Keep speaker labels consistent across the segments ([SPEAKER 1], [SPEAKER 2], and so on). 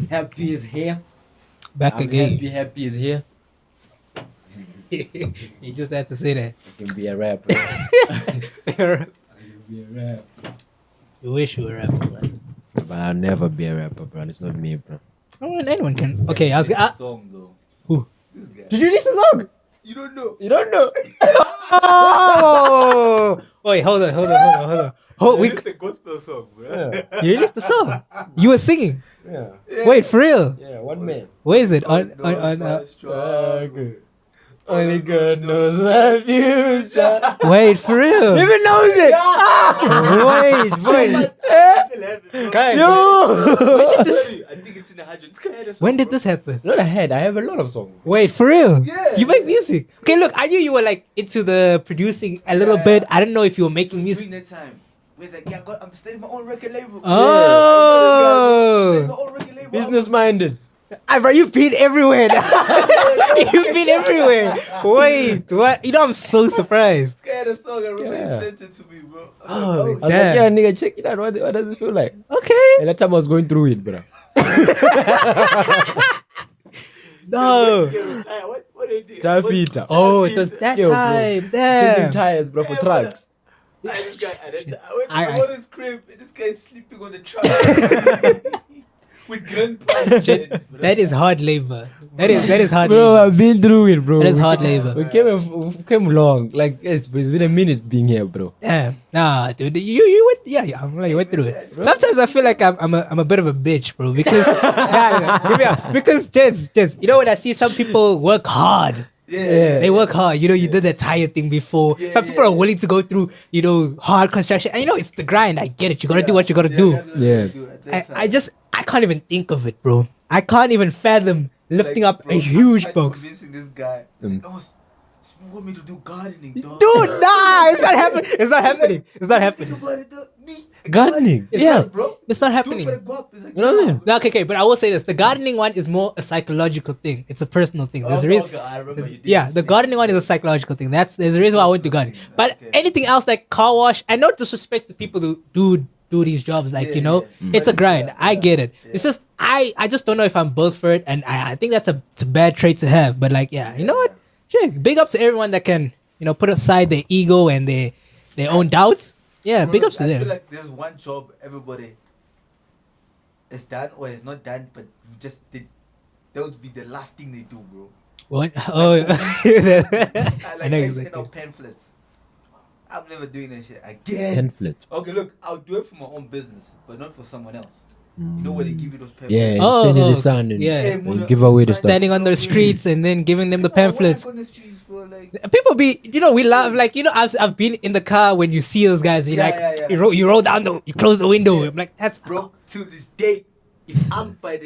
[SPEAKER 1] Happy is here.
[SPEAKER 2] Back
[SPEAKER 1] I'm
[SPEAKER 2] again.
[SPEAKER 1] happy is here.
[SPEAKER 2] You just had to say that.
[SPEAKER 1] I can be a rapper.
[SPEAKER 2] You wish you were a rapper, man.
[SPEAKER 1] But I'll never be a rapper, bro. It's not me, bro.
[SPEAKER 2] Oh, anyone can. Okay, I was.
[SPEAKER 3] Song though.
[SPEAKER 2] Who?
[SPEAKER 3] This guy.
[SPEAKER 2] Did you release a song?
[SPEAKER 3] You don't know.
[SPEAKER 1] You don't know.
[SPEAKER 2] Oh! Wait, hold on. We
[SPEAKER 3] It's the gospel song, bro.
[SPEAKER 2] you released the song. You were singing.
[SPEAKER 1] Yeah.
[SPEAKER 2] Wait, for real?
[SPEAKER 1] Yeah, one man.
[SPEAKER 2] Where is it? On
[SPEAKER 3] Struggle.
[SPEAKER 1] Only God knows my future.
[SPEAKER 2] Wait, for real?
[SPEAKER 1] Even knows it.
[SPEAKER 2] Wait.
[SPEAKER 1] Guys,
[SPEAKER 3] I think it's in the hundreds.
[SPEAKER 2] When did this happen?
[SPEAKER 1] not ahead. I have a lot of songs.
[SPEAKER 2] Wait, for real?
[SPEAKER 3] Yeah.
[SPEAKER 2] You make music? Okay, look, I knew you were like into the producing a little bit. I didn't know if you were making music.
[SPEAKER 3] During that time, where it's like, yeah, I'm starting my own record label.
[SPEAKER 2] Oh.
[SPEAKER 3] I'm starting my own record label.
[SPEAKER 1] Business minded.
[SPEAKER 2] Bro, you've been everywhere. You've been everywhere. Wait, what? You know, I'm so surprised.
[SPEAKER 3] Scared of song. I remember
[SPEAKER 1] Yeah.
[SPEAKER 3] he sent it to me, bro.
[SPEAKER 2] Oh,
[SPEAKER 1] I was like,
[SPEAKER 2] damn.
[SPEAKER 1] yeah, nigga, check it out. What does it feel like?
[SPEAKER 2] Okay.
[SPEAKER 1] And that time I was going through it, bro.
[SPEAKER 2] No.
[SPEAKER 3] What did he do?
[SPEAKER 1] Tire feeder.
[SPEAKER 2] Oh, it was that
[SPEAKER 1] Yo, bro.
[SPEAKER 2] time.
[SPEAKER 1] Changing
[SPEAKER 2] Damn.
[SPEAKER 1] tires, bro, for trucks.
[SPEAKER 3] This guy, I went
[SPEAKER 2] I-
[SPEAKER 3] to his crib, and this guy's sleeping on the truck. With grandpa.
[SPEAKER 2] Shit, that is hard labor. That is hard
[SPEAKER 1] Bro,
[SPEAKER 2] labor.
[SPEAKER 1] I've been through it, bro.
[SPEAKER 2] That is hard labor.
[SPEAKER 1] We came long. Like, it's been a minute being here, bro.
[SPEAKER 2] Damn. Nah, dude. You went. Yeah. I'm like, you went through it. Sometimes I feel like I'm a bit of a bitch, bro. Because give me up. Because just you know when I see some people work hard.
[SPEAKER 3] Yeah.
[SPEAKER 2] They work hard. You know, you did the tire thing before. Some people are willing to go through, hard construction. And it's the grind. I get it. You gotta do what you gotta do.
[SPEAKER 1] Yeah.
[SPEAKER 2] I can't even think of it, bro. I can't even fathom lifting up a huge box.
[SPEAKER 3] Convincing this guy. This man want me to do gardening, dog.
[SPEAKER 2] Dude, nah, it's not happening. It's not happening. It's not happening.
[SPEAKER 3] Think about it, dog. Me.
[SPEAKER 1] Gardening.
[SPEAKER 2] It's
[SPEAKER 1] Yeah.
[SPEAKER 2] not,
[SPEAKER 3] Bro.
[SPEAKER 2] It's not
[SPEAKER 3] Do it
[SPEAKER 2] happening.
[SPEAKER 3] for the guap. It's like,
[SPEAKER 1] You know what I mean?
[SPEAKER 2] No, okay, but I will say this: the gardening one is more a psychological thing. It's a personal thing. There's a reason.
[SPEAKER 3] Okay, I remember you did
[SPEAKER 2] Yeah,
[SPEAKER 3] this
[SPEAKER 2] the
[SPEAKER 3] thing.
[SPEAKER 2] gardening one is a psychological thing. There's a reason why I went to gardening. But anything else like car wash, and no disrespect to people who do these jobs, like it's a grind. I get it. It's just I just don't know if I'm built for it, and I think it's a bad trait to have. But like, yeah, you know what? Sure, big ups to everyone that can put aside their ego and their own doubts. Yeah, big ups to
[SPEAKER 3] I
[SPEAKER 2] them.
[SPEAKER 3] feel like there's one job everybody is done or is not done, but that would be the last thing they do, bro.
[SPEAKER 2] What? Oh,
[SPEAKER 3] Like
[SPEAKER 2] I know
[SPEAKER 3] I
[SPEAKER 2] exactly.
[SPEAKER 3] send out pamphlets. I'm never doing that shit again.
[SPEAKER 1] Pamphlet.
[SPEAKER 3] Okay, look, I'll do it for my own business, but not for someone else. You know where they give you those pamphlets?
[SPEAKER 1] Yeah,
[SPEAKER 2] Oh,
[SPEAKER 1] stand in
[SPEAKER 2] oh,
[SPEAKER 1] the sun and,
[SPEAKER 2] yeah.
[SPEAKER 1] and give away the stuff.
[SPEAKER 2] Standing on the streets and then giving them the
[SPEAKER 3] I work
[SPEAKER 2] pamphlets.
[SPEAKER 3] on the streets, bro. Like,
[SPEAKER 2] People be, we love, like, I've been in the car when you see those guys, you
[SPEAKER 3] Yeah.
[SPEAKER 2] you roll down you close the window. I'm like, that's,
[SPEAKER 3] bro, till this day, if I'm by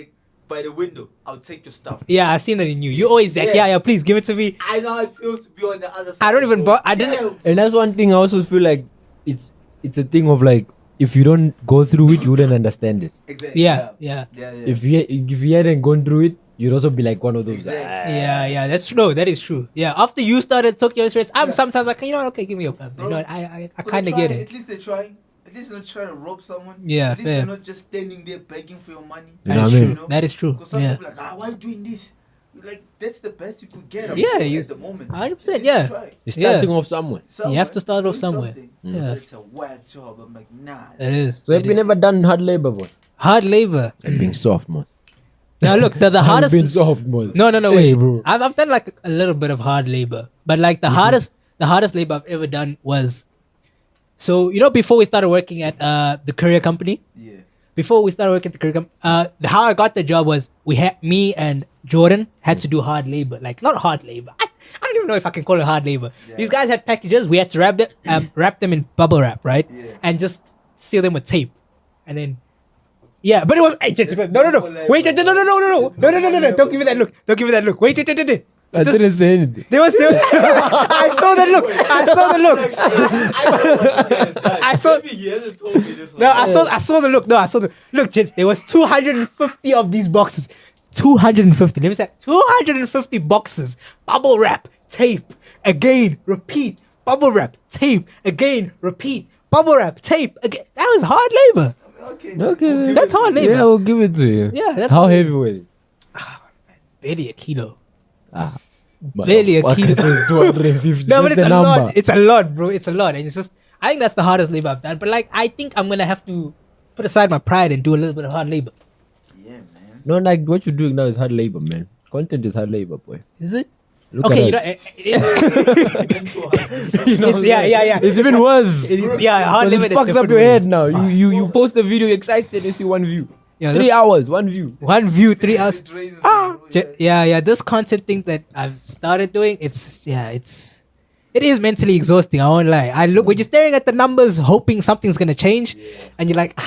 [SPEAKER 3] the window, I'll take your stuff.
[SPEAKER 2] yeah, I've seen that in you. You always like, yeah, please give it to me.
[SPEAKER 3] I know how it feels to be on the other side.
[SPEAKER 2] I don't even,
[SPEAKER 3] bro.
[SPEAKER 2] I didn't,
[SPEAKER 3] Damn.
[SPEAKER 1] And that's one thing I also feel like it's a thing of like, if you don't go through it, you wouldn't understand it.
[SPEAKER 3] Exactly.
[SPEAKER 2] yeah.
[SPEAKER 1] If you hadn't gone through it, you'd also be like one of those.
[SPEAKER 3] Exactly.
[SPEAKER 2] Yeah, that's true. That is true. Yeah, after you started Tokyo Straits, I'm sometimes like, okay, give me your pamphlet.
[SPEAKER 3] Bro,
[SPEAKER 2] I
[SPEAKER 3] But
[SPEAKER 2] kind of
[SPEAKER 3] they're
[SPEAKER 2] get
[SPEAKER 3] trying-
[SPEAKER 2] it.
[SPEAKER 3] At least they're trying. At least they're not trying to rob someone.
[SPEAKER 2] Yeah,
[SPEAKER 3] At least
[SPEAKER 2] fair.
[SPEAKER 3] they're not just standing there begging for your money.
[SPEAKER 1] You
[SPEAKER 2] That
[SPEAKER 1] know
[SPEAKER 2] is
[SPEAKER 1] what I mean?
[SPEAKER 2] true. That is true.
[SPEAKER 3] Because some
[SPEAKER 2] Yeah.
[SPEAKER 3] people are like, why are you doing this? Like, that's the best you could get. I'm
[SPEAKER 2] Yeah,
[SPEAKER 3] sure,
[SPEAKER 2] you-
[SPEAKER 3] at the moment.
[SPEAKER 2] 100%,
[SPEAKER 3] At least
[SPEAKER 2] yeah.
[SPEAKER 3] try.
[SPEAKER 1] You're starting off somewhere.
[SPEAKER 2] You have to start off
[SPEAKER 3] do
[SPEAKER 2] somewhere.
[SPEAKER 3] something.
[SPEAKER 2] Yeah.
[SPEAKER 3] But it's a whack job. I'm like, nah.
[SPEAKER 2] That is.
[SPEAKER 1] So have you never done hard labor, boy?
[SPEAKER 2] Hard labor.
[SPEAKER 1] I'm being soft, man.
[SPEAKER 2] Now look, the
[SPEAKER 1] I've
[SPEAKER 2] hardest.
[SPEAKER 1] been soft, man.
[SPEAKER 2] No,
[SPEAKER 1] Hey,
[SPEAKER 2] wait.
[SPEAKER 1] bro.
[SPEAKER 2] I've done like a little bit of hard labor, but like the hardest labor I've ever done was, so before we started working at the courier company.
[SPEAKER 3] Yeah.
[SPEAKER 2] Before we started working at the courier company, how I got the job was me and Jordan had to do hard labor, like not hard labor. I don't even know if I can call it hard labor.
[SPEAKER 3] Yeah.
[SPEAKER 2] These guys had packages. We had to wrap them in bubble wrap, right?
[SPEAKER 3] Yeah.
[SPEAKER 2] And just seal them with tape, and then. Yeah, but it was. Hey, Jessica, no. Wait, no. Don't give me that look. Don't give me that look. Wait.
[SPEAKER 1] I didn't say anything.
[SPEAKER 2] There was. I saw that look. I saw.
[SPEAKER 3] Maybe he hasn't told me this one.
[SPEAKER 2] No, I saw the look. No, I saw the look. Just there was 250 of these boxes. 250. Let me say 250 boxes. Bubble wrap, tape, again, repeat. Bubble wrap, tape, again, repeat. Bubble wrap, tape, again. That was hard labor.
[SPEAKER 3] Okay.
[SPEAKER 1] Okay,
[SPEAKER 3] We'll give
[SPEAKER 2] That's
[SPEAKER 3] it to
[SPEAKER 2] hard
[SPEAKER 3] you.
[SPEAKER 2] labor.
[SPEAKER 1] Yeah, we'll give it to you.
[SPEAKER 2] Yeah, that's
[SPEAKER 1] How
[SPEAKER 2] hard.
[SPEAKER 1] heavy was it?
[SPEAKER 2] Barely a kilo.
[SPEAKER 1] Barely
[SPEAKER 2] a kilo.
[SPEAKER 1] 250.
[SPEAKER 2] No, but
[SPEAKER 1] That's
[SPEAKER 2] it's
[SPEAKER 1] the
[SPEAKER 2] a
[SPEAKER 1] number.
[SPEAKER 2] lot. It's a lot, bro. It's a lot, and it's just. I think that's the hardest labor I've done. But like, I think I'm gonna have to put aside my pride and do a little bit of hard labor.
[SPEAKER 3] Yeah, man.
[SPEAKER 1] No, like what you're doing now is hard labor, man. Content is hard labor, boy.
[SPEAKER 2] Is it?
[SPEAKER 1] Look
[SPEAKER 2] Okay,
[SPEAKER 1] at
[SPEAKER 2] you know,
[SPEAKER 1] us.
[SPEAKER 2] it's, yeah.
[SPEAKER 1] It's even worse.
[SPEAKER 2] It's hard
[SPEAKER 1] Because
[SPEAKER 2] labor.
[SPEAKER 1] it
[SPEAKER 2] in a
[SPEAKER 1] fucks up
[SPEAKER 2] different
[SPEAKER 1] your
[SPEAKER 2] way.
[SPEAKER 1] head now. You post a video excited, you see 1 view.
[SPEAKER 2] Yeah,
[SPEAKER 1] 3
[SPEAKER 2] this-
[SPEAKER 1] hours, 1 view.
[SPEAKER 2] 1 view, 3 hours.
[SPEAKER 3] It drains
[SPEAKER 1] Ah.
[SPEAKER 3] you,
[SPEAKER 2] Yeah. This content thing that I've started doing, it is mentally exhausting. I won't lie. I look when you're staring at the numbers, hoping something's gonna change, and you're like,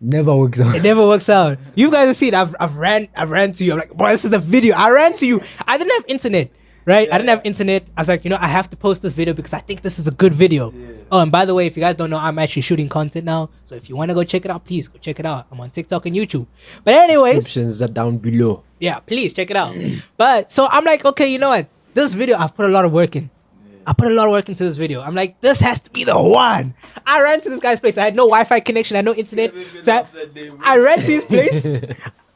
[SPEAKER 1] Never works out.
[SPEAKER 2] it never works out. You guys have seen. I've ran to you. I'm like, bro, this is the video. I ran to you. I didn't have internet, right? I didn't have internet. I was like, I have to post this video because I think this is a good video.
[SPEAKER 3] Yeah.
[SPEAKER 2] Oh, and by the way, if you guys don't know, I'm actually shooting content now. So if you want to go check it out, please go check it out. I'm on TikTok and YouTube. But anyways,
[SPEAKER 1] Descriptions are down below.
[SPEAKER 2] yeah, please check it out. But so I'm like, okay, you know what? This video, I've put a lot of work in. I put a lot of work into this video. I'm like, this has to be the one. I ran to this guy's place. I had no Wi-Fi connection. I had no internet. So I ran to his place.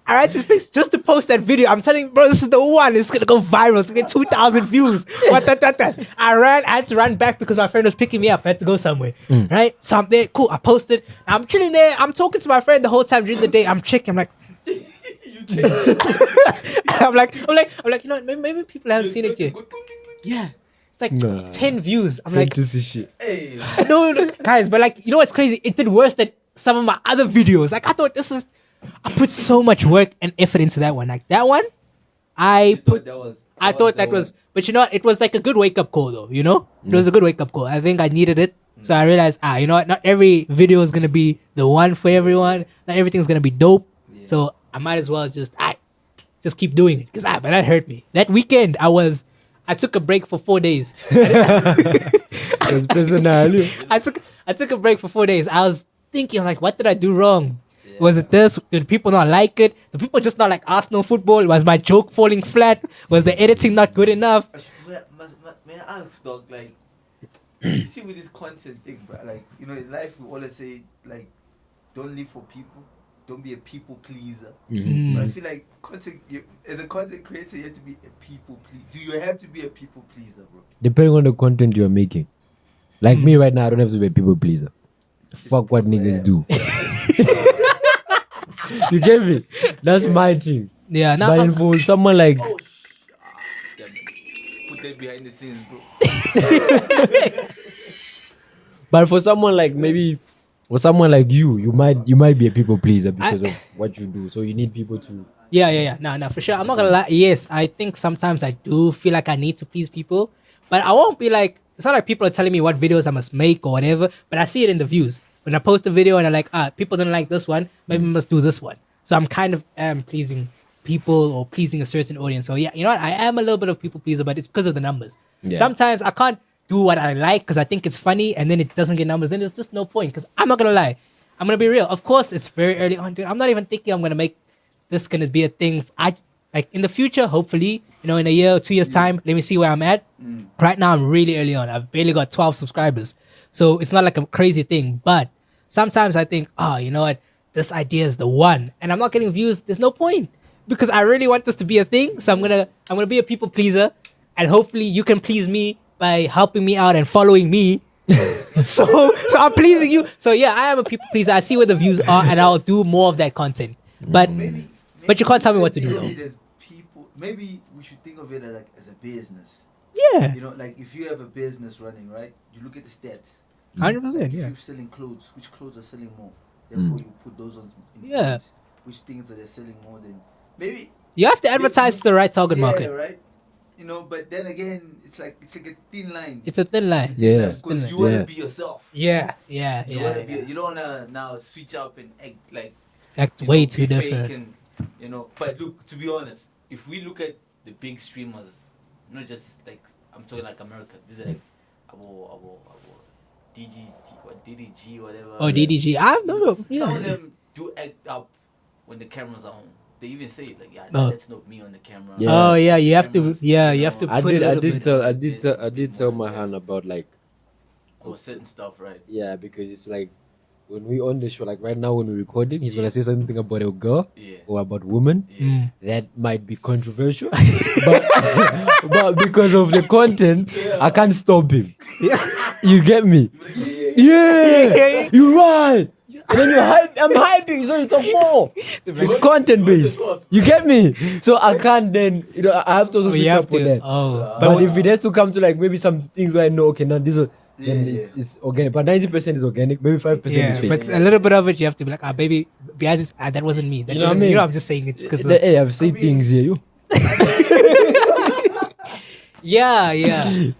[SPEAKER 2] I ran to his place just to post that video. I'm telling you, bro, this is the one. It's gonna go viral. It's gonna get 2,000 views. What? I had to run back because my friend was picking me up. I had to go somewhere. Right? So I'm there. Cool. I posted. I'm chilling there. I'm talking to my friend the whole time during the day. I'm checking. I'm like, I'm like, you know what? Maybe people haven't seen it yet. Yeah. It's like
[SPEAKER 1] Nah.
[SPEAKER 2] 10 views. I'm like,
[SPEAKER 1] Fantasy shit.
[SPEAKER 3] Hey,
[SPEAKER 2] no, guys, but like, you know what's crazy? It did worse than some of my other videos. Like, I thought I put so much work and effort into that one. Like, that one, I thought that was, but you know what? It was like a good wake up call, though, you know? It was a good wake up call. I think I needed it. So I realized, you know what? Not every video is going to be the one for everyone. Not everything's going to be dope. So I might as well just keep doing it. Because but that hurt me. That weekend, I took a break for 4 days.
[SPEAKER 1] It's personal.
[SPEAKER 2] I took a break for 4 days. I was thinking, like, what did I do wrong? Was it this? Did people not like it? Did people just not like Arsenal football? Was my joke falling flat? Was the editing not good enough?
[SPEAKER 3] may I ask, dog, like, you see with this content thing, bro, like, you know, in life we always say, like, don't live for people, don't be a people pleaser. But I feel like as a content creator, you have to be a people pleaser. Do you have to be a people pleaser, bro?
[SPEAKER 1] Depending on the content you're making. Like me right now, I don't have to be a people pleaser. Fuck what niggas do. You get me? That's my thing.
[SPEAKER 2] Yeah, now
[SPEAKER 1] But then for someone like
[SPEAKER 3] Oh, damn it. Put that behind the scenes, bro.
[SPEAKER 1] but for someone like maybe for someone like you might be a people pleaser because of what you do. So you need people to
[SPEAKER 2] Yeah. No, for sure. I'm not gonna lie. Yes, I think sometimes I do feel like I need to please people, but I won't be like. It's not like people are telling me what videos I must make or whatever. But I see it in the views when I post a video and I'm like, people don't like this one. Maybe I must do this one. So I'm kind of pleasing people or pleasing a certain audience. So yeah, you know what? I am a little bit of people pleaser, but it's because of the numbers.
[SPEAKER 1] Yeah.
[SPEAKER 2] Sometimes I can't do what I like because I think it's funny, and then it doesn't get numbers. Then there's just no point. Because I'm not gonna lie. I'm gonna be real. Of course, it's very early on, dude. I'm not even thinking I'm gonna make this gonna be a thing. I like in the future, hopefully, in a year or 2 years time, let me see where I'm at. Right now, I'm really early on. I've barely got 12 subscribers, so it's not like a crazy thing. But sometimes I think, you know what, this idea is the one, and I'm not getting views. There's no point because I really want this to be a thing. So I'm gonna be a people pleaser, and hopefully you can please me by helping me out and following me. so I'm pleasing you. So yeah, I am a people pleaser. I see where the views are, and I'll do more of that content. But but you can't tell me what to do, though.
[SPEAKER 3] There's people. Maybe we should think of it as a business.
[SPEAKER 2] Yeah,
[SPEAKER 3] You know, like if you have a business running, right? You look at the stats.
[SPEAKER 2] 100%.
[SPEAKER 3] If
[SPEAKER 2] Yeah,
[SPEAKER 3] you're selling clothes, which clothes are selling more? Therefore, you put those on. In
[SPEAKER 2] Yeah.
[SPEAKER 3] feeds. Which things are they selling more than? Maybe.
[SPEAKER 2] you have to advertise to the right target
[SPEAKER 3] Yeah,
[SPEAKER 2] market.
[SPEAKER 3] right. You know, but then again, it's like a thin line.
[SPEAKER 2] It's a thin line.
[SPEAKER 1] Yeah.
[SPEAKER 3] Because you want to
[SPEAKER 1] Yeah.
[SPEAKER 3] be yourself.
[SPEAKER 2] Yeah.
[SPEAKER 3] You wanna be. You don't wanna now switch up and act like
[SPEAKER 2] Act
[SPEAKER 3] you
[SPEAKER 2] way
[SPEAKER 3] know,
[SPEAKER 2] too
[SPEAKER 3] be fake
[SPEAKER 2] different.
[SPEAKER 3] and, you know, but look, to be honest, if we look at the big streamers, not just like I'm talking like America. These are like abo DDG whatever.
[SPEAKER 2] Oh, DDG. I don't know.
[SPEAKER 3] Some of
[SPEAKER 2] Yeah.
[SPEAKER 3] them do act up when the cameras are on. They even say it like, yeah,
[SPEAKER 2] Oh.
[SPEAKER 3] that's not me on the camera.
[SPEAKER 1] Yeah.
[SPEAKER 2] Oh yeah, you have to.
[SPEAKER 3] Cameras,
[SPEAKER 2] Yeah,
[SPEAKER 3] you
[SPEAKER 2] you have to
[SPEAKER 3] know,
[SPEAKER 1] I
[SPEAKER 2] put
[SPEAKER 1] did
[SPEAKER 2] a
[SPEAKER 1] I
[SPEAKER 2] little
[SPEAKER 1] did
[SPEAKER 2] bit.
[SPEAKER 1] tell I did tell Mahan about like
[SPEAKER 3] or certain stuff, right?
[SPEAKER 1] yeah, because it's like when we on the show, like right now when we're recording, he's gonna say something about a girl or about women that might be controversial, but because of the content, I can't stop him. You get me? Yeah, you're right. And then I'm hyping, so it's more. It's content based. You get me? So I can't then, I have to also switch up with that. But if it has to come to like maybe some things where I know, okay, now this is, then it's organic. But 90% is organic, maybe 5% is fake.
[SPEAKER 2] But a little bit of it, you have to be like, baby, behind this, that wasn't me. That wasn't me. I'm just saying it because
[SPEAKER 1] hey, I've said things here. You.
[SPEAKER 2] Yeah.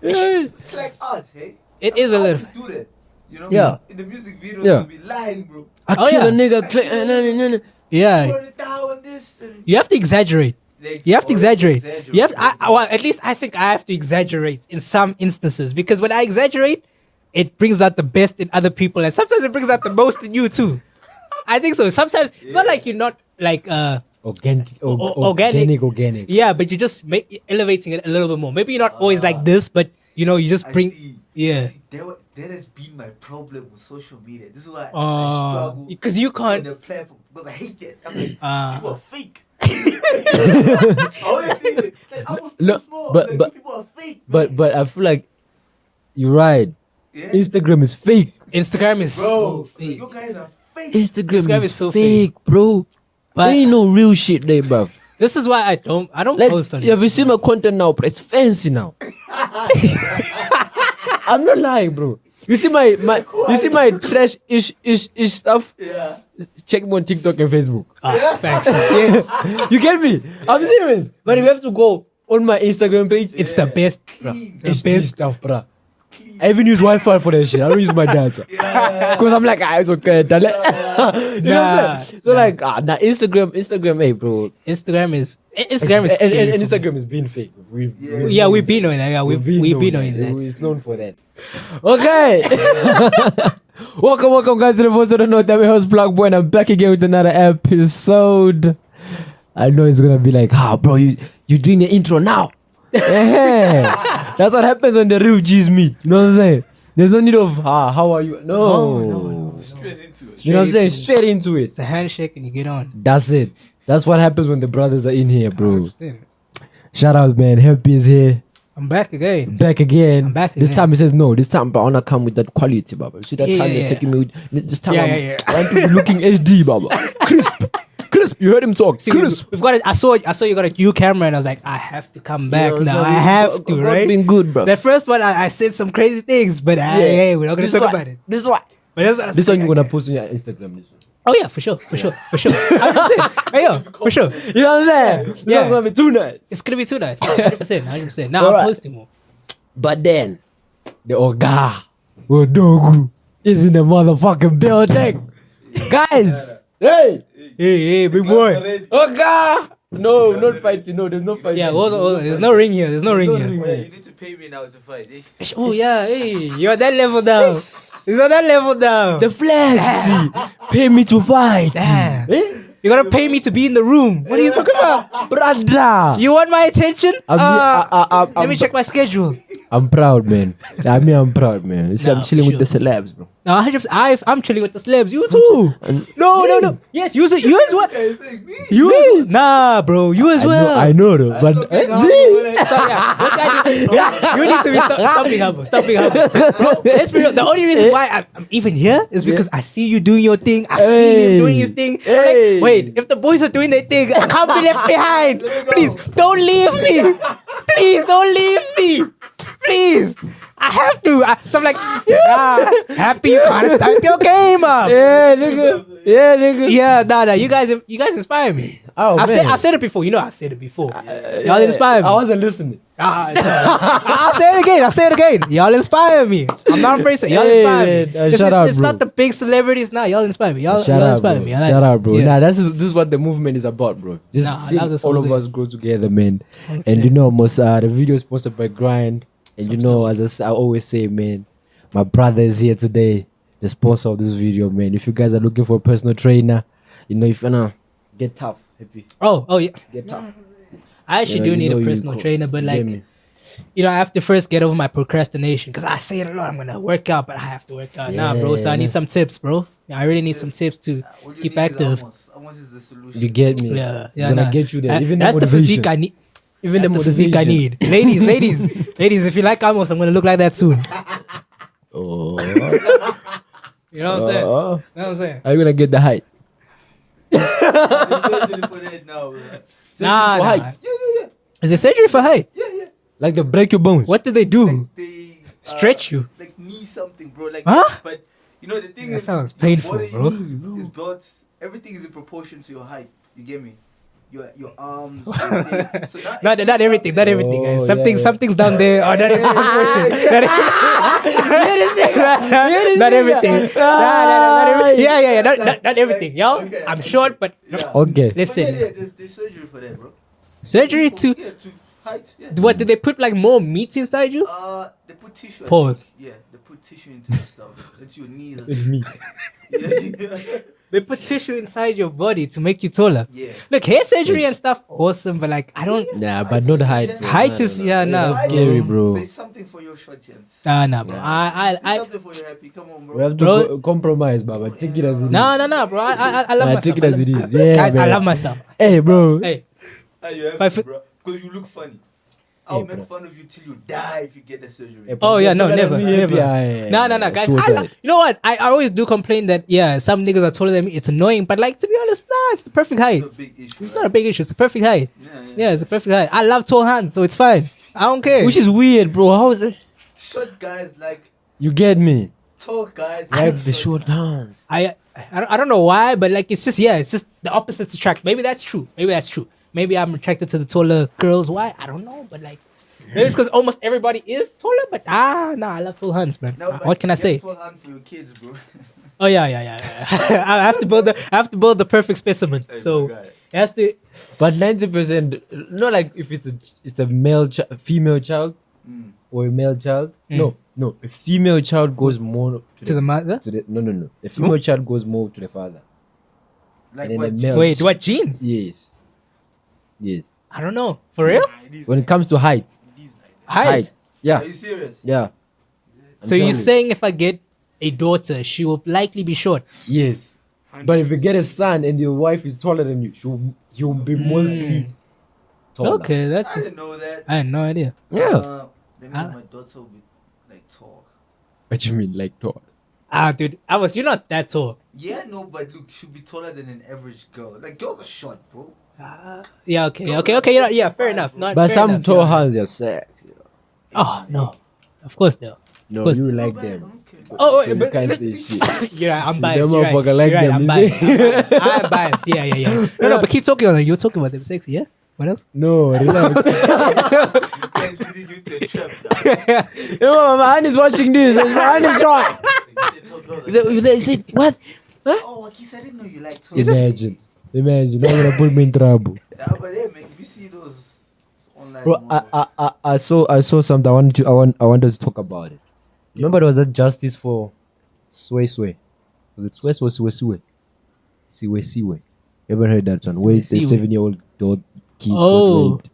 [SPEAKER 3] It's like art, hey?
[SPEAKER 2] It is a little.
[SPEAKER 3] Do that. You know?
[SPEAKER 1] Yeah.
[SPEAKER 3] In the music videos,
[SPEAKER 1] Yeah.
[SPEAKER 3] you'll be lying, bro.
[SPEAKER 1] I kill a nigga.
[SPEAKER 2] Yeah.
[SPEAKER 3] Turn it down, this. And
[SPEAKER 2] You have to exaggerate. You have to exaggerate. You have.
[SPEAKER 3] bro.
[SPEAKER 2] Well, at least I think I have to exaggerate in some instances because when I exaggerate, it brings out the best in other people, and sometimes it brings out the most in you too. I think so. Sometimes it's not like you're not like
[SPEAKER 1] Organic.
[SPEAKER 2] Yeah, but you just elevating it a little bit more. Maybe you're not always like this, but you just bring.
[SPEAKER 3] See, that has been my problem with social media. This is why I struggle
[SPEAKER 2] because you
[SPEAKER 3] on
[SPEAKER 2] can't.
[SPEAKER 3] the platform because I hate that. I'm like, you are fake. I always say that. Like, I was too small.
[SPEAKER 1] but-
[SPEAKER 3] Like,
[SPEAKER 1] but-
[SPEAKER 3] people are fake. Man.
[SPEAKER 1] But I feel like you're right.
[SPEAKER 3] Yeah?
[SPEAKER 1] Instagram is fake.
[SPEAKER 2] Instagram is
[SPEAKER 3] Bro,
[SPEAKER 2] fake.
[SPEAKER 3] you guys are fake.
[SPEAKER 1] Instagram
[SPEAKER 2] is
[SPEAKER 1] is
[SPEAKER 2] so
[SPEAKER 1] fake, bro.
[SPEAKER 2] But-
[SPEAKER 1] There ain't no real shit there, bro.
[SPEAKER 2] This is why I don't
[SPEAKER 1] Like,
[SPEAKER 2] post on
[SPEAKER 1] have you
[SPEAKER 2] Instagram.
[SPEAKER 1] seen my content now, bro? It's fancy now. I'm not lying, bro. You see my trash ish stuff?
[SPEAKER 3] Yeah.
[SPEAKER 1] Check me on TikTok and Facebook.
[SPEAKER 2] Facts. Yes,
[SPEAKER 1] You get me? I'm serious. But if you have to go on my Instagram page,
[SPEAKER 2] it's the best.
[SPEAKER 3] Clean.
[SPEAKER 2] The
[SPEAKER 1] HD
[SPEAKER 2] best.
[SPEAKER 1] stuff, bro. I even use Wi-Fi for that shit. I don't use my data. Because I'm like, it's okay. You know what I'm saying? So like, now Instagram, hey, bro.
[SPEAKER 2] Instagram is
[SPEAKER 1] And
[SPEAKER 2] scary for me.
[SPEAKER 1] Instagram is being fake. We've
[SPEAKER 2] been knowing that. Yeah, we've been knowing that.
[SPEAKER 1] It's known for that. Okay. welcome guys to the Voice of the North. I'm your host Black Boy and I'm back again with another episode. I know it's gonna be like, bro, you doing the intro now. That's what happens when the real G's meet. You know what I'm saying? There's no need of how are you? No.
[SPEAKER 3] Straight into it.
[SPEAKER 1] You know what I'm saying? Straight into it.
[SPEAKER 2] It's a handshake and you get on.
[SPEAKER 1] That's it. That's what happens when the brothers are in here, bro. Shout out, man. Happy is here.
[SPEAKER 2] I'm back again.
[SPEAKER 1] Back again.
[SPEAKER 2] I'm back
[SPEAKER 1] This
[SPEAKER 2] again.
[SPEAKER 1] time he says no. This time, but I wanna come with that quality, Baba. See that time
[SPEAKER 2] Yeah.
[SPEAKER 1] you're taking me with. This time
[SPEAKER 2] Yeah.
[SPEAKER 1] I want to be looking HD, Baba. Crisp. You heard him talk.
[SPEAKER 2] See,
[SPEAKER 1] Crisp.
[SPEAKER 2] we've got it. I saw you got a new camera, and I was like, I have to come back now. I have to, right?
[SPEAKER 1] Been good, bro.
[SPEAKER 2] The first one, I said some crazy things, but hey, we're not gonna talk about it.
[SPEAKER 1] This one.
[SPEAKER 2] But
[SPEAKER 1] This one you're gonna post on your Instagram. This one.
[SPEAKER 2] Oh yeah, for sure. I'm just saying, hey yo, for sure.
[SPEAKER 1] You know what I'm saying? This
[SPEAKER 2] Yeah.
[SPEAKER 1] one's gonna be too nice.
[SPEAKER 2] It's gonna be too nice. 100%. Now
[SPEAKER 1] Alright.
[SPEAKER 2] I'm posting more.
[SPEAKER 1] But then the Oga Odogu is in the motherfucking building. Guys, hey,
[SPEAKER 2] Hey, big boy.
[SPEAKER 1] Oga. No, not fighting. No, there's no fighting.
[SPEAKER 2] Yeah, hold on. There's no ring here. There's no ring here.
[SPEAKER 3] Well, you need to pay me now to fight.
[SPEAKER 2] Oh yeah, hey, you're on that level now. You're on that level now.
[SPEAKER 1] The flex. Pay me to fight.
[SPEAKER 2] Damn.
[SPEAKER 1] Eh?
[SPEAKER 2] You're gonna pay me to be in the room. What are you talking about?
[SPEAKER 1] Brother.
[SPEAKER 2] You want my attention? Let me
[SPEAKER 1] I'm,
[SPEAKER 2] check my schedule.
[SPEAKER 1] I'm proud, man. I'm proud, man. You see,
[SPEAKER 2] Nah,
[SPEAKER 1] I'm chilling
[SPEAKER 2] for
[SPEAKER 1] with the celebs, bro.
[SPEAKER 2] No, 100%. I'm chilling with the celebs. You too. No. Yes, you as well. You as well. Nah, bro. You as well.
[SPEAKER 1] I know though, but
[SPEAKER 2] Stop, yeah. This guy you need to be stop being humble. Stop being humble. Bro, let's be real. The only reason why I'm even here is because I see you doing your thing. I see him doing his thing. I'm
[SPEAKER 1] Hey.
[SPEAKER 2] like, wait, if the boys are doing their thing, I can't be left behind. Please, don't leave me. Please, don't leave me. Please. I have to. So I'm like, happy you gotta step your game up.
[SPEAKER 1] yeah, nigga.
[SPEAKER 2] Yeah, nah. You guys inspire me.
[SPEAKER 1] Oh,
[SPEAKER 2] I've
[SPEAKER 1] man.
[SPEAKER 2] said it before. You know I've said it before. Y'all inspire me.
[SPEAKER 1] I wasn't listening.
[SPEAKER 2] I'll say it again. Y'all inspire me. I'm not afraid to say y'all inspire me.
[SPEAKER 1] man, shout out,
[SPEAKER 2] It's
[SPEAKER 1] bro.
[SPEAKER 2] not the big celebrities. Nah, y'all inspire me. Y'all
[SPEAKER 1] Shout out,
[SPEAKER 2] inspire
[SPEAKER 1] bro.
[SPEAKER 2] me. I like
[SPEAKER 1] Shout
[SPEAKER 2] it.
[SPEAKER 1] out, bro.
[SPEAKER 2] Yeah.
[SPEAKER 1] Nah, this is what the movement is about, bro. Just
[SPEAKER 2] Nah, I
[SPEAKER 1] seeing
[SPEAKER 2] love this
[SPEAKER 1] all
[SPEAKER 2] whole
[SPEAKER 1] of
[SPEAKER 2] thing.
[SPEAKER 1] us grow together, man.
[SPEAKER 2] Okay.
[SPEAKER 1] And you know, the video is sponsored by Grind. And you know, as I always say, man, my brother is here today, the sponsor of this video, man. If you guys are looking for a personal trainer, you know, if you know, get tough, happy,
[SPEAKER 2] Oh yeah.
[SPEAKER 1] get tough.
[SPEAKER 2] I actually
[SPEAKER 1] You know,
[SPEAKER 2] do
[SPEAKER 1] you
[SPEAKER 2] need
[SPEAKER 1] know
[SPEAKER 2] a
[SPEAKER 1] you
[SPEAKER 2] personal
[SPEAKER 1] co-
[SPEAKER 2] trainer, but
[SPEAKER 1] you
[SPEAKER 2] like
[SPEAKER 1] get me?
[SPEAKER 2] you know, I have to first get over my procrastination because I say it a lot. I'm gonna work out, but I have to work out. Nah, bro. So I need some tips, bro. Yeah, I really need some tips to
[SPEAKER 3] All you
[SPEAKER 2] keep
[SPEAKER 3] need is
[SPEAKER 2] active.
[SPEAKER 3] Almost is the solution.
[SPEAKER 1] You get me?
[SPEAKER 2] Yeah,
[SPEAKER 1] It's gonna get you there. Even
[SPEAKER 2] that's the physique I need.
[SPEAKER 1] Even
[SPEAKER 2] That's the physique I need. Ladies, if you like Amos, I'm gonna look like that soon.
[SPEAKER 1] Oh.
[SPEAKER 2] You know what I'm saying? You know what I'm saying?
[SPEAKER 1] Are you gonna get the height?
[SPEAKER 3] There's surgery for that now, bro.
[SPEAKER 2] Nah,
[SPEAKER 1] for
[SPEAKER 2] nah.
[SPEAKER 1] height.
[SPEAKER 3] Yeah.
[SPEAKER 2] Is it surgery for height?
[SPEAKER 3] Yeah.
[SPEAKER 1] Like they break your bones.
[SPEAKER 2] What do they do?
[SPEAKER 3] Like they
[SPEAKER 2] Stretch you?
[SPEAKER 3] like knee something, bro. Like,
[SPEAKER 2] Huh?
[SPEAKER 3] but you know the thing
[SPEAKER 2] That
[SPEAKER 3] is,
[SPEAKER 2] sounds
[SPEAKER 3] your
[SPEAKER 2] painful,
[SPEAKER 3] body
[SPEAKER 2] bro.
[SPEAKER 3] is built. Everything is in proportion to your height. You get me? Your arms. Your thing. So
[SPEAKER 2] Not everything, not everything.
[SPEAKER 1] Oh,
[SPEAKER 2] Something,
[SPEAKER 1] yeah.
[SPEAKER 2] something's down there. Or not in proportion. Not everything. Not everything. Yeah. Not everything, yo.
[SPEAKER 3] Okay.
[SPEAKER 2] I'm short, but
[SPEAKER 1] Okay.
[SPEAKER 2] listen.
[SPEAKER 3] There's surgery for that, bro.
[SPEAKER 2] Surgery to
[SPEAKER 3] to height. Yeah.
[SPEAKER 2] what? Did they put like more meat inside you?
[SPEAKER 3] They put tissue. I
[SPEAKER 2] Pause.
[SPEAKER 3] think. Yeah, they put tissue into the stuff. Into your knees.
[SPEAKER 1] Meat.
[SPEAKER 3] Yeah.
[SPEAKER 2] They put tissue inside your body to make you taller.
[SPEAKER 3] Yeah.
[SPEAKER 2] Look, hair surgery and stuff, awesome, but like I don't.
[SPEAKER 1] Nah, but not height. Bro.
[SPEAKER 2] Height is
[SPEAKER 1] Nah.
[SPEAKER 2] nah,
[SPEAKER 1] Scary, bro.
[SPEAKER 3] There's something for your short chance.
[SPEAKER 2] Nah, bro.
[SPEAKER 3] There's
[SPEAKER 2] I
[SPEAKER 3] something for your happy. Come on, bro.
[SPEAKER 1] We have to
[SPEAKER 2] Bro.
[SPEAKER 1] compromise, Baba. Take it as it is.
[SPEAKER 2] no, bro. I love
[SPEAKER 1] Nah,
[SPEAKER 2] myself.
[SPEAKER 1] take it as it is. Yeah,
[SPEAKER 2] Guys, I
[SPEAKER 1] man.
[SPEAKER 2] love myself.
[SPEAKER 1] Hey, bro.
[SPEAKER 2] Hey,
[SPEAKER 3] Are you happy,
[SPEAKER 2] Five foot-
[SPEAKER 3] bro? Because you look funny. I'll
[SPEAKER 1] Hey,
[SPEAKER 3] make
[SPEAKER 1] bro.
[SPEAKER 3] fun of you till you die if you get the surgery.
[SPEAKER 1] Hey,
[SPEAKER 2] oh yeah, no,
[SPEAKER 1] Tell
[SPEAKER 2] never,
[SPEAKER 1] me,
[SPEAKER 2] never.
[SPEAKER 1] yeah,
[SPEAKER 2] No, guys.
[SPEAKER 1] suicide.
[SPEAKER 2] You know what? I always do complain that some niggas are taller than me. It's annoying, but like to be honest, nah, it's the perfect height.
[SPEAKER 3] It's a big issue.
[SPEAKER 2] It's not a big issue. It's the perfect height.
[SPEAKER 3] Yeah.
[SPEAKER 2] Yeah, it's a perfect height. I love tall hands, so it's fine. I don't care.
[SPEAKER 1] Which is weird, bro. How is it?
[SPEAKER 3] Short guys like
[SPEAKER 1] You get me?
[SPEAKER 3] tall guys.
[SPEAKER 1] Like the short hands.
[SPEAKER 2] I don't know why, but like it's just the opposites attract. Maybe that's true. Maybe I'm attracted to the taller girls. Why? I don't know, but like maybe it's because almost everybody is taller. But I love tall hands, man.
[SPEAKER 3] No, but
[SPEAKER 2] What can I
[SPEAKER 3] get
[SPEAKER 2] say?
[SPEAKER 3] Tall hand for your kids, bro.
[SPEAKER 2] Oh yeah. I have to build the perfect specimen.
[SPEAKER 3] Hey,
[SPEAKER 2] So
[SPEAKER 3] my guy.
[SPEAKER 2] it has to.
[SPEAKER 1] But 90%, not like if it's a female child
[SPEAKER 3] Mm.
[SPEAKER 1] or a male child. No. A female child goes more
[SPEAKER 2] To the mother?
[SPEAKER 1] no. A female child goes more to the father.
[SPEAKER 3] Like
[SPEAKER 1] And then
[SPEAKER 3] what?
[SPEAKER 1] the male-
[SPEAKER 2] Wait, what genes?
[SPEAKER 1] Yes.
[SPEAKER 2] I don't know. For real?
[SPEAKER 1] When it comes to height.
[SPEAKER 2] Height.
[SPEAKER 1] Yeah.
[SPEAKER 3] Are you serious?
[SPEAKER 1] Yeah. I'm
[SPEAKER 2] So you're
[SPEAKER 1] telling you.
[SPEAKER 2] saying if I get a daughter, she will likely be short?
[SPEAKER 1] Yes. But if you get a son and your wife is taller than you, you'll be mostly taller.
[SPEAKER 2] Okay, that's.
[SPEAKER 3] I didn't know that.
[SPEAKER 2] I had no idea.
[SPEAKER 1] Yeah.
[SPEAKER 3] That means
[SPEAKER 2] Ah.
[SPEAKER 3] my daughter will be like tall.
[SPEAKER 1] What you mean, like tall?
[SPEAKER 2] Dude, you're not that tall.
[SPEAKER 3] Yeah, no, but look, she'll be taller than an average girl. Like girls are short, bro.
[SPEAKER 2] Yeah, okay. Yeah, fair enough. Not
[SPEAKER 1] But
[SPEAKER 2] fair
[SPEAKER 1] some
[SPEAKER 2] enough,
[SPEAKER 1] tall
[SPEAKER 2] yeah.
[SPEAKER 1] hands are sex. You know?
[SPEAKER 2] Oh no, of course no.
[SPEAKER 1] No,
[SPEAKER 2] course.
[SPEAKER 1] you like
[SPEAKER 3] But,
[SPEAKER 1] them.
[SPEAKER 3] okay.
[SPEAKER 2] Oh, wait,
[SPEAKER 1] So you
[SPEAKER 2] but
[SPEAKER 1] can't say shit.
[SPEAKER 2] you're right. I'm
[SPEAKER 1] See,
[SPEAKER 2] biased.
[SPEAKER 1] them
[SPEAKER 2] You're right.
[SPEAKER 1] motherfucker like
[SPEAKER 2] You're right,
[SPEAKER 1] them,
[SPEAKER 2] I'm
[SPEAKER 1] you
[SPEAKER 2] biased.
[SPEAKER 1] see?
[SPEAKER 2] I'm biased. Yeah. No, but keep talking on it. You're talking about them sexy. Yeah. What else?
[SPEAKER 1] No, relax.
[SPEAKER 3] Guys, leading you to a trap now.
[SPEAKER 1] Yo, my hand is watching this. My hand is short.
[SPEAKER 3] You said tall girls.
[SPEAKER 1] You said, what?
[SPEAKER 3] Oh, Akis, I didn't know you like tall.
[SPEAKER 1] Imagine. I'm gonna put me in trouble.
[SPEAKER 3] Yeah, but hey, man, if you see those online,
[SPEAKER 1] Bro, I saw something. I wanted to talk about it. Remember there was that justice for Sway. Was it Sway or Siwe? Siwe. You ever heard that one? Where the
[SPEAKER 2] Siwe.
[SPEAKER 1] 7-year-old kid got
[SPEAKER 2] Oh.
[SPEAKER 1] raped.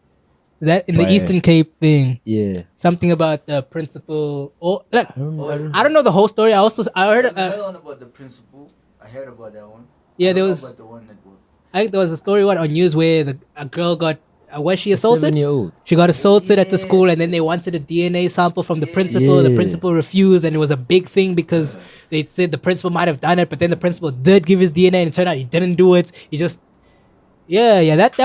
[SPEAKER 2] That in the
[SPEAKER 1] Right.
[SPEAKER 2] Eastern Cape thing.
[SPEAKER 1] Yeah.
[SPEAKER 2] Something about the principal. Oh, like,
[SPEAKER 1] I don't
[SPEAKER 2] I don't know the whole story. I heard.
[SPEAKER 3] There's another one about the principal. I heard about that one.
[SPEAKER 2] Yeah,
[SPEAKER 3] I
[SPEAKER 2] there
[SPEAKER 3] don't know
[SPEAKER 2] was-
[SPEAKER 3] about the one that was.
[SPEAKER 2] I think there was a story on news where a girl got. Was she assaulted?
[SPEAKER 1] 7-year-old.
[SPEAKER 2] She got assaulted at the
[SPEAKER 3] Yes.
[SPEAKER 2] school, and then they wanted a DNA sample from the principal. The
[SPEAKER 1] Yeah.
[SPEAKER 2] principal refused, and it was a big thing because they said the principal might have done it, but then the principal did give his DNA, and it turned out he didn't do it. He just, yeah. That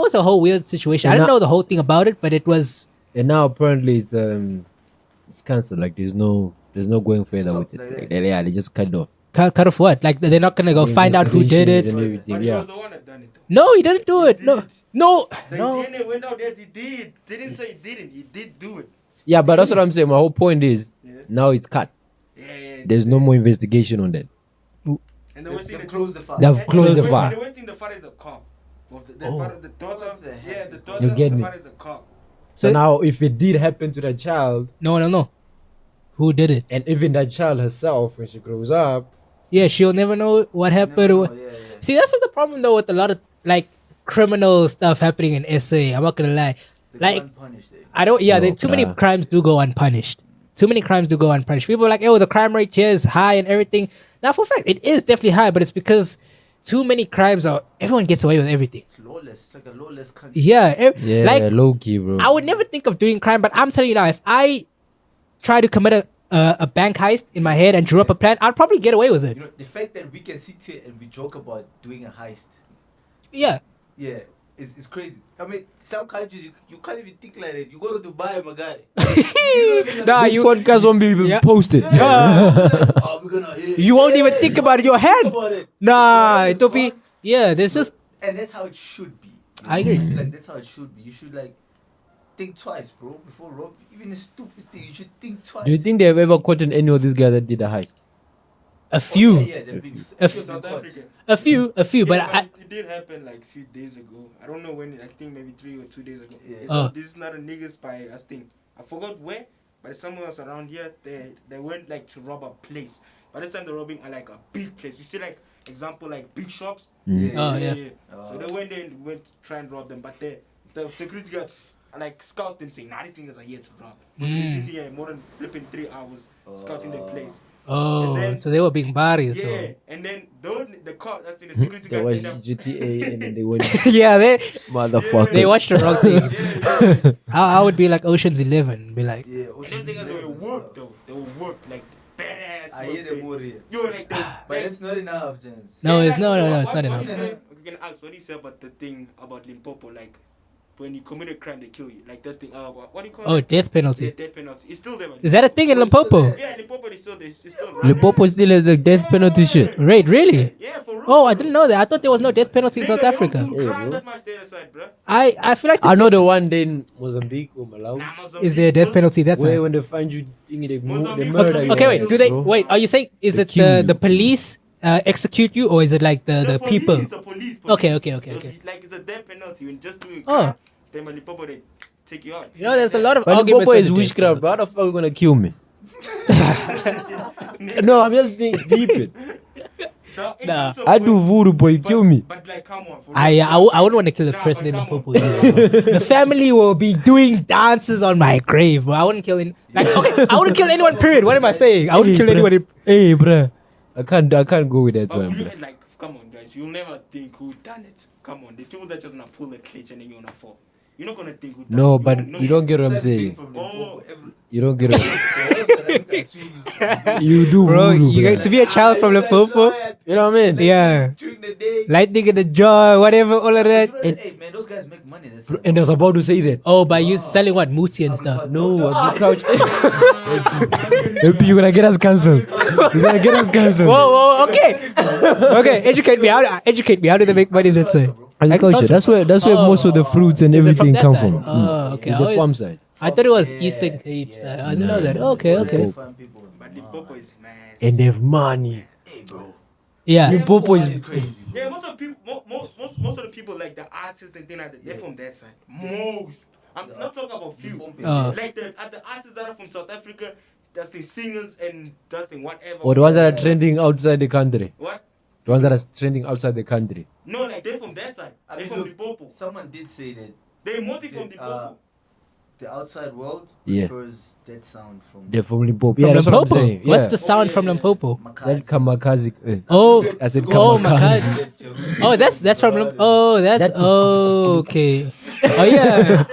[SPEAKER 2] was a whole weird situation. I
[SPEAKER 1] And
[SPEAKER 2] didn't
[SPEAKER 1] now-
[SPEAKER 2] know the whole thing about it, but it was.
[SPEAKER 1] And now apparently it's cancelled. Like there's no going further
[SPEAKER 3] Stop
[SPEAKER 1] with it.
[SPEAKER 3] like
[SPEAKER 1] Like,
[SPEAKER 3] that.
[SPEAKER 1] they just cut off.
[SPEAKER 2] Cut off what? Like they're not gonna go find out who did it.
[SPEAKER 1] Investigations and everything,
[SPEAKER 4] But he
[SPEAKER 1] yeah.
[SPEAKER 4] was the one that done it though.
[SPEAKER 2] No, he didn't do it. No.
[SPEAKER 4] The DNA went out there, he did. They didn't say he didn't. He did do it.
[SPEAKER 1] Yeah, but that's what I'm saying. My whole point is
[SPEAKER 4] Yeah.
[SPEAKER 1] now it's cut.
[SPEAKER 4] Yeah.
[SPEAKER 1] There's no more investigation on that.
[SPEAKER 4] And the worst
[SPEAKER 3] They've
[SPEAKER 4] thing
[SPEAKER 3] closed the file.
[SPEAKER 1] They've closed the
[SPEAKER 4] worst-
[SPEAKER 1] file.
[SPEAKER 4] The worst thing, the father is a cop. Of the
[SPEAKER 2] Oh.
[SPEAKER 4] father, the daughter,
[SPEAKER 3] What the heck
[SPEAKER 4] yeah, the
[SPEAKER 3] is
[SPEAKER 4] daughter
[SPEAKER 1] You
[SPEAKER 4] of
[SPEAKER 1] get
[SPEAKER 4] the
[SPEAKER 1] me?
[SPEAKER 4] father is a cop.
[SPEAKER 1] So
[SPEAKER 2] So-
[SPEAKER 1] now if it did happen to the child,
[SPEAKER 2] No. Who did it?
[SPEAKER 1] and even that child herself when she grows up,
[SPEAKER 2] Yeah, she'll never know what happened.
[SPEAKER 3] No,
[SPEAKER 2] or what-
[SPEAKER 3] yeah.
[SPEAKER 2] See, that's the problem though with a lot of like criminal stuff happening in SA. I'm not gonna lie.
[SPEAKER 3] They
[SPEAKER 2] Like,
[SPEAKER 3] go unpunished.
[SPEAKER 2] I don't. Yeah,
[SPEAKER 1] Oh,
[SPEAKER 2] too many
[SPEAKER 1] bruh.
[SPEAKER 2] crimes do go unpunished. Too many crimes do go unpunished. People are like, oh, the crime rate here is high and everything. Now, for a fact, it is definitely high, but it's because too many crimes are. Everyone gets away with everything.
[SPEAKER 3] It's lawless. It's like a lawless country.
[SPEAKER 2] Yeah,
[SPEAKER 1] Yeah,
[SPEAKER 2] like
[SPEAKER 1] low key, bro.
[SPEAKER 2] I would never think of doing crime, but I'm telling you now, if I try to commit a bank heist in my head and drew up a plan, I'd probably get away with it.
[SPEAKER 3] You know, the fact that we can sit here and we joke about doing a heist,
[SPEAKER 2] Yeah.
[SPEAKER 3] yeah, it's crazy. I mean, some countries you can't even think like that. You go to Dubai, my guy.
[SPEAKER 2] Nah,
[SPEAKER 1] This
[SPEAKER 2] you
[SPEAKER 1] podcast won't be even
[SPEAKER 2] Yeah.
[SPEAKER 1] posted.
[SPEAKER 3] Oh, we're gonna.
[SPEAKER 2] you won't even think about it in your head.
[SPEAKER 3] about it.
[SPEAKER 2] Nah, it'll be yeah. There's just
[SPEAKER 3] And that's how it should be. you
[SPEAKER 2] I
[SPEAKER 3] know?
[SPEAKER 2] agree.
[SPEAKER 3] Like that's how it should be. You should like think twice, bro, before rob. Even a stupid thing, you should think twice.
[SPEAKER 1] Do you think they've ever caught any of these guys that did a heist?
[SPEAKER 2] a few,
[SPEAKER 3] Yeah, they've been,
[SPEAKER 4] South Africa.
[SPEAKER 2] a few, but
[SPEAKER 4] Yeah,
[SPEAKER 2] I,
[SPEAKER 4] it did happen like a few days ago. I don't know when. I think maybe 3 or 2 days ago.
[SPEAKER 3] Yeah.
[SPEAKER 4] This is not a niggas by us thing. I forgot where, but it's somewhere else around here. They went like to rob a place. By this time they're robbing like a big place. You see like example like big shops.
[SPEAKER 2] Oh, yeah.
[SPEAKER 4] So they went there and went to try and rob them, but the security guards like scout them saying, "Nah, these niggas are here to rob." Because they sitting here more than flipping 3 hours scouting the place.
[SPEAKER 2] oh,
[SPEAKER 4] And then-
[SPEAKER 2] so they were being bodies
[SPEAKER 4] Yeah,
[SPEAKER 2] though.
[SPEAKER 4] and then the car, that's the security
[SPEAKER 1] They
[SPEAKER 4] guard
[SPEAKER 1] watched
[SPEAKER 4] ended up.
[SPEAKER 1] GTA and then they went,
[SPEAKER 2] Yeah,
[SPEAKER 1] motherfucker.
[SPEAKER 2] they watched the wrong thing. I would be like Ocean's 11, be like,
[SPEAKER 3] Yeah,
[SPEAKER 4] And those niggas they will work though. They will work like badass.
[SPEAKER 3] I
[SPEAKER 4] work.
[SPEAKER 3] hear them more here.
[SPEAKER 4] Yo, like they,
[SPEAKER 3] But it's not enough, gents.
[SPEAKER 2] no, it's
[SPEAKER 4] like,
[SPEAKER 2] no,
[SPEAKER 4] what-
[SPEAKER 2] it's not
[SPEAKER 4] what
[SPEAKER 2] enough.
[SPEAKER 4] do you say- We can ask, what do you say about the thing about Limpopo? Like, when you commit a crime, they kill you. Like that thing. What do you call
[SPEAKER 2] Oh,
[SPEAKER 4] it?
[SPEAKER 2] death
[SPEAKER 4] Yeah,
[SPEAKER 2] penalty.
[SPEAKER 4] death penalty. It's still there. Man.
[SPEAKER 2] Is that a thing in Limpopo?
[SPEAKER 4] Yeah, Limpopo is still there. It's still
[SPEAKER 1] Limpopo still has the death penalty shit.
[SPEAKER 2] Right, really?
[SPEAKER 4] Yeah, for real.
[SPEAKER 2] Oh, I didn't know that. I thought there was no death penalty in
[SPEAKER 4] Nigga,
[SPEAKER 2] South
[SPEAKER 4] they don't
[SPEAKER 2] Africa.
[SPEAKER 4] do
[SPEAKER 1] Yeah,
[SPEAKER 4] crime
[SPEAKER 1] bro.
[SPEAKER 4] that much there aside, bro.
[SPEAKER 2] I feel like
[SPEAKER 1] I know the one day in Mozambique or Malawi.
[SPEAKER 4] Nah, Mozambique,
[SPEAKER 2] is there a death penalty that's
[SPEAKER 1] Where when they find you, thinking they
[SPEAKER 4] Mozambique.
[SPEAKER 1] murder you.
[SPEAKER 2] okay, wait. Do they
[SPEAKER 1] bro.
[SPEAKER 2] wait? Are you saying is
[SPEAKER 1] They
[SPEAKER 2] it
[SPEAKER 1] kill you.
[SPEAKER 2] the police execute you, or is it like the people?
[SPEAKER 4] The police.
[SPEAKER 2] Okay.
[SPEAKER 4] It's like it's a death penalty when just doing
[SPEAKER 2] Oh.
[SPEAKER 4] crime. Then when Limpopo they take you out.
[SPEAKER 2] You know, there's a lot of
[SPEAKER 1] But
[SPEAKER 2] arguments.
[SPEAKER 1] Limpopo
[SPEAKER 2] on
[SPEAKER 1] is
[SPEAKER 2] the death
[SPEAKER 1] witchcraft, bro.
[SPEAKER 2] penalty.
[SPEAKER 1] How the fuck are you gonna kill me? No, I'm just thinking deep it.
[SPEAKER 2] Nah.
[SPEAKER 1] I do voodoo, boy. Kill me.
[SPEAKER 4] But like, come on. For
[SPEAKER 2] I wouldn't want to kill the
[SPEAKER 4] Nah,
[SPEAKER 2] person
[SPEAKER 4] but
[SPEAKER 2] in the
[SPEAKER 4] come
[SPEAKER 2] purple. The family will be doing dances on my grave, but I wouldn't kill any. Like, okay, I wouldn't kill anyone. Period. What am I saying? I wouldn't
[SPEAKER 1] Hey,
[SPEAKER 2] kill
[SPEAKER 1] bruh.
[SPEAKER 2] anyone.
[SPEAKER 1] Hey, bruh. I can't go with that
[SPEAKER 4] But
[SPEAKER 1] one,
[SPEAKER 4] you,
[SPEAKER 1] bruh.
[SPEAKER 4] like, come on, guys. You'll never think who done it. Come on. The people that just gonna pull a clutch and then you're gonna fall. You're not gonna think who done
[SPEAKER 1] No,
[SPEAKER 4] it.
[SPEAKER 1] but you don't get what I'm saying.
[SPEAKER 4] Oh.
[SPEAKER 1] You don't get it. You do
[SPEAKER 2] Bro,
[SPEAKER 1] voodoo,
[SPEAKER 2] you
[SPEAKER 1] bruh.
[SPEAKER 2] get to be a child from the purple.
[SPEAKER 1] You know what I mean?
[SPEAKER 2] Yeah,
[SPEAKER 3] During the day.
[SPEAKER 2] lightning in the jaw, whatever, all of that.
[SPEAKER 3] Hey man, those guys make money. That's
[SPEAKER 1] And I was about to say that.
[SPEAKER 2] Oh, by you selling what Muti and stuff.
[SPEAKER 1] No, I'll be crouch. You're gonna get us cancelled. You're gonna get us cancelled.
[SPEAKER 2] Whoa, okay, okay. Educate me. How do they make money? Let's say.
[SPEAKER 1] Agriculture. That's where most of the fruits and
[SPEAKER 2] Is it from
[SPEAKER 1] everything
[SPEAKER 2] that
[SPEAKER 1] come
[SPEAKER 2] side?
[SPEAKER 1] from.
[SPEAKER 2] Oh, okay.
[SPEAKER 1] The
[SPEAKER 2] I always-
[SPEAKER 1] farm side.
[SPEAKER 2] I thought it was Eastern Cape side. I didn't know that. Okay.
[SPEAKER 4] But Limpopo is mad.
[SPEAKER 1] And they have money.
[SPEAKER 3] Hey bro.
[SPEAKER 2] Yeah.
[SPEAKER 1] Limpopo
[SPEAKER 3] It's
[SPEAKER 1] is
[SPEAKER 3] crazy.
[SPEAKER 4] Yeah, most of the people, most of the people like the artists and things like that, they're from that side. Most. I'm not talking about few. Like the artists that are from South Africa, that's the singers and that's the whatever.
[SPEAKER 1] or the ones that are trending outside the country.
[SPEAKER 4] What?
[SPEAKER 1] The ones that are trending outside the country.
[SPEAKER 4] No, like they're from that side.
[SPEAKER 3] I
[SPEAKER 4] They're
[SPEAKER 3] mean,
[SPEAKER 4] from
[SPEAKER 3] look,
[SPEAKER 4] Limpopo.
[SPEAKER 3] someone did say that
[SPEAKER 4] They're mostly from
[SPEAKER 3] the,
[SPEAKER 4] Limpopo.
[SPEAKER 3] the outside world
[SPEAKER 1] Yeah.
[SPEAKER 3] prefers that sound from
[SPEAKER 1] They're from Limpopo.
[SPEAKER 2] From
[SPEAKER 1] Yeah, that's what I'm
[SPEAKER 2] Limpopo?
[SPEAKER 1] saying.
[SPEAKER 2] What's
[SPEAKER 1] Yeah.
[SPEAKER 2] the sound
[SPEAKER 3] yeah,
[SPEAKER 2] from
[SPEAKER 3] yeah.
[SPEAKER 2] Limpopo?
[SPEAKER 1] That kamikaze.
[SPEAKER 2] Oh,
[SPEAKER 1] I said
[SPEAKER 2] oh,
[SPEAKER 1] kamikaze.
[SPEAKER 2] Oh, that's from okay. Oh yeah.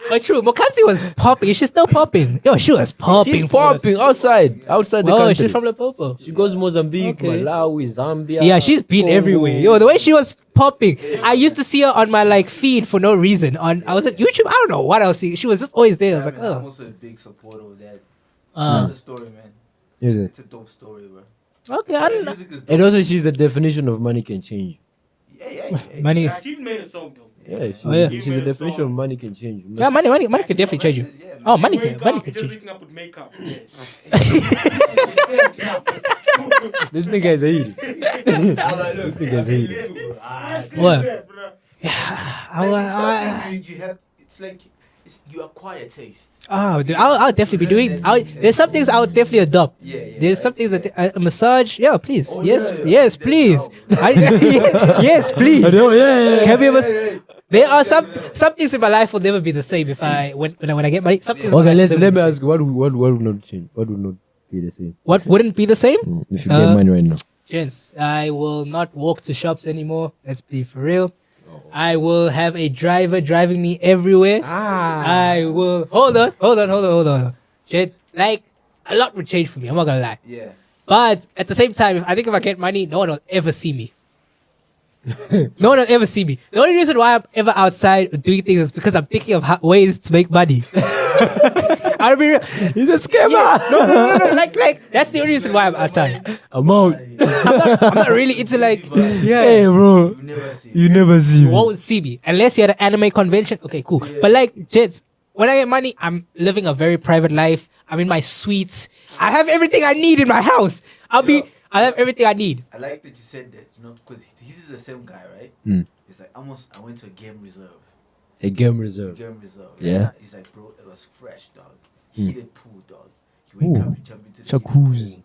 [SPEAKER 2] Oh, true. Mokansi was popping. She's still popping. Yo, she was popping.
[SPEAKER 1] She's popping outside the
[SPEAKER 2] Oh,
[SPEAKER 1] country.
[SPEAKER 2] she's from Limpopo.
[SPEAKER 1] She goes Mozambique,
[SPEAKER 2] Okay.
[SPEAKER 1] Malawi, Zambia.
[SPEAKER 2] Yeah, she's been
[SPEAKER 1] Congo.
[SPEAKER 2] everywhere. Yo, the way she was popping, I used to see her on my like feed for no reason. I was at YouTube. I don't know what I was seeing. She was just always there. I was like,
[SPEAKER 3] I'm
[SPEAKER 2] oh.
[SPEAKER 3] also a big supporter of that.
[SPEAKER 2] Uh,
[SPEAKER 3] The story, man.
[SPEAKER 1] Is it?
[SPEAKER 3] It's a dope story, bro.
[SPEAKER 2] okay, I don't know.
[SPEAKER 3] Music is dope.
[SPEAKER 1] And also, she's the definition of money can change.
[SPEAKER 3] Yeah.
[SPEAKER 2] Money.
[SPEAKER 4] Yeah, she made a song though.
[SPEAKER 1] Yeah,
[SPEAKER 2] Oh, yeah.
[SPEAKER 1] she's the definition of money can change. You
[SPEAKER 2] Yeah,
[SPEAKER 1] must-
[SPEAKER 2] money could definitely change you.
[SPEAKER 3] Yeah,
[SPEAKER 2] Oh, money
[SPEAKER 4] Wake
[SPEAKER 2] can
[SPEAKER 4] up,
[SPEAKER 2] change.
[SPEAKER 4] just waking up with makeup.
[SPEAKER 1] This nigga is a idiot. This nigga is a idiot.
[SPEAKER 2] What?
[SPEAKER 3] You have. It's like you acquire taste.
[SPEAKER 2] Oh, dude, I'll definitely be doing. There's some things I would definitely adopt.
[SPEAKER 3] Yeah.
[SPEAKER 2] There's some things that a massage. Yeah, please.
[SPEAKER 3] Oh,
[SPEAKER 2] yes,
[SPEAKER 3] yeah.
[SPEAKER 2] yes, please. Yes, please.
[SPEAKER 1] Yeah.
[SPEAKER 2] Can we have there are some things in my life will never be the same if when I get money. Some things in my
[SPEAKER 1] Okay,
[SPEAKER 2] life will
[SPEAKER 1] let
[SPEAKER 2] never
[SPEAKER 1] me
[SPEAKER 2] be the
[SPEAKER 1] ask you, what would not change? What would not be the same?
[SPEAKER 2] same. What wouldn't be the same?
[SPEAKER 1] If you get money right now.
[SPEAKER 2] Gents, I will not walk to shops anymore. Let's be for real. I will have a driver driving me everywhere. I will hold on. Gents, like a lot would change for me. I'm not gonna lie.
[SPEAKER 3] Yeah.
[SPEAKER 2] But at the same time, I think if I get money, no one will ever see me. No one will ever see me. The only reason why I'm ever outside doing things is because I'm thinking of ways to make money. I'll be real.
[SPEAKER 1] He's a scammer.
[SPEAKER 2] No. Like that's the only reason why I'm outside.
[SPEAKER 1] I'm out.
[SPEAKER 2] I'm not really into like.
[SPEAKER 1] Hey, bro.
[SPEAKER 3] You never see.
[SPEAKER 1] You never see
[SPEAKER 2] You
[SPEAKER 1] me.
[SPEAKER 2] won't see me unless you're at an anime convention. Okay, cool. But like, Jets, when I get money, I'm living a very private life. I'm in my suite. I have everything I need in my house. I have everything I need.
[SPEAKER 3] I like that you said that, because he's the same guy, right? It's like I went to a game reserve.
[SPEAKER 1] A game reserve. Yeah.
[SPEAKER 3] He's like, bro, it was fresh, dog. Heated pool, dog. You wake up, you jump into the
[SPEAKER 1] Jacuzzi.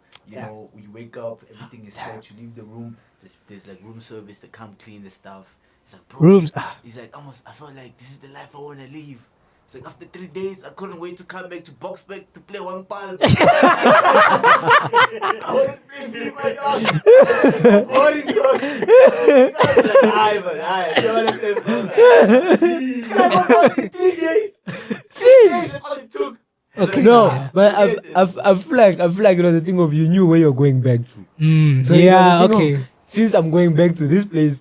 [SPEAKER 3] pool. You wake up, everything is set. You leave the room. There's like room service to come clean the stuff. It's like, bro.
[SPEAKER 2] Rooms.
[SPEAKER 3] He's like, I felt like this is the life I want to live. It's like after 3 days, I couldn't wait to come back to Boxback to play one ball. I want to play FIFA, dog. Boring, dog. Aye, man, aye. You want to play FIFA? This guy got 3 days. 3 days, that's all it took.
[SPEAKER 2] Okay.
[SPEAKER 1] No, but I feel like the thing of you knew where you're going back to. So
[SPEAKER 2] Yeah.
[SPEAKER 1] you know, the thing
[SPEAKER 2] Okay.
[SPEAKER 1] of, since I'm going back to this place,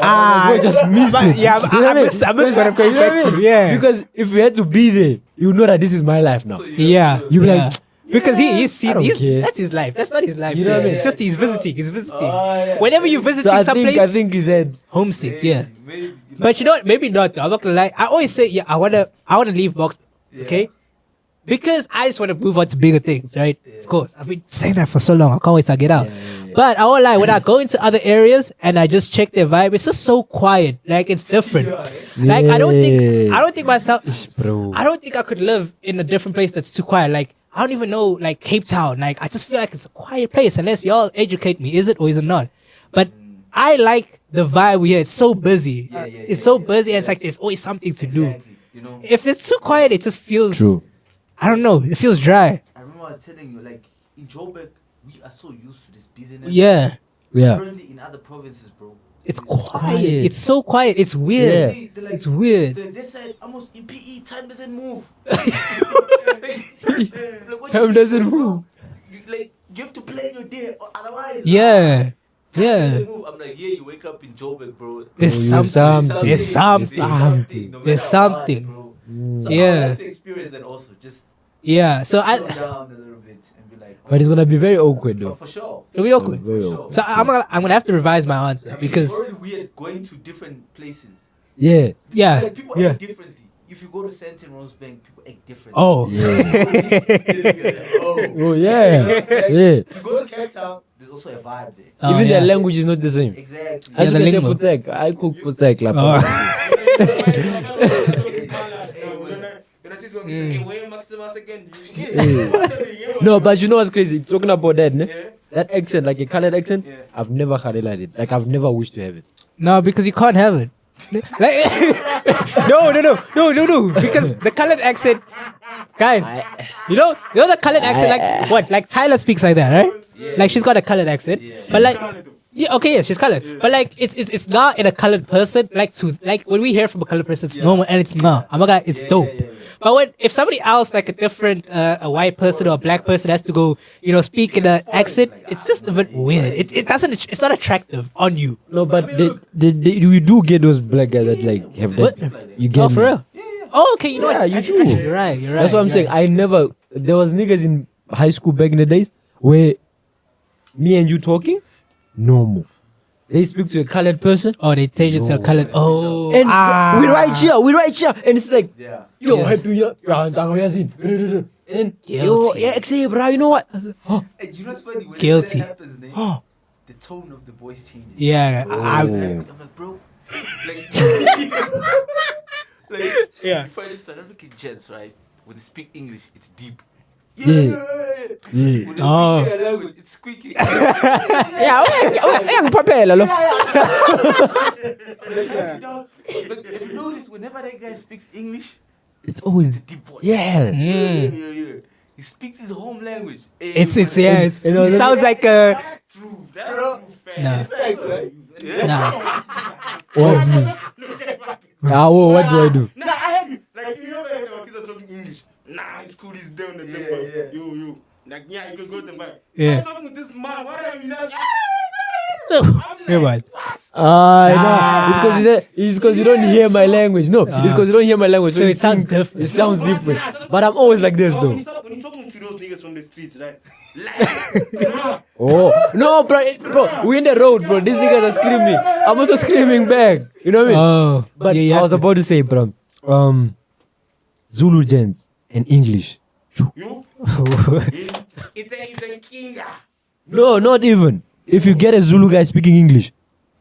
[SPEAKER 1] I just miss it.
[SPEAKER 2] yeah,
[SPEAKER 1] You know what I
[SPEAKER 2] I miss what I'm going
[SPEAKER 1] You know what
[SPEAKER 2] back
[SPEAKER 1] I
[SPEAKER 2] to.
[SPEAKER 1] mean?
[SPEAKER 2] Yeah.
[SPEAKER 1] Because if you had to be there, you know that this is my life now.
[SPEAKER 2] Yeah.
[SPEAKER 1] You be
[SPEAKER 2] yeah.
[SPEAKER 1] like,
[SPEAKER 2] because he's
[SPEAKER 1] I don't care.
[SPEAKER 2] that's his life. That's not his life.
[SPEAKER 1] You know what I mean?
[SPEAKER 2] It's just he's visiting. He's visiting.
[SPEAKER 3] yeah.
[SPEAKER 2] Whenever you're visiting
[SPEAKER 1] So I
[SPEAKER 2] someplace,
[SPEAKER 1] think he said,
[SPEAKER 2] homesick. Yeah.
[SPEAKER 3] Maybe,
[SPEAKER 2] But you know what? Maybe not. Though. I'm not gonna lie. I always say, yeah, I wanna leave box. Okay. Because I just want to move on to bigger things, right? Of course. I've been saying that for so long. I can't wait to get out. But I won't lie, when I go into other areas and I just check their vibe, it's just so quiet. Like it's different. Like I don't think myself
[SPEAKER 1] bro.
[SPEAKER 2] I don't think I could live in a different place that's too quiet. Like I don't even know like Cape Town. Like I just feel like it's a quiet place unless y'all educate me. Is it or is it not? But I like the vibe here. It's so busy. It's so busy and it's like there's always something to do.
[SPEAKER 3] exactly.
[SPEAKER 2] If it's too quiet, it just feels
[SPEAKER 1] True.
[SPEAKER 2] I don't know. It feels dry.
[SPEAKER 3] I remember I was telling you, like, in Joburg, we are so used to this busyness.
[SPEAKER 2] Yeah.
[SPEAKER 1] Yeah.
[SPEAKER 3] Apparently, in other provinces, bro,
[SPEAKER 2] It's
[SPEAKER 1] quiet.
[SPEAKER 2] quiet. It's so quiet. It's weird.
[SPEAKER 1] Yeah.
[SPEAKER 3] See, they're like-
[SPEAKER 2] It's weird.
[SPEAKER 3] They said almost in PE, time doesn't move. Like, what
[SPEAKER 1] Time
[SPEAKER 3] you
[SPEAKER 1] doesn't
[SPEAKER 3] mean, bro?
[SPEAKER 1] move.
[SPEAKER 3] You have to plan your day, or otherwise.
[SPEAKER 2] Yeah.
[SPEAKER 3] Time
[SPEAKER 2] Yeah.
[SPEAKER 3] doesn't move. I'm like, yeah, you wake up in Joburg, bro.
[SPEAKER 2] There's
[SPEAKER 1] Oh, you have
[SPEAKER 2] something. There's something.
[SPEAKER 3] No matter
[SPEAKER 2] There's
[SPEAKER 3] what,
[SPEAKER 2] something.
[SPEAKER 3] bro. So
[SPEAKER 2] Yeah.
[SPEAKER 3] I like to experience that also. Just
[SPEAKER 2] Yeah. So
[SPEAKER 3] slow
[SPEAKER 2] I
[SPEAKER 3] down a little bit and be like,
[SPEAKER 1] But it's gonna be very awkward
[SPEAKER 3] oh,
[SPEAKER 1] though.
[SPEAKER 3] for sure.
[SPEAKER 2] it'll be awkward.
[SPEAKER 1] Very
[SPEAKER 3] For
[SPEAKER 1] awkward.
[SPEAKER 3] sure.
[SPEAKER 2] So I'm gonna have to revise my answer because
[SPEAKER 3] it's already weird going to different places.
[SPEAKER 1] Yeah.
[SPEAKER 2] yeah.
[SPEAKER 3] Like people
[SPEAKER 2] Yeah.
[SPEAKER 3] act differently. If you go to St. Rosebank, people act differently.
[SPEAKER 2] Oh.
[SPEAKER 3] oh.
[SPEAKER 1] Oh yeah. Yeah.
[SPEAKER 3] If you go to Cape Town, there's also a vibe there.
[SPEAKER 2] Oh,
[SPEAKER 1] Even
[SPEAKER 2] yeah.
[SPEAKER 1] their language is not the same.
[SPEAKER 3] Exactly.
[SPEAKER 1] As
[SPEAKER 2] Yeah,
[SPEAKER 1] you
[SPEAKER 2] the
[SPEAKER 1] can say
[SPEAKER 2] lingo.
[SPEAKER 1] futsek, I cook futsek like
[SPEAKER 2] Oh.
[SPEAKER 1] No, but you know what's crazy? Talking about that, ne?
[SPEAKER 3] Yeah.
[SPEAKER 1] That accent, like a colored accent,
[SPEAKER 3] Yeah.
[SPEAKER 1] I've never had it like it. Like I've never wished to have it.
[SPEAKER 2] No, because you can't have it. Like, no. Because the colored accent, guys, you know the colored accent, like what? Like Tyler speaks like that, right? Like she's got a colored accent, but like, yeah, okay, yeah, she's colored, but like it's not in a colored person. Like when we hear from a colored person, it's normal and it's not. I'm gonna, it's dope. But if somebody else, like a different, a white person or a black person, has to go, speak in an accent, it's just a bit weird. It doesn't. It's not attractive on you.
[SPEAKER 1] No, but you do get those black guys that like have that. You get
[SPEAKER 2] Oh, for
[SPEAKER 1] me?
[SPEAKER 2] real? Oh, okay. You know
[SPEAKER 1] Yeah,
[SPEAKER 2] what?
[SPEAKER 1] you
[SPEAKER 2] Actually,
[SPEAKER 1] do.
[SPEAKER 2] you're right. You're right.
[SPEAKER 1] That's what I'm
[SPEAKER 2] you're
[SPEAKER 1] saying.
[SPEAKER 2] right.
[SPEAKER 1] I never. There was niggas in high school back in the days where me and you talking normal. They speak to a colored person.
[SPEAKER 2] Oh, they change it to a colored. Oh,
[SPEAKER 1] And we right here, and it's like,
[SPEAKER 3] Yeah.
[SPEAKER 1] yo,
[SPEAKER 2] Yeah.
[SPEAKER 1] happy, yeah, and then, yo,
[SPEAKER 2] Guilty.
[SPEAKER 1] yeah, XA, bro, you know what?
[SPEAKER 3] And you know what's funny? When
[SPEAKER 2] Guilty.
[SPEAKER 3] that happens, Nate,
[SPEAKER 1] Oh.
[SPEAKER 3] the tone of the voice changes.
[SPEAKER 2] Yeah,
[SPEAKER 3] I'm like, bro. Like, like
[SPEAKER 2] Yeah.
[SPEAKER 3] you find the South African gents, right? When they speak English, it's deep.
[SPEAKER 1] Yeah.
[SPEAKER 3] When they
[SPEAKER 2] Oh.
[SPEAKER 3] speak their language, it's squeaky.
[SPEAKER 1] Yeah, papela lo.
[SPEAKER 3] Dog, but if you notice, whenever that guy speaks English,
[SPEAKER 1] It's always
[SPEAKER 3] deep voice.
[SPEAKER 1] yeah.
[SPEAKER 3] Yeah. He speaks his home language.
[SPEAKER 2] It's
[SPEAKER 1] you know,
[SPEAKER 2] it sounds like a
[SPEAKER 4] True. That's true, fam.
[SPEAKER 2] nah.
[SPEAKER 3] Yeah.
[SPEAKER 2] Nah.
[SPEAKER 1] What me? What do I do?
[SPEAKER 4] Nah, I have like you know when kids are talking English. Nah, it's cool. He's down the
[SPEAKER 3] Yeah.
[SPEAKER 4] Yo. Like yeah, you can go to the bar.
[SPEAKER 2] Yeah.
[SPEAKER 4] I'm talking with this man. What are you just?
[SPEAKER 2] Hey, man.
[SPEAKER 1] No. It's because you don't hear my language. No, it's because you don't hear my language.
[SPEAKER 2] So
[SPEAKER 1] you
[SPEAKER 2] it sounds
[SPEAKER 1] think
[SPEAKER 2] different.
[SPEAKER 1] It sounds different. But I'm always like this though.
[SPEAKER 4] When you're talking to those niggas from the streets, right? Like,
[SPEAKER 1] Oh no, bro, we in the road, bro. These niggas are screaming. I'm also screaming back. You know what I mean?
[SPEAKER 2] Oh,
[SPEAKER 1] But
[SPEAKER 2] yeah,
[SPEAKER 1] I was about to say, bro, Zulu gents and English.
[SPEAKER 4] you? It's a kinga.
[SPEAKER 1] No, not even. If you get a Zulu guy speaking English,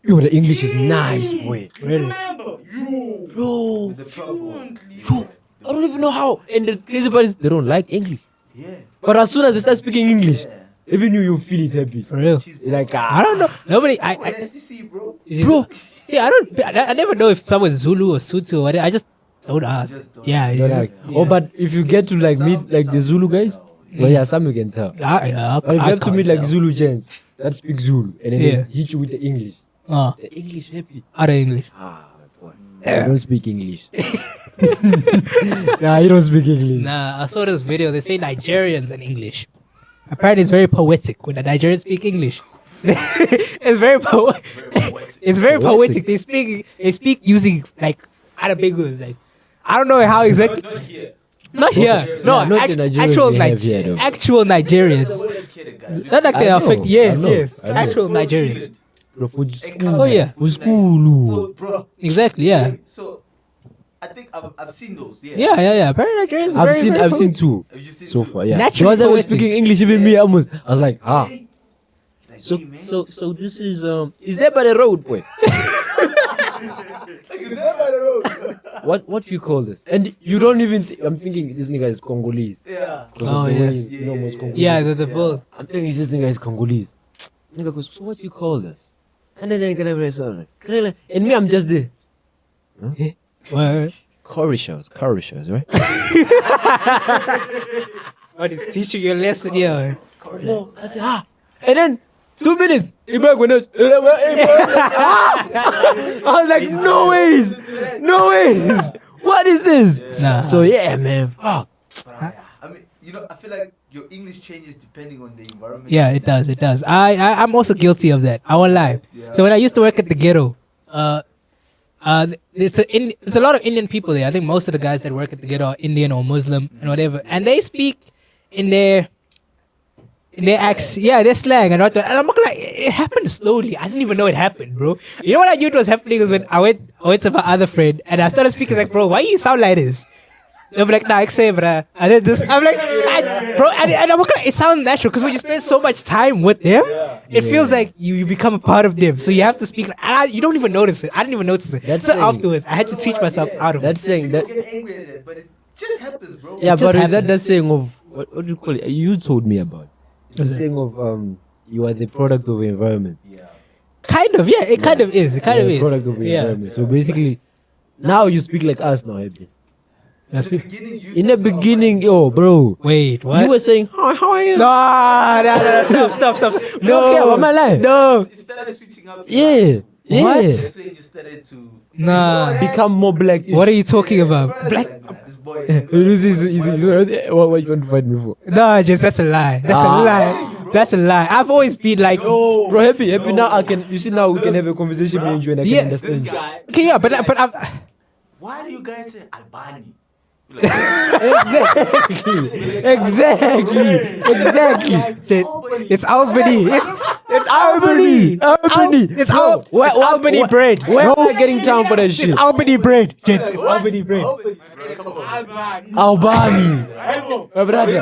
[SPEAKER 1] yo, the English is nice, boy.
[SPEAKER 4] Remember, you.
[SPEAKER 1] Bro,
[SPEAKER 4] Fluently.
[SPEAKER 1] yo, I don't even know how. And the crazy part is they don't like English.
[SPEAKER 3] Yeah.
[SPEAKER 1] But as soon as they start speaking English, even you feel it happy.
[SPEAKER 2] for real.
[SPEAKER 1] You're like,
[SPEAKER 2] I don't know. Nobody. I
[SPEAKER 3] STC, bro.
[SPEAKER 2] bro. See, I never know if someone's Zulu or Sotho or whatever. I just don't ask.
[SPEAKER 3] Just don't.
[SPEAKER 2] Yeah,
[SPEAKER 1] You're
[SPEAKER 2] it's
[SPEAKER 1] like,
[SPEAKER 2] just-
[SPEAKER 1] oh, but if you get to like meet like the Zulu guys, well, yeah, some you can tell. But if you have to meet like Zulu gents that speak Zulu and then
[SPEAKER 2] Yeah.
[SPEAKER 1] they hit you with the English, the English happy.
[SPEAKER 2] other English.
[SPEAKER 1] Ah, boy. I don't speak English. Nah, you don't speak English.
[SPEAKER 2] Nah, I saw this video. They say Nigerians in English. Apparently, it's very poetic when the Nigerians speak English. It's very poetic. It's very poetic. They speak using like other big words. Like I don't know how exactly.
[SPEAKER 3] Not here.
[SPEAKER 2] Not here. No,
[SPEAKER 1] not the Nigerians
[SPEAKER 2] actual
[SPEAKER 1] we have here, though.
[SPEAKER 2] actual Nigerians.
[SPEAKER 3] What educated guys?
[SPEAKER 2] Not like they
[SPEAKER 1] I
[SPEAKER 2] are
[SPEAKER 1] know,
[SPEAKER 2] fake. Yes,
[SPEAKER 1] I know,
[SPEAKER 2] yes.
[SPEAKER 1] I know.
[SPEAKER 2] Actual Nigerians.
[SPEAKER 1] Bro, for
[SPEAKER 2] Oh yeah,
[SPEAKER 1] for school.
[SPEAKER 3] So, bro.
[SPEAKER 2] exactly. Yeah,
[SPEAKER 3] So, I think I've seen those. Yeah.
[SPEAKER 2] yeah. Apparently, Nigerians.
[SPEAKER 1] I've
[SPEAKER 2] very,
[SPEAKER 1] seen
[SPEAKER 2] very
[SPEAKER 1] I've seen
[SPEAKER 2] poetic.
[SPEAKER 1] two
[SPEAKER 3] Have you seen
[SPEAKER 1] so
[SPEAKER 3] two?
[SPEAKER 1] far. Yeah,
[SPEAKER 2] Naturally
[SPEAKER 1] the ones that were
[SPEAKER 2] poetic.
[SPEAKER 1] speaking English, even me, I was like, ah.
[SPEAKER 3] Like,
[SPEAKER 1] So
[SPEAKER 3] hey, man.
[SPEAKER 1] so this is there by the road, boy?
[SPEAKER 3] Like, is that by the road?
[SPEAKER 1] What do you call this? And you don't even. I'm thinking this nigga is Congolese.
[SPEAKER 3] Yeah.
[SPEAKER 1] Because
[SPEAKER 2] Oh,
[SPEAKER 1] of the
[SPEAKER 2] yeah.
[SPEAKER 1] way he's, you know, most Congolese.
[SPEAKER 2] Yeah, the both.
[SPEAKER 1] I'm thinking this nigga is Congolese. Nigga goes, so what do you call this? And then and me, I'm just there.
[SPEAKER 2] What?
[SPEAKER 1] Corishers, right?
[SPEAKER 2] What is teaching you a lesson here?
[SPEAKER 1] No, I said, ah. And then 2 minutes. I was like, no ways. What is this?
[SPEAKER 2] Nah.
[SPEAKER 1] So yeah, man. Fuck.
[SPEAKER 3] I mean, you know, I feel like your English changes depending on the environment.
[SPEAKER 2] Yeah, it does. It does. I'm also guilty of that. I won't lie.
[SPEAKER 3] Yeah.
[SPEAKER 2] So when I used to work at the ghetto, it's a lot of Indian people there. I think most of the guys that work at the ghetto are Indian or Muslim and whatever, and they speak in their accent, yeah, their slang and what. And I'm like, it happened slowly. I didn't even know it happened, bro. You know what I knew it was happening was when I went to my other friend and I started speaking like, bro, why you sound like this? They'll be like, nah, I say, bruh. And then this, I'm like, and I'm like, it sounds natural because when you spend so much time with them, it feels like you become a part of them. So you have to speak. You don't even notice it. I didn't even notice it.
[SPEAKER 1] That's
[SPEAKER 2] So
[SPEAKER 1] saying-
[SPEAKER 2] afterwards, I had to teach myself out of it.
[SPEAKER 1] That's saying that.
[SPEAKER 3] People get angry at it, but it just happens, bro.
[SPEAKER 1] Yeah,
[SPEAKER 2] just
[SPEAKER 1] but is that
[SPEAKER 2] happens.
[SPEAKER 1] the saying of what do you call it? You told me about. It's the
[SPEAKER 2] What's that?
[SPEAKER 1] saying of you are the product of the environment.
[SPEAKER 3] Yeah.
[SPEAKER 2] Kind of, yeah. It kind of is. It kind
[SPEAKER 1] You're
[SPEAKER 2] of
[SPEAKER 1] the
[SPEAKER 2] is.
[SPEAKER 1] product of the
[SPEAKER 2] Yeah.
[SPEAKER 1] environment. So basically, now you speak like us now, Happy.
[SPEAKER 2] That's
[SPEAKER 3] In the
[SPEAKER 2] pe-
[SPEAKER 3] beginning, you
[SPEAKER 1] In the
[SPEAKER 3] said something
[SPEAKER 1] beginning,
[SPEAKER 3] like-
[SPEAKER 1] yo, bro,
[SPEAKER 2] Wait, what?
[SPEAKER 1] you were saying, how are you?
[SPEAKER 2] No, stop. No,
[SPEAKER 1] Okay, what am I lying?
[SPEAKER 2] No,
[SPEAKER 3] It started switching up.
[SPEAKER 1] Yeah, yeah.
[SPEAKER 2] What?
[SPEAKER 3] That's when you started to
[SPEAKER 2] nah.
[SPEAKER 1] Become more black.
[SPEAKER 2] What are you talking about?
[SPEAKER 3] Black. This boy.
[SPEAKER 1] What you want to fight me for?
[SPEAKER 2] No, just that's a lie. That's a lie. That's a lie. I've always been like, oh,
[SPEAKER 1] Bro, happy now. I can. You see now we can have a conversation with you and I can
[SPEAKER 2] Yeah.
[SPEAKER 1] understand.
[SPEAKER 3] This guy.
[SPEAKER 2] okay, yeah, but I've.
[SPEAKER 3] Why do you guys say Albani?
[SPEAKER 1] Exactly.
[SPEAKER 2] It's Albany. It's Albany. It's Albany bread.
[SPEAKER 1] Where am I getting time for that
[SPEAKER 2] It's
[SPEAKER 1] shit?
[SPEAKER 2] Albany bread. Gents, it's Albany bread.
[SPEAKER 1] Albany. My brother.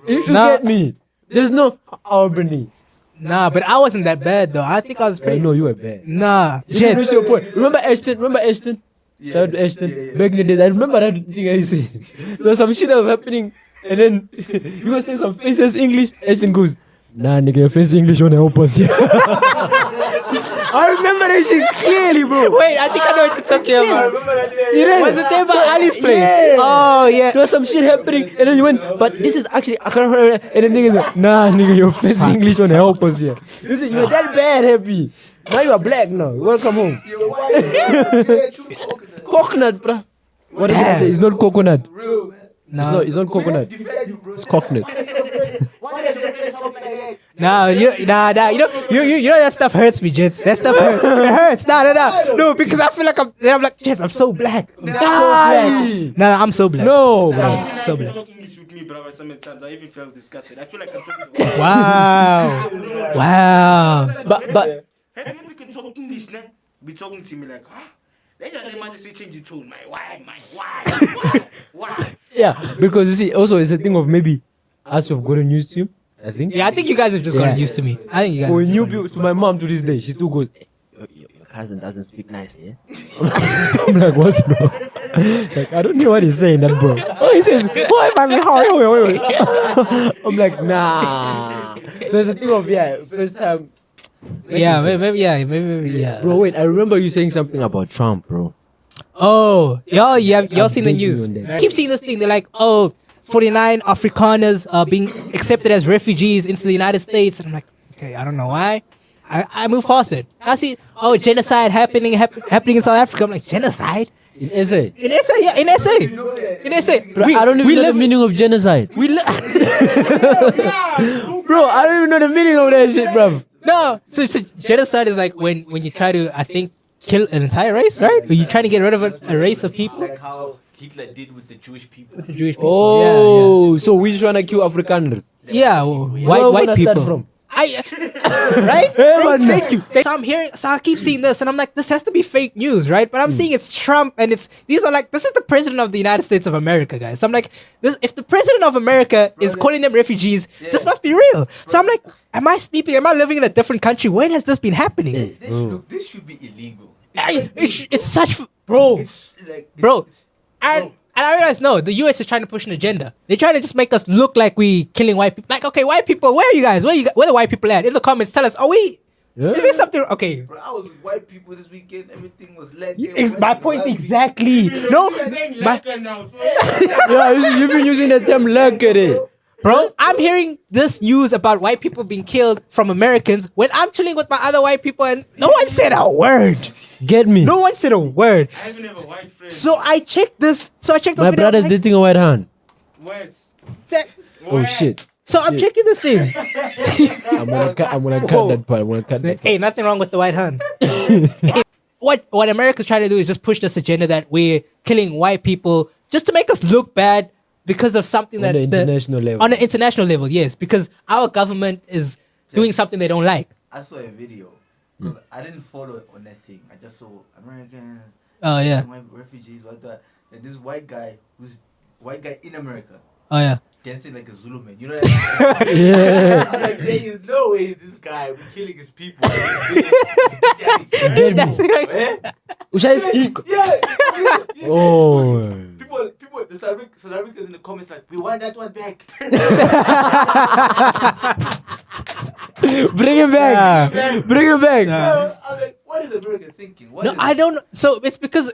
[SPEAKER 1] You
[SPEAKER 2] Nah.
[SPEAKER 1] get me? There's no Albany.
[SPEAKER 2] Nah, but I wasn't that bad though. I think I was
[SPEAKER 1] I
[SPEAKER 2] pretty.
[SPEAKER 1] know you were bad.
[SPEAKER 2] Nah,
[SPEAKER 1] You
[SPEAKER 2] Gents.
[SPEAKER 1] missed your point. Remember Ashton? Shout out to Ashton. Back in the days, I remember that thing I said. There was some shit that was happening And then you were saying some faces English. Ashton goes, nah, nigga, your face English won't help us here. I remember that shit clearly, bro.
[SPEAKER 2] Wait, I think I know what you're talking about.
[SPEAKER 1] You know?
[SPEAKER 2] Was it there by Ali's place?
[SPEAKER 1] Yeah.
[SPEAKER 2] Oh, yeah.
[SPEAKER 1] There was some shit happening, and then you went, but this is actually, I can't remember. And then niggas like, nah, nigga, your face English won't help us here. You see, you were that bad happy. Now you are black now. Welcome home.
[SPEAKER 3] You're white. You're true coconut.
[SPEAKER 1] Coconut, bro. What did I say? It's not coconut.
[SPEAKER 3] Real, man.
[SPEAKER 1] It's not coconut.
[SPEAKER 3] Defend you, bro.
[SPEAKER 1] It's coconut.
[SPEAKER 2] Nah, you know that stuff hurts me, Jets. That stuff hurts. It hurts. No, because I feel like I'm like, Jets, I'm so black. I'm so black.
[SPEAKER 1] No, bro.
[SPEAKER 2] I'm so black.
[SPEAKER 4] Talk English with me, bro. Sometimes I even felt disgusted. I feel like I'm talking to
[SPEAKER 2] Wow.
[SPEAKER 1] But
[SPEAKER 4] Hey, we can talk English now. Be talking to me like, huh? They just demand to say change the tone, man. Why? Why?
[SPEAKER 1] yeah, because you see, also it's a thing of maybe us who have gotten used to him. I think.
[SPEAKER 2] Yeah, I think you guys have just gotten used to me. I think you guys.
[SPEAKER 1] For new people, to my mom to this day, she still goes, your cousin doesn't speak nicely. I'm like, what's wrong? Like, I don't know what he's saying, that bro. Oh, he says, why am I wait. I'm like, nah. So it's a thing of, first time.
[SPEAKER 2] Maybe, yeah.
[SPEAKER 1] Bro, wait, I remember you saying something about Trump, bro.
[SPEAKER 2] Oh, y'all seen the
[SPEAKER 1] big
[SPEAKER 2] news?
[SPEAKER 1] on that.
[SPEAKER 2] Keep seeing this thing. They're like, 49 Afrikaners are being accepted as refugees into the United States. And I'm like, okay, I don't know why. I move past it. I see, genocide happening in South Africa. I'm like, genocide?
[SPEAKER 1] In SA.
[SPEAKER 2] In SA, yeah, in SA. In SA.
[SPEAKER 1] Bro, I don't even know the meaning of genocide. Bro, I don't even know the meaning of that shit, bro.
[SPEAKER 2] No, so genocide is like when you try to, I think, kill an entire race, right? Or you trying to get rid of a race of people.
[SPEAKER 3] Like how Hitler did with the Jewish people.
[SPEAKER 2] The Jewish people.
[SPEAKER 1] Oh, so we just want to kill Afrikaners.
[SPEAKER 2] Yeah, white
[SPEAKER 1] wanna start
[SPEAKER 2] people.
[SPEAKER 1] from?
[SPEAKER 2] Right? Thank you. So I'm hearing, so I keep seeing this, and I'm like, this has to be fake news, right? But I'm seeing it's Trump, and this is the president of the United States of America, guys. So I'm like, if the president of America is calling them refugees, this must be real. So I'm like, am I sleeping? Am I living in a different country? When has this been happening?
[SPEAKER 3] This should be illegal.
[SPEAKER 2] It's such, bro.
[SPEAKER 3] It's like,
[SPEAKER 2] Bro, and I realize, no, the US is trying to push an agenda. They're trying to just make us look like we killing white people. Like, okay, white people, where are you guys? Where the white people at? In the comments, tell us, is there something? Okay.
[SPEAKER 3] Bro, I was with white people this weekend. Everything was leg.
[SPEAKER 2] It's my point exactly. No,
[SPEAKER 1] You've been using the term lurker.
[SPEAKER 2] bro, I'm hearing this news about white people being killed from Americans when I'm chilling with my other white people and no one said a word.
[SPEAKER 1] Get me.
[SPEAKER 2] No one said a word.
[SPEAKER 4] I even have a white friend.
[SPEAKER 2] So I checked this.
[SPEAKER 1] My brother's dating a white hand.
[SPEAKER 4] West.
[SPEAKER 1] Oh shit.
[SPEAKER 2] So I'm checking this thing.
[SPEAKER 1] I'm gonna cut that part.
[SPEAKER 2] Hey, nothing wrong with the white hands. What America's trying to do is just push this agenda that we're killing white people just to make us look bad because of something
[SPEAKER 1] On the international level.
[SPEAKER 2] On the international level, yes, because our government is doing something they don't like.
[SPEAKER 3] I saw a video because I didn't follow it on that thing. I just saw American.
[SPEAKER 2] Oh yeah.
[SPEAKER 3] Refugees, what the? And this white guy in America
[SPEAKER 2] Oh yeah.
[SPEAKER 3] dancing like a Zulu man. You know what I mean?
[SPEAKER 1] Yeah.
[SPEAKER 3] I'm like, there is no way this guy killing his people.
[SPEAKER 1] Get me.
[SPEAKER 3] Yeah.
[SPEAKER 1] Oh.
[SPEAKER 3] People, the South Africans in the comments like, we want that one back.
[SPEAKER 1] Bring it back. Bring it back.
[SPEAKER 3] I'm like, what is America thinking? What
[SPEAKER 2] No,
[SPEAKER 3] is
[SPEAKER 2] I don't know. So it's because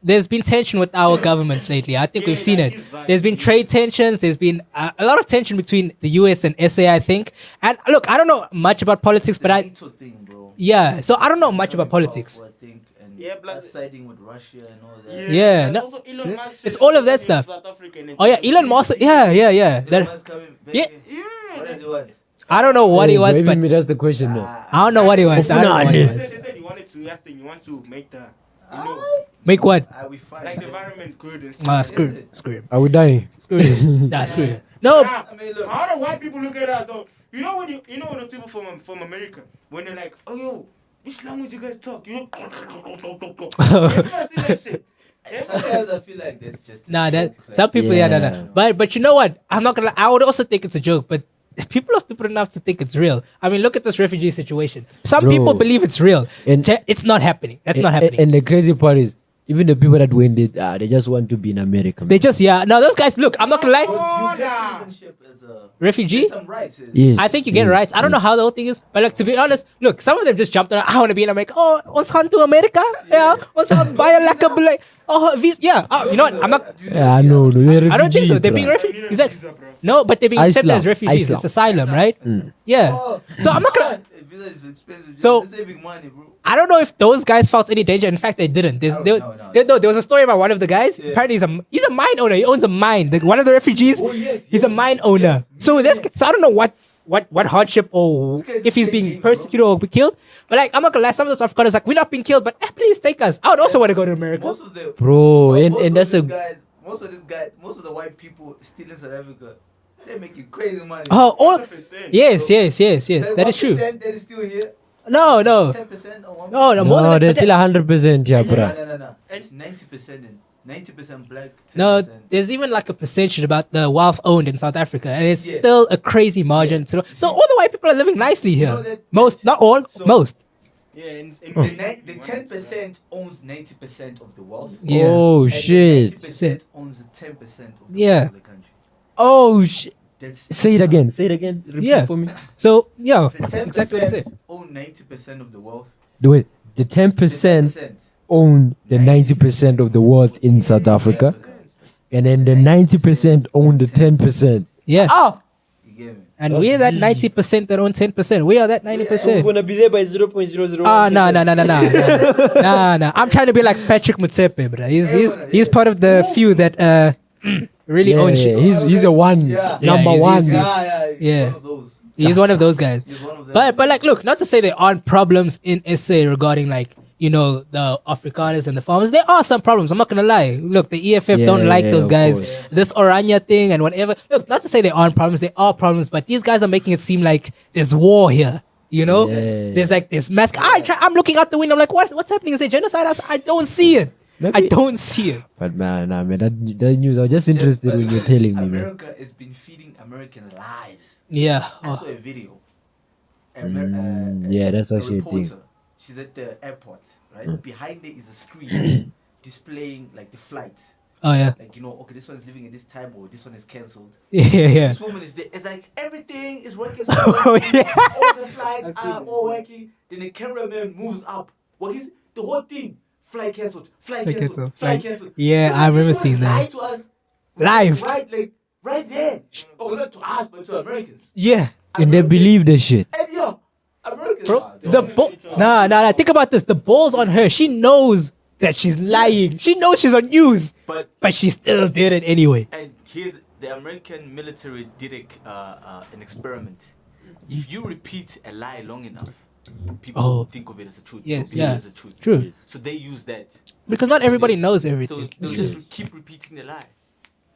[SPEAKER 2] there's been tension with our governments lately. I think we've seen it. There's been trade tensions. There's been a lot of tension between the US and SA, I think. And look, I don't know much about politics, but
[SPEAKER 3] NATO thing, bro.
[SPEAKER 2] yeah. So I don't know much about politics.
[SPEAKER 3] I think, and
[SPEAKER 4] Yeah, but-
[SPEAKER 3] us siding with Russia and all that.
[SPEAKER 2] Yeah,
[SPEAKER 4] and
[SPEAKER 2] no,
[SPEAKER 4] also Elon Musk
[SPEAKER 2] it's
[SPEAKER 4] said
[SPEAKER 2] all of that
[SPEAKER 4] he's
[SPEAKER 2] stuff.
[SPEAKER 4] South African and-
[SPEAKER 2] Oh yeah, Elon Musk. Yeah.
[SPEAKER 3] Elon
[SPEAKER 2] That,
[SPEAKER 3] Musk coming back
[SPEAKER 2] Yeah.
[SPEAKER 3] in. What does he want?
[SPEAKER 2] I don't know what he wants,
[SPEAKER 1] Maybe
[SPEAKER 2] but
[SPEAKER 1] that's the question now.
[SPEAKER 2] I don't know what he wants. I don't know what he
[SPEAKER 4] They
[SPEAKER 2] wants.
[SPEAKER 4] said he wanted to ask them, you want to make the,
[SPEAKER 2] Make what?
[SPEAKER 3] We find
[SPEAKER 4] like the environment good and
[SPEAKER 2] Ah,
[SPEAKER 4] stuff.
[SPEAKER 2] screw him.
[SPEAKER 1] Are we dying?
[SPEAKER 2] Screw him. Nah, screw him. No.
[SPEAKER 4] Nah,
[SPEAKER 3] I mean, look.
[SPEAKER 4] how do white people look at that though? You know when the people from America when they're like, oh yo, which language you guys talk? You know, see that shit.
[SPEAKER 3] Sometimes I feel like that's just.
[SPEAKER 2] Nah,
[SPEAKER 3] a
[SPEAKER 2] that
[SPEAKER 3] joke,
[SPEAKER 2] some
[SPEAKER 3] like,
[SPEAKER 2] people,
[SPEAKER 1] Yeah.
[SPEAKER 2] But you know what? I'm not gonna. I would also think it's a joke, but people are stupid enough to think it's real. I mean, look at this refugee situation. Some
[SPEAKER 1] Bro.
[SPEAKER 2] people believe it's real.
[SPEAKER 1] And-
[SPEAKER 2] It's not happening. That's not happening.
[SPEAKER 1] And the crazy part is, even the people that win it, they just want to be in America.
[SPEAKER 2] They just no. Those guys, look, I'm not gonna lie.
[SPEAKER 3] Do you get citizenship as a
[SPEAKER 2] Refugee?
[SPEAKER 3] some rights?
[SPEAKER 1] Yes.
[SPEAKER 2] I think you get rights. I don't know how the whole thing is, but like to be honest, look, some of them just jumped on. I want to be in America. Oh, what's on to America? Yeah, what's on buy a like a like? Oh, yeah. Oh, you know what? I'm not.
[SPEAKER 1] Yeah, I know.
[SPEAKER 2] I don't think so. They're being refugees. Is that no? But they're being accepted as refugees.
[SPEAKER 1] Islam.
[SPEAKER 2] It's asylum, right? Yeah. So I'm not gonna.
[SPEAKER 3] Visa is expensive.
[SPEAKER 2] So-
[SPEAKER 3] They're saving money, bro.
[SPEAKER 2] I don't know if those guys felt any danger. In fact, they didn't. There was a story about one of the guys. Apparently, he's a mine owner. He owns a mine. One of the refugees, he's a mine owner. So I don't know what hardship or if he's being persecuted or killed. But like, I'm not gonna lie. Some of those Afrikaners like, we're not being killed, but please take us. I would also want to go to America.
[SPEAKER 3] Most of the
[SPEAKER 1] Bro,
[SPEAKER 3] most
[SPEAKER 1] and
[SPEAKER 3] of
[SPEAKER 1] that's
[SPEAKER 3] these
[SPEAKER 1] a
[SPEAKER 3] guys, most of the white people still in South Africa, they make you crazy money.
[SPEAKER 2] Oh, all
[SPEAKER 4] 100%.
[SPEAKER 2] yes. That is true.
[SPEAKER 3] 1% that is still here.
[SPEAKER 2] No.
[SPEAKER 3] 10% or 1%.
[SPEAKER 2] No, more
[SPEAKER 1] no,
[SPEAKER 2] than
[SPEAKER 1] they're
[SPEAKER 2] that.
[SPEAKER 1] still 100%, yeah, bro.
[SPEAKER 3] No. It's 90% and 90% black. 10%.
[SPEAKER 2] No, there's even like a percentage about the wealth owned in South Africa, and it's
[SPEAKER 3] Yeah.
[SPEAKER 2] still a crazy margin. So all the white people are living nicely
[SPEAKER 3] You
[SPEAKER 2] here.
[SPEAKER 3] know that-
[SPEAKER 2] Most, not all,
[SPEAKER 3] So-
[SPEAKER 2] most.
[SPEAKER 4] Yeah,
[SPEAKER 3] The 10% owns 90% of the wealth.
[SPEAKER 2] Yeah.
[SPEAKER 1] Oh,
[SPEAKER 3] and
[SPEAKER 1] shit.
[SPEAKER 3] The 90% owns the 10% of the
[SPEAKER 2] Yeah.
[SPEAKER 3] wealth of the country.
[SPEAKER 1] Oh, shit.
[SPEAKER 3] That's
[SPEAKER 1] Say it again. Repeat
[SPEAKER 2] Yeah.
[SPEAKER 1] for me.
[SPEAKER 2] So yeah,
[SPEAKER 3] The 10%
[SPEAKER 2] exactly what I said.
[SPEAKER 3] own 90% of the wealth.
[SPEAKER 1] Wait, the
[SPEAKER 3] The
[SPEAKER 1] 10% own the 90% of the wealth in South Africa, and then the 90% own the 10%.
[SPEAKER 2] Yeah.
[SPEAKER 1] Oh,
[SPEAKER 3] You get me?
[SPEAKER 2] And
[SPEAKER 1] That's
[SPEAKER 2] we're that
[SPEAKER 1] deep.
[SPEAKER 2] 90% that own 10%. We are that 90%.
[SPEAKER 1] gonna be there by 0.001.
[SPEAKER 2] Ah, no. Nah. I'm trying to be like Patrick Mutsepe, bro. He's part of the few that really
[SPEAKER 1] Yeah,
[SPEAKER 2] own
[SPEAKER 1] yeah,
[SPEAKER 2] shit.
[SPEAKER 1] he's the one,
[SPEAKER 3] Yeah.
[SPEAKER 1] number
[SPEAKER 2] he's-
[SPEAKER 1] one.
[SPEAKER 2] he's- Yeah.
[SPEAKER 3] One of those.
[SPEAKER 2] He's one of those guys.
[SPEAKER 3] He's one of them.
[SPEAKER 2] But like, look, not to say there aren't problems in SA regarding like, you know, the Afrikaners and the farmers. There are some problems. I'm not gonna lie. Look, the EFF
[SPEAKER 1] Yeah,
[SPEAKER 2] don't like
[SPEAKER 1] yeah,
[SPEAKER 2] those
[SPEAKER 1] of
[SPEAKER 2] guys.
[SPEAKER 1] course.
[SPEAKER 2] This Orania thing and whatever. Look, not to say there aren't problems. There are problems, but these guys are making it seem like there's war here. You know,
[SPEAKER 1] Yeah.
[SPEAKER 2] there's like this mass. I'm looking out the window. I'm like, what's happening? Is there genocide? I don't see it.
[SPEAKER 1] Maybe-
[SPEAKER 2] I don't see it.
[SPEAKER 1] But man, that news. I was just interested when you're telling me, man.
[SPEAKER 3] America has been feeding Americans lies.
[SPEAKER 2] Yeah.
[SPEAKER 3] I
[SPEAKER 2] Oh.
[SPEAKER 3] saw a video.
[SPEAKER 1] Yeah, that's what she
[SPEAKER 3] reporter,
[SPEAKER 1] think.
[SPEAKER 3] she's at the airport, right? Behind her is a screen displaying like the flight.
[SPEAKER 2] Oh yeah.
[SPEAKER 3] Like, you know, okay, this one's leaving at this time or this one is cancelled.
[SPEAKER 2] Yeah.
[SPEAKER 3] This woman is there. It's like everything is working. So
[SPEAKER 2] Oh yeah.
[SPEAKER 3] all the flights are all working. Then the cameraman moves up. Well, he's the whole thing. Flight cancelled. Flight
[SPEAKER 2] Flight
[SPEAKER 3] cancelled.
[SPEAKER 2] cancelled,
[SPEAKER 3] Flight
[SPEAKER 2] flight-
[SPEAKER 3] cancelled.
[SPEAKER 2] Yeah, I remember
[SPEAKER 3] this one
[SPEAKER 2] seeing that.
[SPEAKER 3] lied to us.
[SPEAKER 2] Live.
[SPEAKER 3] Right there. Oh, not to us, but to Americans.
[SPEAKER 2] Yeah.
[SPEAKER 1] And they believe the shit.
[SPEAKER 3] And yo, Americans.
[SPEAKER 2] Bro, nah. Think about this. The ball's on her. She knows that she's lying. She knows she's on news,
[SPEAKER 3] But
[SPEAKER 2] but she still did it anyway.
[SPEAKER 3] and here's the American military did an experiment. If you repeat a lie long enough, people
[SPEAKER 2] Oh.
[SPEAKER 3] will think of it as the truth.
[SPEAKER 2] Yes,
[SPEAKER 3] They'll believe
[SPEAKER 2] yeah.
[SPEAKER 3] it as the truth.
[SPEAKER 2] True.
[SPEAKER 3] So they use that.
[SPEAKER 2] Because not everybody knows
[SPEAKER 3] So
[SPEAKER 2] everything.
[SPEAKER 3] they'll just keep repeating the lie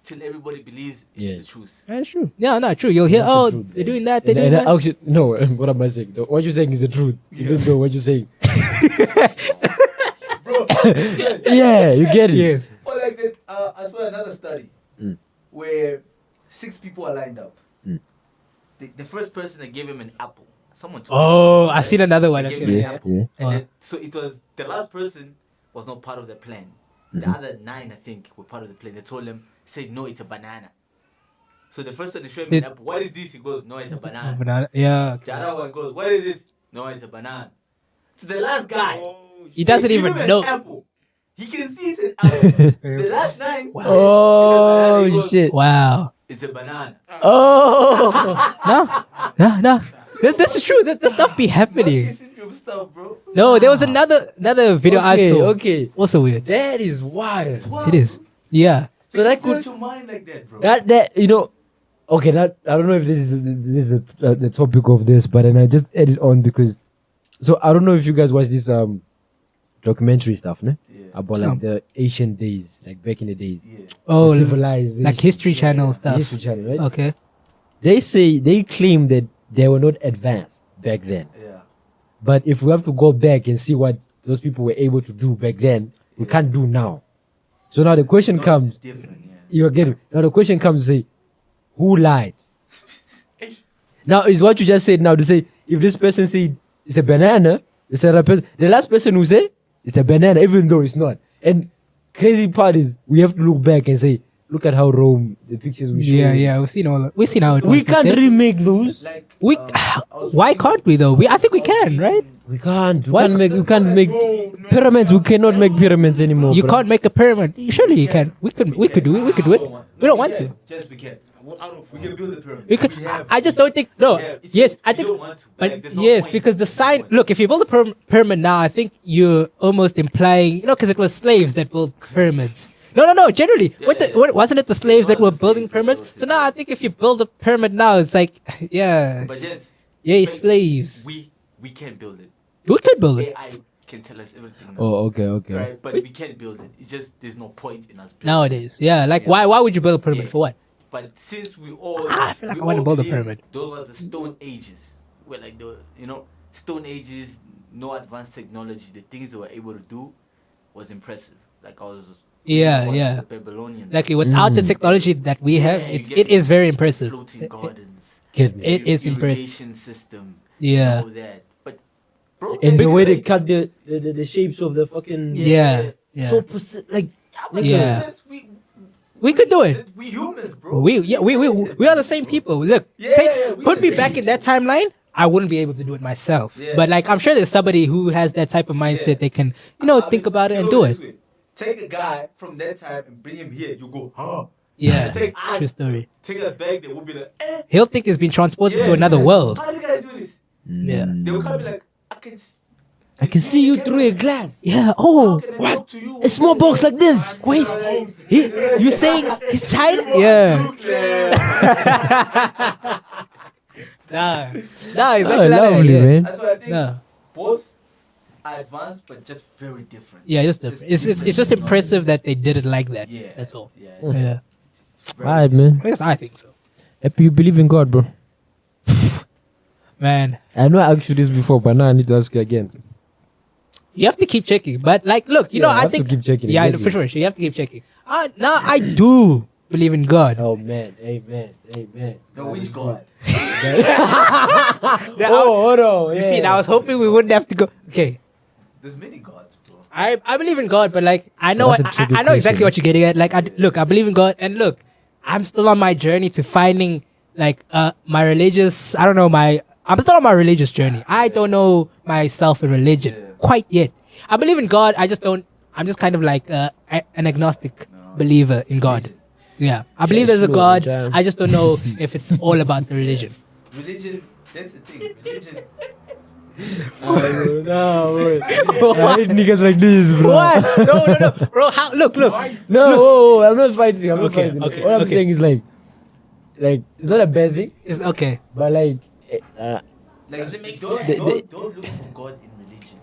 [SPEAKER 3] till everybody believes it's
[SPEAKER 1] Yes.
[SPEAKER 3] the truth.
[SPEAKER 2] That's true. Yeah, no, true. You'll hear,
[SPEAKER 1] That's the
[SPEAKER 2] oh,
[SPEAKER 1] truth.
[SPEAKER 2] they're doing that, they're doing
[SPEAKER 1] And
[SPEAKER 2] that.
[SPEAKER 1] actually, no, what am I saying? What you're saying is the truth. Even though what you're saying.
[SPEAKER 3] Bro,
[SPEAKER 1] Yeah, you get it.
[SPEAKER 2] Yes.
[SPEAKER 3] or like that, I saw another study where 6 people are lined up. The first person that gave him an apple, someone told
[SPEAKER 2] Oh,
[SPEAKER 3] him,
[SPEAKER 2] I've seen another one.
[SPEAKER 3] they
[SPEAKER 2] I've
[SPEAKER 3] gave
[SPEAKER 2] seen
[SPEAKER 3] him
[SPEAKER 2] it.
[SPEAKER 3] an apple.
[SPEAKER 1] Yeah.
[SPEAKER 3] And
[SPEAKER 2] Oh.
[SPEAKER 3] then, so it was the last person was not part of the plan. The other 9, I think, were part of the plan. They told him, said, no, it's a banana. So the first one they showed him an apple. What is this? He goes, no, it's a banana.
[SPEAKER 2] Banana. Yeah.
[SPEAKER 3] The other one goes, what is this? No, it's a banana. So the last guy,
[SPEAKER 2] He doesn't
[SPEAKER 3] they give
[SPEAKER 2] even
[SPEAKER 3] him an
[SPEAKER 2] know.
[SPEAKER 3] apple. He can see it's an apple. The last 9.
[SPEAKER 1] Oh,
[SPEAKER 3] He goes,
[SPEAKER 1] shit.
[SPEAKER 2] Wow.
[SPEAKER 3] It's a banana.
[SPEAKER 1] Oh.
[SPEAKER 2] No. This is true. That stuff be happening.
[SPEAKER 3] Monkey syndrome stuff, bro.
[SPEAKER 2] No, there was another video I
[SPEAKER 1] Okay,
[SPEAKER 2] saw.
[SPEAKER 1] okay.
[SPEAKER 2] Also weird.
[SPEAKER 1] That is wild.
[SPEAKER 2] It is. Yeah.
[SPEAKER 1] So that
[SPEAKER 3] Put
[SPEAKER 1] could
[SPEAKER 3] your mind like that, bro.
[SPEAKER 1] that you know. Okay, that I don't know if this is the topic of this, but then I just add it on because. So I don't know if you guys watch this documentary stuff, ne?
[SPEAKER 3] Yeah.
[SPEAKER 1] About
[SPEAKER 2] Some.
[SPEAKER 1] like the ancient days, like back in the days,
[SPEAKER 3] Yeah.
[SPEAKER 2] Oh,
[SPEAKER 1] the civilized,
[SPEAKER 2] like History Channel stuff.
[SPEAKER 1] History Channel, right?
[SPEAKER 2] Okay.
[SPEAKER 1] They claim that they were not advanced back then.
[SPEAKER 3] Yeah.
[SPEAKER 1] But if we have to go back and see what those people were able to do back then, we can't do now. So now the question
[SPEAKER 3] No,
[SPEAKER 1] comes,
[SPEAKER 3] it's different, yeah.
[SPEAKER 1] you get it. Now the question comes to say, who lied? Now is what you just said now to say, if this person said it's a banana, the last person who said it's a banana, even though it's not. And crazy part is we have to look back and say, look at how Rome, the pictures we show.
[SPEAKER 2] Yeah. We've seen how it was.
[SPEAKER 1] We can't remake those.
[SPEAKER 3] Like
[SPEAKER 2] We why can't we though? I think we can, right?
[SPEAKER 1] We can't. We
[SPEAKER 2] What?
[SPEAKER 1] can't make pyramids. We cannot make pyramids anymore.
[SPEAKER 2] You
[SPEAKER 1] bro.
[SPEAKER 2] can't make a pyramid. Surely you can. We could do it. We could do it. We don't want to.
[SPEAKER 3] Gents, we can. We can build a pyramid.
[SPEAKER 2] We could.
[SPEAKER 3] have-
[SPEAKER 2] I just don't think. No.
[SPEAKER 3] we have- it's
[SPEAKER 2] Yes,
[SPEAKER 3] just
[SPEAKER 2] I
[SPEAKER 3] we
[SPEAKER 2] think.
[SPEAKER 3] don't want to.
[SPEAKER 2] But
[SPEAKER 3] Like, there's no
[SPEAKER 2] yes,
[SPEAKER 3] point.
[SPEAKER 2] because the
[SPEAKER 3] There's no
[SPEAKER 2] sign.
[SPEAKER 3] point.
[SPEAKER 2] Look, if you build a pyramid now, I think you're almost implying. Because it was slaves that built pyramids. No. Generally, wasn't it the slaves that were building pyramids? So now I think if you build a pyramid now, it's like, yeah,
[SPEAKER 3] But gents,
[SPEAKER 2] yay,
[SPEAKER 3] like,
[SPEAKER 2] slaves.
[SPEAKER 3] we can build it.
[SPEAKER 2] We could build it
[SPEAKER 3] AI can tell us everything. Now,
[SPEAKER 1] Oh, okay.
[SPEAKER 3] right? But we can build it. It's just there's no point in us building.
[SPEAKER 2] nowadays. Yeah, like why would you build a pyramid
[SPEAKER 3] Yeah.
[SPEAKER 2] for what?
[SPEAKER 3] But since we all,
[SPEAKER 2] I feel like
[SPEAKER 3] we
[SPEAKER 2] I wanna
[SPEAKER 3] all
[SPEAKER 2] build a
[SPEAKER 3] believe
[SPEAKER 2] pyramid.
[SPEAKER 3] Those were the Stone Ages, where like the Stone Ages, no advanced technology. The things they were able to do was impressive. Like I was,
[SPEAKER 2] Yeah.
[SPEAKER 3] the Babylonians,
[SPEAKER 2] Like without the technology that we have,
[SPEAKER 3] you
[SPEAKER 2] it
[SPEAKER 3] get
[SPEAKER 2] is very impressive.
[SPEAKER 3] floating gardens,
[SPEAKER 1] Get me.
[SPEAKER 2] It is impressive.
[SPEAKER 3] irrigation system,
[SPEAKER 2] Yeah.
[SPEAKER 3] all that. But bro,
[SPEAKER 1] And the way they
[SPEAKER 3] because,
[SPEAKER 1] cut the shapes of the fucking
[SPEAKER 2] Yeah.
[SPEAKER 1] so like
[SPEAKER 2] Yeah.
[SPEAKER 3] just,
[SPEAKER 2] We could do it.
[SPEAKER 3] we humans, bro.
[SPEAKER 2] We are the same people. Look,
[SPEAKER 3] Yeah, we
[SPEAKER 2] put
[SPEAKER 3] the
[SPEAKER 2] me
[SPEAKER 3] same
[SPEAKER 2] back in that timeline. I wouldn't be able to do it myself.
[SPEAKER 3] Yeah.
[SPEAKER 2] But like, I'm sure there's somebody who has that type of mindset.
[SPEAKER 3] Yeah.
[SPEAKER 2] They can,
[SPEAKER 3] I
[SPEAKER 2] think
[SPEAKER 3] mean,
[SPEAKER 2] about it and
[SPEAKER 3] you
[SPEAKER 2] do
[SPEAKER 3] go
[SPEAKER 2] it.
[SPEAKER 3] this way. Take a guy from that time and bring him here. You go, huh?
[SPEAKER 2] Yeah,
[SPEAKER 3] Take us.
[SPEAKER 2] true story.
[SPEAKER 3] Take us back. They will be like,
[SPEAKER 2] He'll think he's been transported to
[SPEAKER 3] yeah,
[SPEAKER 2] another world.
[SPEAKER 3] How do you guys do this?
[SPEAKER 2] Yeah,
[SPEAKER 3] They will come be like,
[SPEAKER 1] I can see you through a glass.
[SPEAKER 2] yeah. Oh,
[SPEAKER 3] What? To you?
[SPEAKER 1] A small box like this.
[SPEAKER 2] wait. You saying he's China? Yeah. Nah, exactly.
[SPEAKER 1] Oh,
[SPEAKER 2] like that,
[SPEAKER 1] lovely,
[SPEAKER 2] yeah.
[SPEAKER 1] man.
[SPEAKER 3] That's why I think
[SPEAKER 2] Nah.
[SPEAKER 3] both are advanced, but just very different.
[SPEAKER 2] Yeah, just different. It's just impressive that they did it like that.
[SPEAKER 3] Yeah,
[SPEAKER 2] That's all.
[SPEAKER 3] Yeah,
[SPEAKER 2] Yeah.
[SPEAKER 3] It's very
[SPEAKER 1] Alright, man.
[SPEAKER 2] Yes, I think so.
[SPEAKER 1] Happy you believe in God, bro.
[SPEAKER 2] Man,
[SPEAKER 1] I know I asked you this before, but now I need to ask you again.
[SPEAKER 2] you have to keep checking. But like, look,
[SPEAKER 1] Yeah, I
[SPEAKER 2] I
[SPEAKER 1] have to
[SPEAKER 2] think
[SPEAKER 1] keep checking,
[SPEAKER 2] Yeah,
[SPEAKER 1] exactly.
[SPEAKER 2] for sure. You have to keep checking. Now I do believe in God.
[SPEAKER 1] Oh man, amen.
[SPEAKER 3] The which God?
[SPEAKER 1] Oh, hold on.
[SPEAKER 2] You see, I was hoping we wouldn't have to go. Okay,
[SPEAKER 3] There's many gods, bro.
[SPEAKER 2] I believe in God, but like I know
[SPEAKER 1] That's a tricky
[SPEAKER 2] I know exactly
[SPEAKER 1] question.
[SPEAKER 2] what you're getting at. Like, I believe in God, and look, I'm still on my journey to finding like my religious. I don't know I'm still on my religious journey. I don't know myself in religion quite yet. I believe in God. I just don't. I'm just kind of like an agnostic believer in God. Yeah, I believe there's a
[SPEAKER 1] Sure,
[SPEAKER 2] God.
[SPEAKER 1] yeah.
[SPEAKER 2] I just don't know if it's all about the religion.
[SPEAKER 3] Religion, that's the thing. Religion.
[SPEAKER 1] No, wait. I hate niggas like this, bro.
[SPEAKER 2] What? No, bro. Look.
[SPEAKER 1] No, I'm not fighting. I'm not
[SPEAKER 2] Okay,
[SPEAKER 1] fighting.
[SPEAKER 2] okay,
[SPEAKER 1] All I'm
[SPEAKER 2] okay.
[SPEAKER 1] saying is like it's not a bad thing,
[SPEAKER 2] It's okay.
[SPEAKER 1] but like
[SPEAKER 3] Like,
[SPEAKER 4] Does it make
[SPEAKER 3] don't,
[SPEAKER 4] sense?
[SPEAKER 3] don't look for God in religion.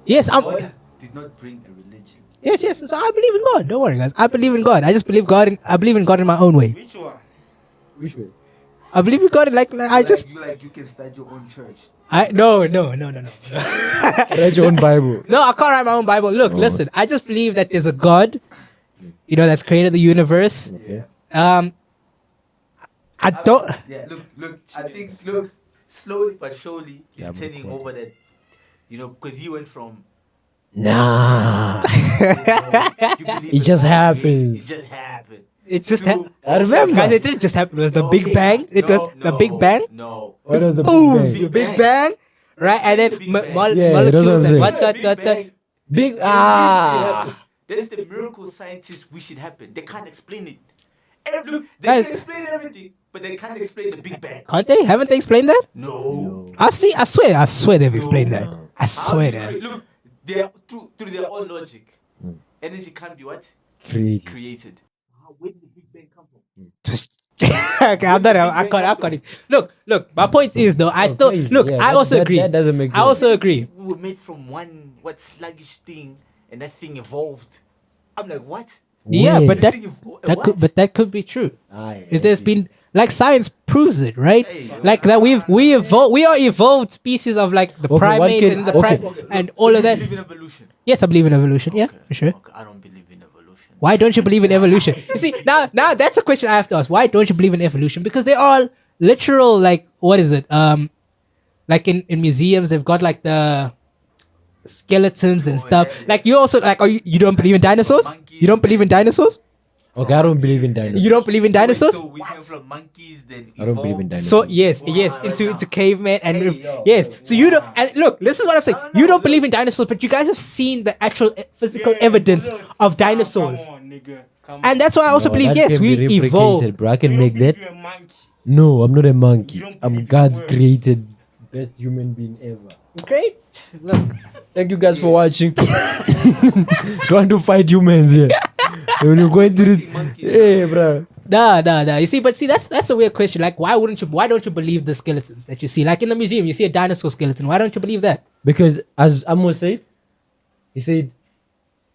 [SPEAKER 2] Yes,
[SPEAKER 3] God did not bring a religion.
[SPEAKER 2] Yes. So I believe in God. Don't worry, guys. I believe in God. I just believe God. I believe in God in my own way.
[SPEAKER 4] Which one?
[SPEAKER 1] which way?
[SPEAKER 2] I believe in God. Like I just.
[SPEAKER 3] you can start your own church.
[SPEAKER 2] No.
[SPEAKER 1] Write your own Bible.
[SPEAKER 2] No, I can't write my own Bible. Look, listen. I just believe that there's a God, that's created the universe.
[SPEAKER 1] Okay.
[SPEAKER 2] I don't.
[SPEAKER 3] Yeah, look. I think slowly but surely it's turning over that. Because he went from.
[SPEAKER 1] Nah.
[SPEAKER 3] You believe
[SPEAKER 1] It
[SPEAKER 3] in
[SPEAKER 1] just
[SPEAKER 3] all
[SPEAKER 1] happens.
[SPEAKER 3] It just happened.
[SPEAKER 2] It just happened.
[SPEAKER 1] I remember.
[SPEAKER 2] Guys, it didn't just happen. It was the Big Bang. It was the Big Bang.
[SPEAKER 3] No.
[SPEAKER 1] What is the
[SPEAKER 2] Boom.
[SPEAKER 1] Big
[SPEAKER 2] The
[SPEAKER 1] Bang?
[SPEAKER 2] Big Bang. Right, and then
[SPEAKER 3] Big Bang.
[SPEAKER 1] Yeah, that's what I'm
[SPEAKER 2] molecules and
[SPEAKER 1] saying.
[SPEAKER 2] what.
[SPEAKER 1] Big
[SPEAKER 3] That's the miracle scientists wish it happened. They can't explain it. Look, they
[SPEAKER 2] Guys.
[SPEAKER 3] can explain everything, but they can't explain the Big Bang.
[SPEAKER 2] Can't they? Haven't they explained that?
[SPEAKER 3] No.
[SPEAKER 2] I've seen. I swear they've explained that. I
[SPEAKER 3] How
[SPEAKER 2] swear
[SPEAKER 3] do you
[SPEAKER 2] that.
[SPEAKER 3] Look, they're through their own logic. Energy can't be what?
[SPEAKER 1] Creed.
[SPEAKER 3] Created. Where did the Big Bang come from?
[SPEAKER 2] Okay, I'm done. I got it. Look. My point is though. I still
[SPEAKER 1] please,
[SPEAKER 2] look.
[SPEAKER 1] yeah,
[SPEAKER 2] I
[SPEAKER 1] that-
[SPEAKER 2] also
[SPEAKER 1] that-
[SPEAKER 2] agree.
[SPEAKER 1] that doesn't make
[SPEAKER 2] I also agree.
[SPEAKER 3] We were made from one sluggish thing, and that thing evolved. I'm like, what?
[SPEAKER 2] Yeah,
[SPEAKER 1] Weird.
[SPEAKER 2] but
[SPEAKER 3] That thing what?
[SPEAKER 2] that could be true.
[SPEAKER 1] Aye,
[SPEAKER 2] If there's been like science proves it, right?
[SPEAKER 3] Hey,
[SPEAKER 2] Like that we are evolved species of like the
[SPEAKER 1] Okay, what
[SPEAKER 2] primates
[SPEAKER 1] can-
[SPEAKER 2] and the
[SPEAKER 1] okay.
[SPEAKER 2] and all of that.
[SPEAKER 3] You believe in evolution?
[SPEAKER 2] Yes, I believe in evolution. Yeah, for sure.
[SPEAKER 3] Okay, I don't believe in evolution.
[SPEAKER 2] Why don't you believe in evolution? You see, now that's a question I have to ask. Why don't you believe in evolution? Because they're all literal, like, what is it? Like in museums, they've got like the skeletons and stuff. Like you also like, you don't believe in dinosaurs? You don't believe in dinosaurs?
[SPEAKER 1] Okay, I don't believe in dinosaurs.
[SPEAKER 2] You don't believe in dinosaurs?
[SPEAKER 3] So we came from monkeys, then
[SPEAKER 1] I don't believe in
[SPEAKER 3] evolved.
[SPEAKER 1] dinosaurs.
[SPEAKER 2] So yes, into caveman and yes. So you don't, and look, this is what I'm saying. You don't believe in dinosaurs, but you guys have seen the actual physical evidence of dinosaurs,
[SPEAKER 4] Come on, nigga. Come
[SPEAKER 2] and that's why I also
[SPEAKER 1] No,
[SPEAKER 2] believe
[SPEAKER 1] that
[SPEAKER 2] yes,
[SPEAKER 1] can
[SPEAKER 2] we
[SPEAKER 1] be replicated,
[SPEAKER 2] evolved.
[SPEAKER 1] bro. I can
[SPEAKER 4] You
[SPEAKER 1] make
[SPEAKER 4] don't
[SPEAKER 1] that.
[SPEAKER 4] believe you're a monkey.
[SPEAKER 1] No, I'm not a monkey.
[SPEAKER 4] You don't
[SPEAKER 1] I'm
[SPEAKER 4] believe
[SPEAKER 1] God's
[SPEAKER 4] your word.
[SPEAKER 1] created best human being ever.
[SPEAKER 2] Great. Look,
[SPEAKER 1] Thank you guys for watching. Trying to fight humans here. When you're going to this, hey, bro.
[SPEAKER 2] nah. You see, but see, that's a weird question. Like, why don't you believe the skeletons that you see? Like in the museum, you see a dinosaur skeleton. Why don't you believe that?
[SPEAKER 1] Because as Amos said, he said,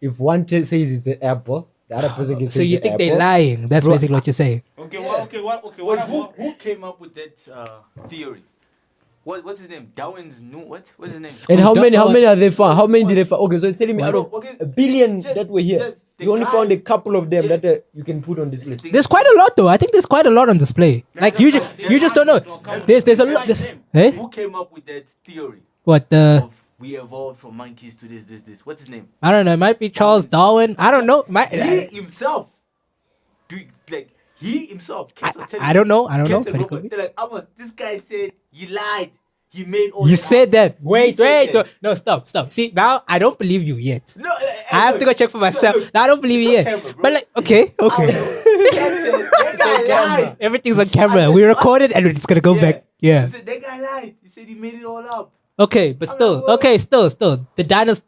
[SPEAKER 1] if one says it's the apple, the other person can say
[SPEAKER 2] So you
[SPEAKER 1] the
[SPEAKER 2] think
[SPEAKER 1] apple.
[SPEAKER 2] they're lying? That's basically what you're saying.
[SPEAKER 4] Okay, what
[SPEAKER 3] Who
[SPEAKER 4] about
[SPEAKER 3] came up with that theory? What's his name? Darwin's new what's his name?
[SPEAKER 1] And how
[SPEAKER 2] Don't
[SPEAKER 1] many
[SPEAKER 2] know.
[SPEAKER 1] are they found? How many did they find? Okay, so it's telling me out of
[SPEAKER 3] Okay,
[SPEAKER 1] a billion
[SPEAKER 3] just-
[SPEAKER 1] that were here,
[SPEAKER 3] just the
[SPEAKER 1] you only
[SPEAKER 3] guy-
[SPEAKER 1] found a couple of them
[SPEAKER 3] Yeah.
[SPEAKER 1] that you can put on display.
[SPEAKER 2] There's quite a lot though. I think there's quite a lot on display. Like you just don't know. There's a lot. Eh?
[SPEAKER 3] Who came up with that theory
[SPEAKER 2] What the?
[SPEAKER 3] of we evolved from monkeys to this? What's his name?
[SPEAKER 2] I don't know. It might be Charles Darwin. I don't know.
[SPEAKER 3] He himself. He himself. Kent was telling
[SPEAKER 2] I don't know.
[SPEAKER 3] Kent
[SPEAKER 2] But
[SPEAKER 3] and
[SPEAKER 2] it could
[SPEAKER 3] Robert,
[SPEAKER 2] be.
[SPEAKER 3] they're like, Amos, this guy said you lied. He made all
[SPEAKER 2] You
[SPEAKER 3] the
[SPEAKER 2] said that. Wait.
[SPEAKER 3] said that.
[SPEAKER 2] No, stop. See, now I don't believe you yet.
[SPEAKER 3] No,
[SPEAKER 2] I have to go check for myself. Now I don't believe you
[SPEAKER 3] it's on
[SPEAKER 2] yet.
[SPEAKER 3] camera, bro.
[SPEAKER 2] But like, okay.
[SPEAKER 3] Kent said, that guy lied.
[SPEAKER 2] Everything's on camera. We recorded and it's gonna go back. Yeah.
[SPEAKER 3] He said, that guy lied. He said he made it all up.
[SPEAKER 2] Okay, but still.
[SPEAKER 3] what?
[SPEAKER 2] Okay, still. The dinosaur.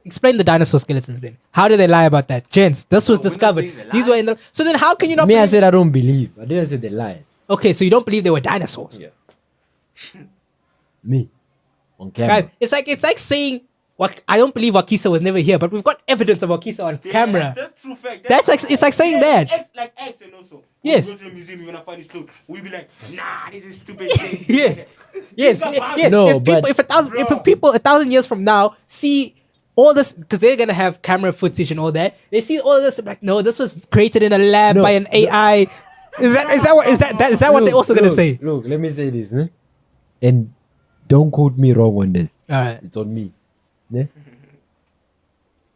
[SPEAKER 2] Explain the dinosaur skeletons then. How did they lie about that, gents? This was
[SPEAKER 3] we're not
[SPEAKER 2] discovered.
[SPEAKER 3] saying they
[SPEAKER 2] These
[SPEAKER 3] lied.
[SPEAKER 2] were in the. So then, how can you not?
[SPEAKER 1] Me, I
[SPEAKER 2] believe-
[SPEAKER 1] said I don't believe. I didn't say they lied.
[SPEAKER 2] Okay, so you don't believe they were dinosaurs.
[SPEAKER 1] Yeah. Me. On camera.
[SPEAKER 2] Guys, it's like saying I don't believe Wakisa was never here, but we've got evidence of Wakisa on
[SPEAKER 4] Yeah,
[SPEAKER 2] camera.
[SPEAKER 4] That's true fact.
[SPEAKER 2] That's like it's like saying that.
[SPEAKER 4] X and also.
[SPEAKER 2] Yes.
[SPEAKER 4] When you go to the museum, you're gonna find his clothes. We'll be like, nah, this is stupid thing.
[SPEAKER 2] Yes. Yes.
[SPEAKER 1] No,
[SPEAKER 2] if people,
[SPEAKER 1] but-
[SPEAKER 2] if people 1,000 years from now see all this, because they're gonna have camera footage and all that, they see all this, like, no, this was created in a lab
[SPEAKER 1] No,
[SPEAKER 2] by an AI. Is that what they're also gonna
[SPEAKER 1] Look,
[SPEAKER 2] say?
[SPEAKER 1] Look, let me say this, né? And don't quote me wrong on this.
[SPEAKER 2] All right.
[SPEAKER 1] It's on me. Ne?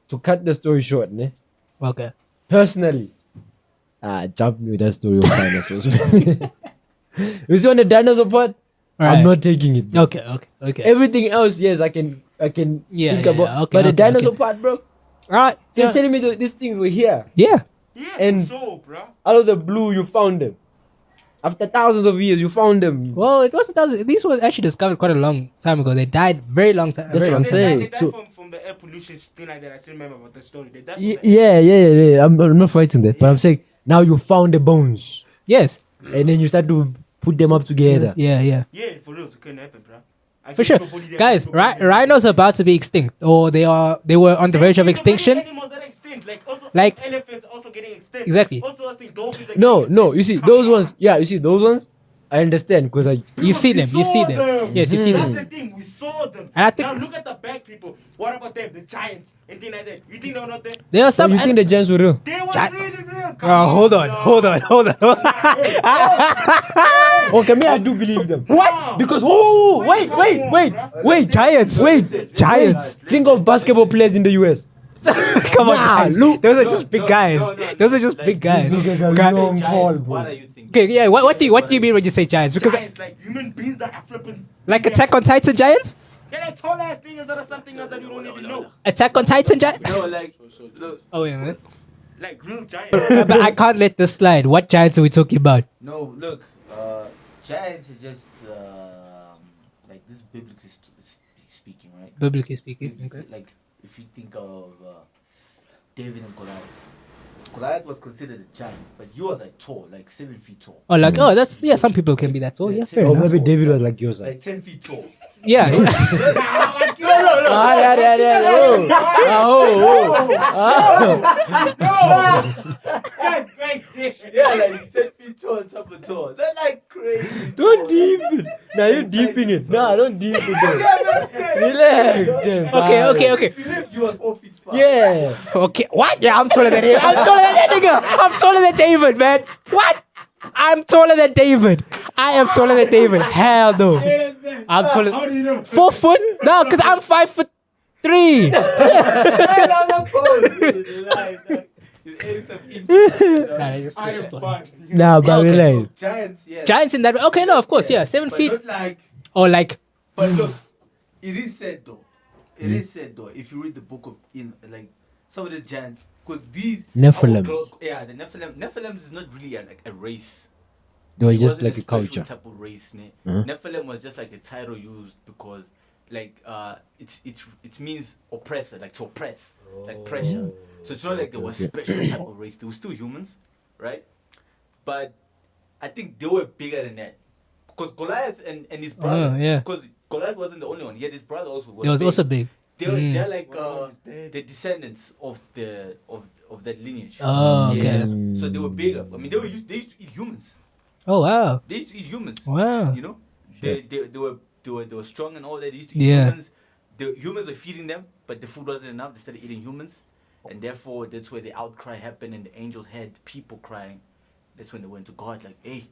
[SPEAKER 1] To cut the story short, ne?
[SPEAKER 2] Okay.
[SPEAKER 1] Personally, jump me with that story of dinosaurs. You see on the dinosaur part,
[SPEAKER 2] Alright.
[SPEAKER 1] I'm not taking it. bro.
[SPEAKER 2] Okay.
[SPEAKER 1] Everything else, yes, I can
[SPEAKER 2] Yeah,
[SPEAKER 1] think
[SPEAKER 2] yeah,
[SPEAKER 1] about.
[SPEAKER 2] yeah. Okay,
[SPEAKER 1] but the
[SPEAKER 2] okay,
[SPEAKER 1] dinosaur
[SPEAKER 2] okay.
[SPEAKER 1] part, bro.
[SPEAKER 2] All right.
[SPEAKER 1] So you're telling me that these things were here.
[SPEAKER 2] Yeah.
[SPEAKER 4] Yeah,
[SPEAKER 1] And-
[SPEAKER 4] for sure, bro.
[SPEAKER 1] Out of the blue, you found them. After thousands of years, you found them.
[SPEAKER 2] Well, it wasn't. These were actually discovered quite a long time ago. They died very long time.
[SPEAKER 1] That's
[SPEAKER 2] very
[SPEAKER 1] what
[SPEAKER 2] long
[SPEAKER 1] I'm
[SPEAKER 2] time.
[SPEAKER 1] saying.
[SPEAKER 4] They died
[SPEAKER 1] So-
[SPEAKER 4] from the air pollution thing like that. I still remember about the story. They died from the
[SPEAKER 1] Yeah. I'm not fighting that, but I'm saying now you found the bones,
[SPEAKER 2] Yes.
[SPEAKER 1] and then you start to put them up together.
[SPEAKER 2] Yeah.
[SPEAKER 4] Yeah, for real, it couldn't happen, bro. I
[SPEAKER 2] For
[SPEAKER 4] feel
[SPEAKER 2] sure,
[SPEAKER 4] people need
[SPEAKER 2] guys.
[SPEAKER 4] people need-
[SPEAKER 2] Rhinos are about to be extinct, or they were on the verge of
[SPEAKER 4] Think
[SPEAKER 2] extinction.
[SPEAKER 4] Animals that are extinct, also
[SPEAKER 2] Like-
[SPEAKER 4] elephants also getting extinct.
[SPEAKER 2] Exactly.
[SPEAKER 4] Also, I think dolphins are
[SPEAKER 1] No,
[SPEAKER 4] getting
[SPEAKER 1] no. You see those ones. Yeah, you see those ones. I understand because
[SPEAKER 2] You've seen them. You've seen them. Yes, you've seen
[SPEAKER 4] That's
[SPEAKER 2] them.
[SPEAKER 4] the thing. We saw them.
[SPEAKER 2] And I think-
[SPEAKER 4] Now look at the back people. What about them? The giants and things like that. You think they're not there?
[SPEAKER 2] There are
[SPEAKER 1] So
[SPEAKER 2] some.
[SPEAKER 1] you think the giants were real?
[SPEAKER 4] They were
[SPEAKER 2] Gi-
[SPEAKER 4] really real. Come
[SPEAKER 2] Oh, hold on.
[SPEAKER 1] Okay, me I do believe them.
[SPEAKER 2] What?
[SPEAKER 1] Because wait,
[SPEAKER 2] Giants. Giants.
[SPEAKER 1] Think of basketball players in the US.
[SPEAKER 2] Come on, guys. Those are just big guys. Those are just big guys. Guys-
[SPEAKER 1] long, tall, bro.
[SPEAKER 3] What are you thinking?
[SPEAKER 2] Okay, yeah. What do you mean when you say giants? Because
[SPEAKER 4] Giants, like human beings that are flipping.
[SPEAKER 2] like Attack on Titan giants.
[SPEAKER 4] They're like tall ass niggas that are something else that you don't even know.
[SPEAKER 2] Attack on Titan giants.
[SPEAKER 3] No, like, look,
[SPEAKER 2] Oh yeah, man.
[SPEAKER 4] Like real giants.
[SPEAKER 2] But I can't let this slide. What giants are we talking about?
[SPEAKER 3] no, look, giants is just like this biblically speaking, right?
[SPEAKER 2] Biblically speaking. Okay.
[SPEAKER 3] Like if you think of David and Goliath. Goliath was considered a giant, but you are like tall, like 7 feet tall.
[SPEAKER 2] Oh, like that's yeah. Some people can be that tall. Yeah, fair
[SPEAKER 1] Or
[SPEAKER 2] enough.
[SPEAKER 1] maybe David was like your size.
[SPEAKER 3] Like 10 feet tall.
[SPEAKER 2] Yeah.
[SPEAKER 4] That's great.
[SPEAKER 3] Yeah, like 10 feet tall, top of tall. They're like crazy.
[SPEAKER 1] Don't deep it. Now you're deeping it. Nah, don't deep it. Relax, James.
[SPEAKER 2] Okay.
[SPEAKER 3] We lived, you were 4 feet far.
[SPEAKER 1] Yeah.
[SPEAKER 2] Okay. What? Yeah, I'm taller than him. I'm taller than that nigga. I'm taller than David, man. What? I'm taller than David. I am taller than David. Hell no. I'm taller.
[SPEAKER 4] How do you know?
[SPEAKER 2] 4 foot? No, because I'm 5 foot. 3.
[SPEAKER 3] Another pose. He's adding some inches.
[SPEAKER 4] I am fine.
[SPEAKER 1] Nah, but
[SPEAKER 2] Okay.
[SPEAKER 1] like,
[SPEAKER 3] Giants, yeah.
[SPEAKER 2] Giants in that. Okay, no, of course, yeah, 7
[SPEAKER 3] But
[SPEAKER 2] feet
[SPEAKER 3] not like.
[SPEAKER 2] or like.
[SPEAKER 3] But look, it is said though. It is said though. If you read the book of like some of these giants, because these
[SPEAKER 1] Nephilims.
[SPEAKER 3] yeah, the Nephilims is not really like a race.
[SPEAKER 1] they were
[SPEAKER 3] It
[SPEAKER 1] just
[SPEAKER 3] wasn't
[SPEAKER 1] like a
[SPEAKER 3] special
[SPEAKER 1] culture.
[SPEAKER 3] type of race. Ne?
[SPEAKER 1] Uh-huh.
[SPEAKER 3] Nephilim was just like a title used because like it means oppressor, like to oppress, like pressure. So it's not like they were
[SPEAKER 1] Okay.
[SPEAKER 3] special type of race. They were still humans, right? But I think they were bigger than that. Because Goliath and his brother,
[SPEAKER 2] yeah.
[SPEAKER 3] because Goliath wasn't the only one. Yet his brother also was.
[SPEAKER 2] It was
[SPEAKER 3] big.
[SPEAKER 2] also big.
[SPEAKER 3] They're like the descendants of that lineage.
[SPEAKER 2] Oh, okay.
[SPEAKER 3] So they were bigger. I mean, they used to eat humans.
[SPEAKER 2] Oh, wow.
[SPEAKER 3] They used to eat humans.
[SPEAKER 2] Wow.
[SPEAKER 3] You know, they were strong and all that. They used to eat
[SPEAKER 2] Yeah.
[SPEAKER 3] humans. The humans were feeding them, but the food wasn't enough. They started eating humans, and therefore that's where the outcry happened, and the angels had people crying. That's when they went to God, like, "Hey,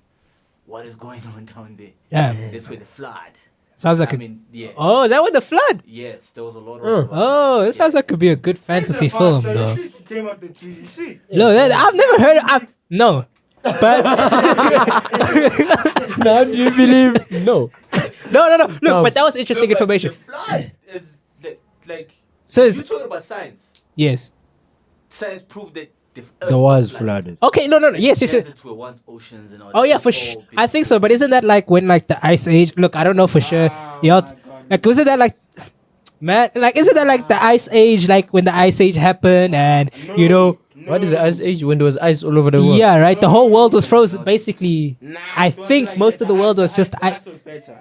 [SPEAKER 3] what is going on down there?"
[SPEAKER 2] Yeah.
[SPEAKER 3] That's where the flood.
[SPEAKER 2] Sounds like
[SPEAKER 3] I
[SPEAKER 2] a.
[SPEAKER 3] mean, yeah.
[SPEAKER 2] Oh, is that with the flood?
[SPEAKER 3] Yes, there was a lot of.
[SPEAKER 2] Oh, it sounds like it could be a good fantasy film, though.
[SPEAKER 4] It came out the TDC.
[SPEAKER 2] No, I've never heard of. No. But.
[SPEAKER 1] Now do you believe? No.
[SPEAKER 2] No. Look,
[SPEAKER 1] No.
[SPEAKER 2] but that was interesting
[SPEAKER 3] No, but
[SPEAKER 2] information.
[SPEAKER 3] The flood is like
[SPEAKER 2] So is.
[SPEAKER 3] you talking about science.
[SPEAKER 2] Yes.
[SPEAKER 3] Science proved that the
[SPEAKER 1] The was flooded.
[SPEAKER 2] Okay, no. Yes.
[SPEAKER 3] Deserts were once oceans and all.
[SPEAKER 2] Oh
[SPEAKER 3] that.
[SPEAKER 2] yeah, for
[SPEAKER 3] All
[SPEAKER 2] sure.
[SPEAKER 3] big-
[SPEAKER 2] I think so. But isn't that like when like the ice age? Look, I don't know for sure. Like wasn't that like, man? Like isn't that like the ice age? Like when the ice age happened, and you know,
[SPEAKER 1] What is the ice age when there was ice all over the world?
[SPEAKER 2] yeah, right. The whole world was frozen. Basically, I think most of the world was just
[SPEAKER 4] ice was better.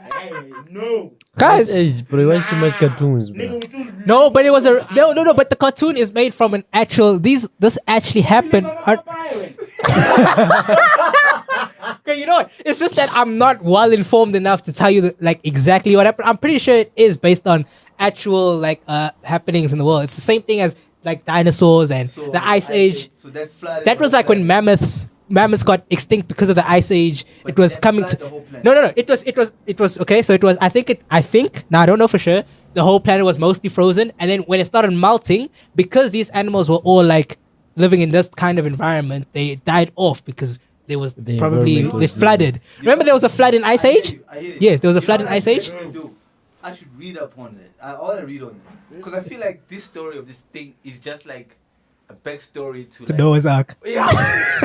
[SPEAKER 4] No.
[SPEAKER 1] Ice
[SPEAKER 2] guys.
[SPEAKER 1] age, bro. You watch too much cartoons, bro.
[SPEAKER 4] Nigga, we do
[SPEAKER 2] No, but it was a no. But the cartoon is made from an actual. This actually happened. Okay, you know what? It's just that I'm not well informed enough to tell you like exactly what happened. I'm pretty sure it is based on actual like happenings in the world. It's the same thing as like dinosaurs and
[SPEAKER 3] So
[SPEAKER 2] the ice age.
[SPEAKER 3] So that flood.
[SPEAKER 2] That was like when mammoths got extinct because of the ice age.
[SPEAKER 3] But
[SPEAKER 2] It was
[SPEAKER 3] that
[SPEAKER 2] coming
[SPEAKER 3] flooded
[SPEAKER 2] to
[SPEAKER 3] the whole planet.
[SPEAKER 2] no. It was okay. So it was. I think. Now I don't know for sure. The whole planet was mostly frozen, and then when it started melting, because these animals were all like living in this kind of environment, they died off because there was
[SPEAKER 1] The
[SPEAKER 2] probably
[SPEAKER 1] environment
[SPEAKER 2] they
[SPEAKER 1] was-
[SPEAKER 2] flooded. Remember there was a flood in Ice Age?
[SPEAKER 3] I hear you.
[SPEAKER 2] Yes, there was a
[SPEAKER 3] You
[SPEAKER 2] flood
[SPEAKER 3] know
[SPEAKER 2] in
[SPEAKER 3] what
[SPEAKER 2] Ice
[SPEAKER 3] I
[SPEAKER 2] Age.
[SPEAKER 3] should do? I should read up on it. I want to read on it because I feel like this story of this thing is just like a backstory to
[SPEAKER 2] To
[SPEAKER 3] like,
[SPEAKER 2] Noah's Ark.
[SPEAKER 3] Yeah,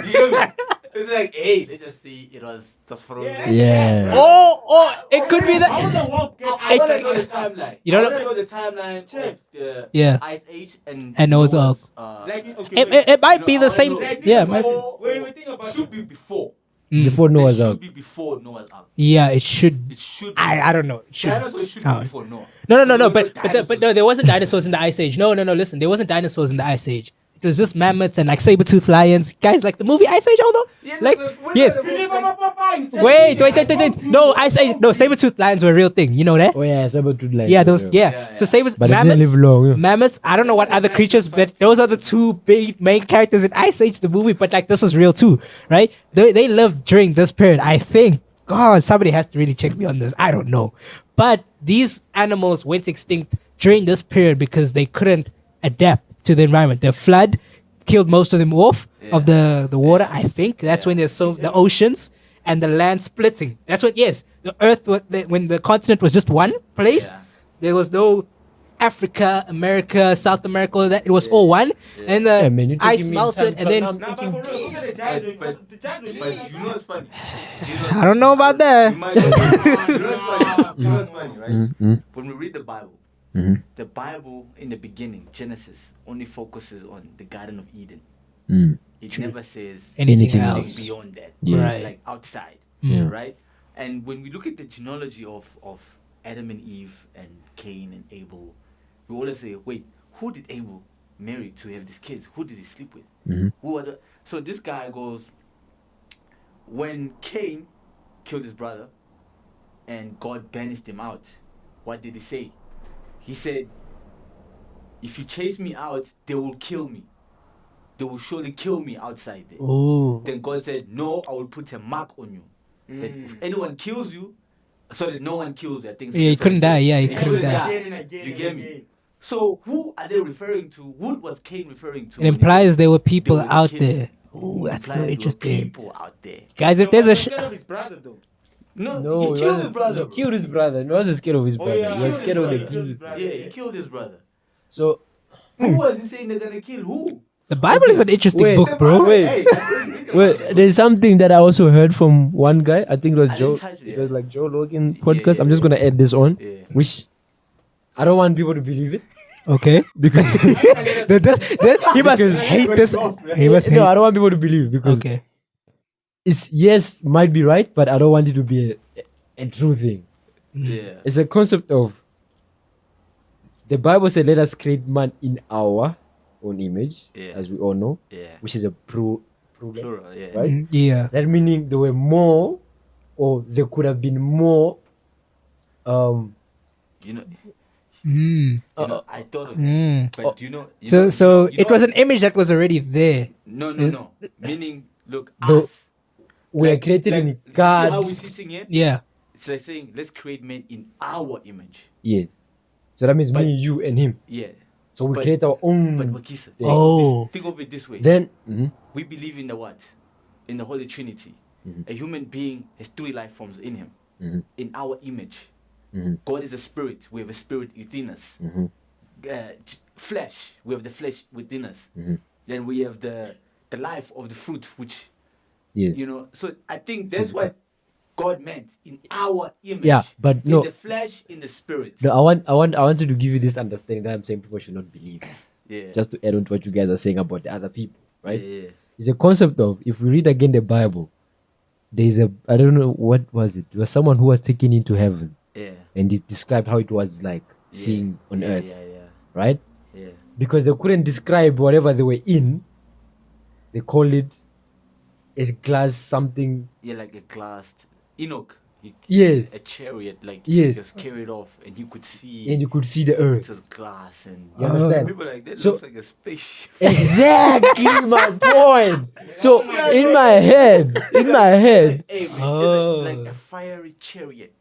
[SPEAKER 3] you get me? It's like, hey, let's just see, it was just frozen.
[SPEAKER 1] Yeah.
[SPEAKER 2] Oh, it could be
[SPEAKER 4] I
[SPEAKER 2] that.
[SPEAKER 4] wonder what
[SPEAKER 3] I want to know the timeline.
[SPEAKER 2] You don't
[SPEAKER 3] I
[SPEAKER 2] know-
[SPEAKER 3] wanna know the timeline of the
[SPEAKER 2] Yeah.
[SPEAKER 3] Ice Age and
[SPEAKER 2] Noah's Ark.
[SPEAKER 4] like okay.
[SPEAKER 2] It might be
[SPEAKER 3] You know,
[SPEAKER 2] the
[SPEAKER 3] I
[SPEAKER 2] same.
[SPEAKER 3] wanna know.
[SPEAKER 2] Yeah,
[SPEAKER 4] Wait,
[SPEAKER 2] might,
[SPEAKER 4] wait, think about
[SPEAKER 3] should be before.
[SPEAKER 1] Before
[SPEAKER 3] It
[SPEAKER 1] Noah's
[SPEAKER 3] should
[SPEAKER 1] Ark.
[SPEAKER 3] be before Noah's Ark.
[SPEAKER 2] yeah, it should.
[SPEAKER 3] It should. Be
[SPEAKER 2] I don't know. It should.
[SPEAKER 3] Dinosaurs should
[SPEAKER 2] Oh.
[SPEAKER 3] be before Noah.
[SPEAKER 2] No. But
[SPEAKER 3] Dinosaurs.
[SPEAKER 2] no, there wasn't dinosaurs in the Ice Age. No. Listen, there wasn't dinosaurs in the Ice Age. It was just mammoths and like saber-toothed lions. Guys, like the movie Ice Age, although?
[SPEAKER 3] Yeah,
[SPEAKER 2] Like,
[SPEAKER 3] what
[SPEAKER 2] yes.
[SPEAKER 3] about the-
[SPEAKER 2] Wait. No, Ice Age. No, saber-toothed lions were a real thing. You know that?
[SPEAKER 1] Oh yeah, it's about to like.
[SPEAKER 2] Yeah, those.
[SPEAKER 3] Yeah,
[SPEAKER 2] Yeah.
[SPEAKER 3] yeah.
[SPEAKER 2] So sabers,
[SPEAKER 1] But it didn't
[SPEAKER 2] mammoths.
[SPEAKER 1] live long. Yeah.
[SPEAKER 2] Mammoths. I don't know what other creatures, but those are the two big main characters in Ice Age, the movie. But like this was real too, right? They lived during this period. I think. God, somebody has to really check me on this. I don't know, but these animals went extinct during this period because they couldn't adapt to the environment. The flood killed most of them off of the water. I think that's when there's the oceans and the land splitting. That's what. Yes, the Earth was when the continent was just one place.
[SPEAKER 3] Yeah.
[SPEAKER 2] There was no Africa, America, South America. All that it was all one, and the
[SPEAKER 1] Yeah, man, you're
[SPEAKER 2] ice
[SPEAKER 1] taking me
[SPEAKER 2] melted,
[SPEAKER 1] time
[SPEAKER 2] and then
[SPEAKER 1] from
[SPEAKER 4] Nah, but for real, look at the Giants. The Giants were
[SPEAKER 3] But you know what's funny?
[SPEAKER 2] I don't know about that.
[SPEAKER 3] You might- you know what's funny? You know what's funny, right?
[SPEAKER 1] Mm-hmm.
[SPEAKER 3] When we read the Bible,
[SPEAKER 1] Mhm.
[SPEAKER 3] the Bible in the beginning, Genesis, only focuses on the Garden of Eden.
[SPEAKER 1] Mm.
[SPEAKER 3] It never says
[SPEAKER 2] Anything
[SPEAKER 3] anything
[SPEAKER 2] else.
[SPEAKER 3] beyond that.
[SPEAKER 1] Yes.
[SPEAKER 2] Right.
[SPEAKER 3] Like outside,
[SPEAKER 1] Yeah.
[SPEAKER 3] right? And when we look at the genealogy of Adam and Eve and Cain and Abel, we always say, wait, who did Abel marry to have these kids? Who did he sleep with?
[SPEAKER 1] Mhm.
[SPEAKER 3] Who are the? So this guy goes, when Cain killed his brother and God banished him out, what did he say? He said, if you chase me out, they will kill me. They will surely kill me outside there.
[SPEAKER 2] Ooh.
[SPEAKER 3] Then God said, no, I will put a mark on you. That if anyone kills you, so that no one kills you. I think so.
[SPEAKER 2] Yeah, he
[SPEAKER 3] That's what
[SPEAKER 2] couldn't die.
[SPEAKER 3] said.
[SPEAKER 2] Yeah, he
[SPEAKER 3] He
[SPEAKER 2] couldn't
[SPEAKER 3] couldn't
[SPEAKER 2] die.
[SPEAKER 3] die.
[SPEAKER 4] Again and again
[SPEAKER 3] You
[SPEAKER 4] and
[SPEAKER 3] get me?
[SPEAKER 4] again.
[SPEAKER 3] So who are they referring to? Who was Cain referring to?
[SPEAKER 2] It implies there were people
[SPEAKER 3] they were
[SPEAKER 2] out
[SPEAKER 3] killing?
[SPEAKER 2] there. Ooh, that's so
[SPEAKER 3] Implies there were
[SPEAKER 2] interesting.
[SPEAKER 3] People out there.
[SPEAKER 2] Guys, if
[SPEAKER 4] He
[SPEAKER 2] there's a
[SPEAKER 4] was
[SPEAKER 2] sh-
[SPEAKER 4] scared of his brother though.
[SPEAKER 3] No, he
[SPEAKER 1] he
[SPEAKER 3] killed his brother.
[SPEAKER 1] He killed his brother. He wasn't scared of his brother.
[SPEAKER 4] yeah,
[SPEAKER 1] He was
[SPEAKER 4] he
[SPEAKER 1] scared of the
[SPEAKER 4] killed his
[SPEAKER 1] king.
[SPEAKER 4] brother.
[SPEAKER 3] Yeah, he killed his brother.
[SPEAKER 1] So
[SPEAKER 3] Who was he saying they're gonna kill? Who?
[SPEAKER 2] the Bible is an interesting book, bro.
[SPEAKER 1] Wait, there's something that I also heard from one guy. I think it was
[SPEAKER 3] I
[SPEAKER 1] Joe.
[SPEAKER 3] didn't touch it,
[SPEAKER 1] It was
[SPEAKER 3] yeah.
[SPEAKER 1] like Joe Rogan podcast.
[SPEAKER 3] yeah,
[SPEAKER 1] I'm just gonna add this on,
[SPEAKER 3] Yeah.
[SPEAKER 1] which I don't want people to believe it
[SPEAKER 2] Okay.
[SPEAKER 1] because
[SPEAKER 2] He must hate this. He must
[SPEAKER 1] no,
[SPEAKER 2] hate.
[SPEAKER 1] I don't want people to believe it because
[SPEAKER 2] Okay.
[SPEAKER 1] it's yes might be right, but I don't want it to be a true thing.
[SPEAKER 3] Yeah.
[SPEAKER 1] It's a concept of the Bible said, "Let us create man in our own image,"
[SPEAKER 3] Yeah.
[SPEAKER 1] as we all know,
[SPEAKER 3] Yeah.
[SPEAKER 1] which is a plural,
[SPEAKER 3] Plural. Yeah.
[SPEAKER 1] right?
[SPEAKER 2] Yeah.
[SPEAKER 1] That meaning there were more, or there could have been more.
[SPEAKER 3] You know.
[SPEAKER 2] Mm.
[SPEAKER 3] You know. I thought of that.
[SPEAKER 2] Mm.
[SPEAKER 3] But do you know? You
[SPEAKER 2] So,
[SPEAKER 3] know,
[SPEAKER 2] so
[SPEAKER 3] you know-
[SPEAKER 2] it was an image that was already there.
[SPEAKER 3] No. Meaning, look,
[SPEAKER 1] The-
[SPEAKER 3] us.
[SPEAKER 1] We are created in
[SPEAKER 3] you see how we're
[SPEAKER 1] God's.
[SPEAKER 3] sitting here?
[SPEAKER 2] Yeah.
[SPEAKER 3] It's like saying, let's create men in our image.
[SPEAKER 1] Yes. So that means
[SPEAKER 3] But-
[SPEAKER 1] me, you, and him.
[SPEAKER 3] Yeah.
[SPEAKER 1] So we
[SPEAKER 3] But-
[SPEAKER 1] create our own.
[SPEAKER 3] But Wakisa,
[SPEAKER 1] Yeah.
[SPEAKER 2] Oh.
[SPEAKER 3] think of it this way.
[SPEAKER 1] Then mhm,
[SPEAKER 3] We believe in the what? In the Holy Trinity. A human being has 3 life forms in him.
[SPEAKER 1] Mhm.
[SPEAKER 3] In our image.
[SPEAKER 1] Mhm.
[SPEAKER 3] God is a spirit. We have a spirit within us.
[SPEAKER 1] Mhm.
[SPEAKER 3] Flesh. We have the flesh within us.
[SPEAKER 1] Mhm.
[SPEAKER 3] Then we have the life of the fruit, which,
[SPEAKER 1] yes.
[SPEAKER 3] you know. So I think that's what God meant in our image.
[SPEAKER 1] Yeah, but
[SPEAKER 3] in
[SPEAKER 1] no.
[SPEAKER 3] the flesh, in the spirit.
[SPEAKER 1] No, I wanted to give you this understanding that I'm saying people should not believe.
[SPEAKER 3] Yeah.
[SPEAKER 1] Just to add on to what you guys are saying about the other people, right?
[SPEAKER 3] Yeah.
[SPEAKER 1] It's a concept of if we read again the Bible, there is a I don't know what was it. It was someone who was taken into heaven,
[SPEAKER 3] Yeah.
[SPEAKER 1] and it described how it was like seeing on earth,
[SPEAKER 3] Yeah.
[SPEAKER 1] right?
[SPEAKER 3] Yeah.
[SPEAKER 1] Because they couldn't describe whatever they were in. They called it a glass something.
[SPEAKER 3] Yeah, like a glass. Enoch.
[SPEAKER 1] Yes,
[SPEAKER 3] A chariot, like
[SPEAKER 1] Yes.
[SPEAKER 3] he was carried off, and you could see.
[SPEAKER 1] and you could see the
[SPEAKER 3] it
[SPEAKER 1] earth.
[SPEAKER 3] was glass, and
[SPEAKER 1] You understand?
[SPEAKER 3] people like that
[SPEAKER 1] So-
[SPEAKER 3] looks like a spaceship.
[SPEAKER 1] Exactly my point. So in my head,
[SPEAKER 3] Hey, man,
[SPEAKER 2] Oh.
[SPEAKER 3] it's like a fiery chariot.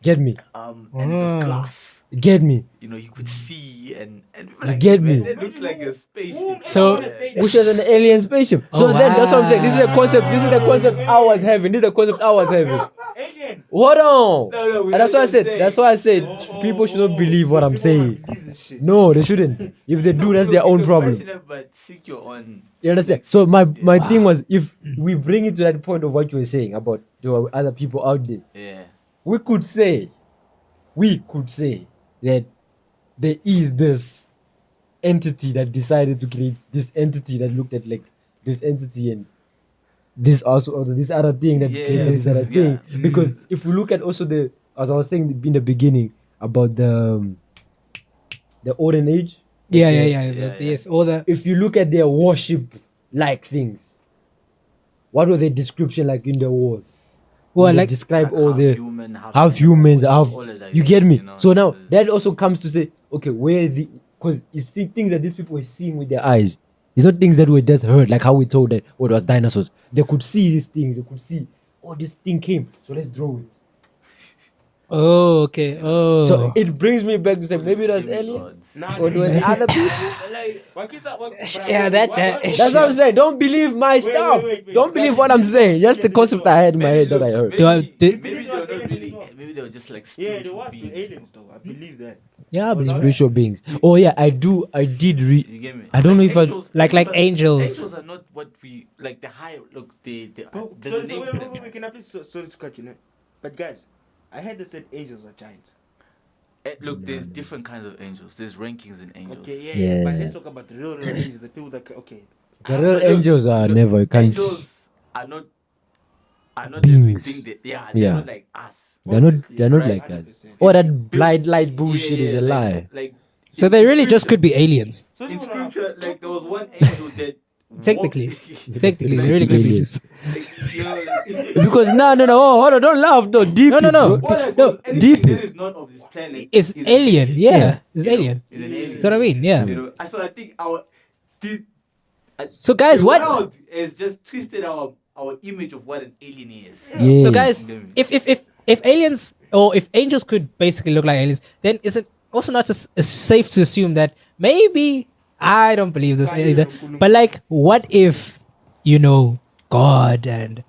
[SPEAKER 1] get me,
[SPEAKER 3] And it was glass.
[SPEAKER 1] get me.
[SPEAKER 3] You know, you could see, and people
[SPEAKER 1] You
[SPEAKER 3] like,
[SPEAKER 1] get
[SPEAKER 3] man,
[SPEAKER 1] me?
[SPEAKER 3] That looks like a spaceship.
[SPEAKER 2] So-
[SPEAKER 1] Which is an alien spaceship. So
[SPEAKER 2] Oh,
[SPEAKER 1] then that's what I'm saying. This is a
[SPEAKER 2] wow.
[SPEAKER 1] concept. This is the concept I was having. This is the concept I was having.
[SPEAKER 4] Alien.
[SPEAKER 1] Hold on.
[SPEAKER 3] No, we
[SPEAKER 1] And that's
[SPEAKER 3] don't
[SPEAKER 1] why I said.
[SPEAKER 3] say.
[SPEAKER 1] That's why I said people should not believe what I'm saying. No, they shouldn't. If they do, that's their own problem.
[SPEAKER 3] But seek your own.
[SPEAKER 1] You understand? So my thing was, if we bring it to that point of what you were saying about there were other people out there,
[SPEAKER 3] Yeah.
[SPEAKER 1] we could say that there is this entity that decided to create this entity that looked at like this entity and this also this other thing that
[SPEAKER 3] Yeah,
[SPEAKER 1] created this other
[SPEAKER 3] yeah.
[SPEAKER 1] thing. Because if we look at also as I was saying in the beginning about the olden age,
[SPEAKER 2] Yeah.
[SPEAKER 3] yeah.
[SPEAKER 2] Yes. All the.
[SPEAKER 1] if you look at their worship like things, what were their description like in the wars?
[SPEAKER 2] Well,
[SPEAKER 1] They
[SPEAKER 2] like
[SPEAKER 1] describe
[SPEAKER 3] Like
[SPEAKER 1] all
[SPEAKER 3] half
[SPEAKER 1] the
[SPEAKER 3] human,
[SPEAKER 1] half humans, half
[SPEAKER 3] all of that,
[SPEAKER 1] you get me.
[SPEAKER 3] know,
[SPEAKER 1] So now
[SPEAKER 3] it's-
[SPEAKER 1] that also comes to say, okay, where the because it's things that these people were seeing with their eyes. It's not things that were just heard, like how we told that it was dinosaurs. They could see these things. They could see, oh, this thing came, so let's draw it.
[SPEAKER 2] Oh, okay. Oh.
[SPEAKER 1] So it brings me back to say maybe it was
[SPEAKER 3] Give me
[SPEAKER 1] aliens
[SPEAKER 3] gods.
[SPEAKER 4] Nah,
[SPEAKER 1] or it was other people.
[SPEAKER 2] Yeah, that-
[SPEAKER 1] That's what I'm saying. Don't believe my stuff.
[SPEAKER 4] wait.
[SPEAKER 1] Don't believe what I'm saying. Just the concept I had in my head that I heard.
[SPEAKER 3] Maybe,
[SPEAKER 2] Do I- do-
[SPEAKER 3] maybe they were not really. Maybe they were just like
[SPEAKER 4] Yeah, they
[SPEAKER 3] spiritual
[SPEAKER 4] was
[SPEAKER 3] beings.
[SPEAKER 4] aliens though. I believe that.
[SPEAKER 1] Yeah, but spiritual beings. Oh yeah, I did read.
[SPEAKER 3] You get me?
[SPEAKER 1] I don't know if I-
[SPEAKER 2] Like
[SPEAKER 3] but
[SPEAKER 2] angels.
[SPEAKER 3] Angels are not what we like. The high look. There's
[SPEAKER 4] So,
[SPEAKER 3] a name for them.
[SPEAKER 4] wait, can I please sorry to cut you, know? But guys, I heard they said angels are giants.
[SPEAKER 3] Look, there's different kinds of angels. There's rankings in angels.
[SPEAKER 4] Okay, yeah,
[SPEAKER 1] Yeah.
[SPEAKER 4] But let's talk about the real angels, the people that okay.
[SPEAKER 1] The real angels are never. You can't.
[SPEAKER 3] Angels are not as we
[SPEAKER 1] Beings.
[SPEAKER 3] think that. Yeah, they're
[SPEAKER 1] Yeah.
[SPEAKER 3] not like us.
[SPEAKER 1] They're not.
[SPEAKER 3] Obviously,
[SPEAKER 1] They're not
[SPEAKER 3] right?
[SPEAKER 1] like that.
[SPEAKER 4] 100%.
[SPEAKER 1] Oh, that blind light bullshit is a lie.
[SPEAKER 3] Like
[SPEAKER 2] So they really just could be aliens.
[SPEAKER 4] So
[SPEAKER 3] in
[SPEAKER 4] you wanna-
[SPEAKER 3] scripture, like there was one angel that
[SPEAKER 2] Technically.
[SPEAKER 3] walked-
[SPEAKER 2] Technically, they really could be.
[SPEAKER 1] Aliens.
[SPEAKER 3] like, you know,
[SPEAKER 1] Because no, oh, hold on, don't laugh, no, deep.
[SPEAKER 2] No.
[SPEAKER 3] or like
[SPEAKER 2] No,
[SPEAKER 3] anything
[SPEAKER 1] deep.
[SPEAKER 3] that is not of this planet.
[SPEAKER 2] It's
[SPEAKER 3] is
[SPEAKER 2] alien. Yeah, it's
[SPEAKER 3] You know,
[SPEAKER 2] alien.
[SPEAKER 3] is an alien.
[SPEAKER 2] That's what I mean. Yeah.
[SPEAKER 3] You know, so I think this,
[SPEAKER 2] So guys,
[SPEAKER 3] the
[SPEAKER 2] what?
[SPEAKER 3] world has just twisted our image of what an alien is.
[SPEAKER 1] Yeah.
[SPEAKER 2] So guys, if aliens or if angels could basically look like aliens, then is it also not it's safe to assume that maybe I don't believe this either. But like, what if God and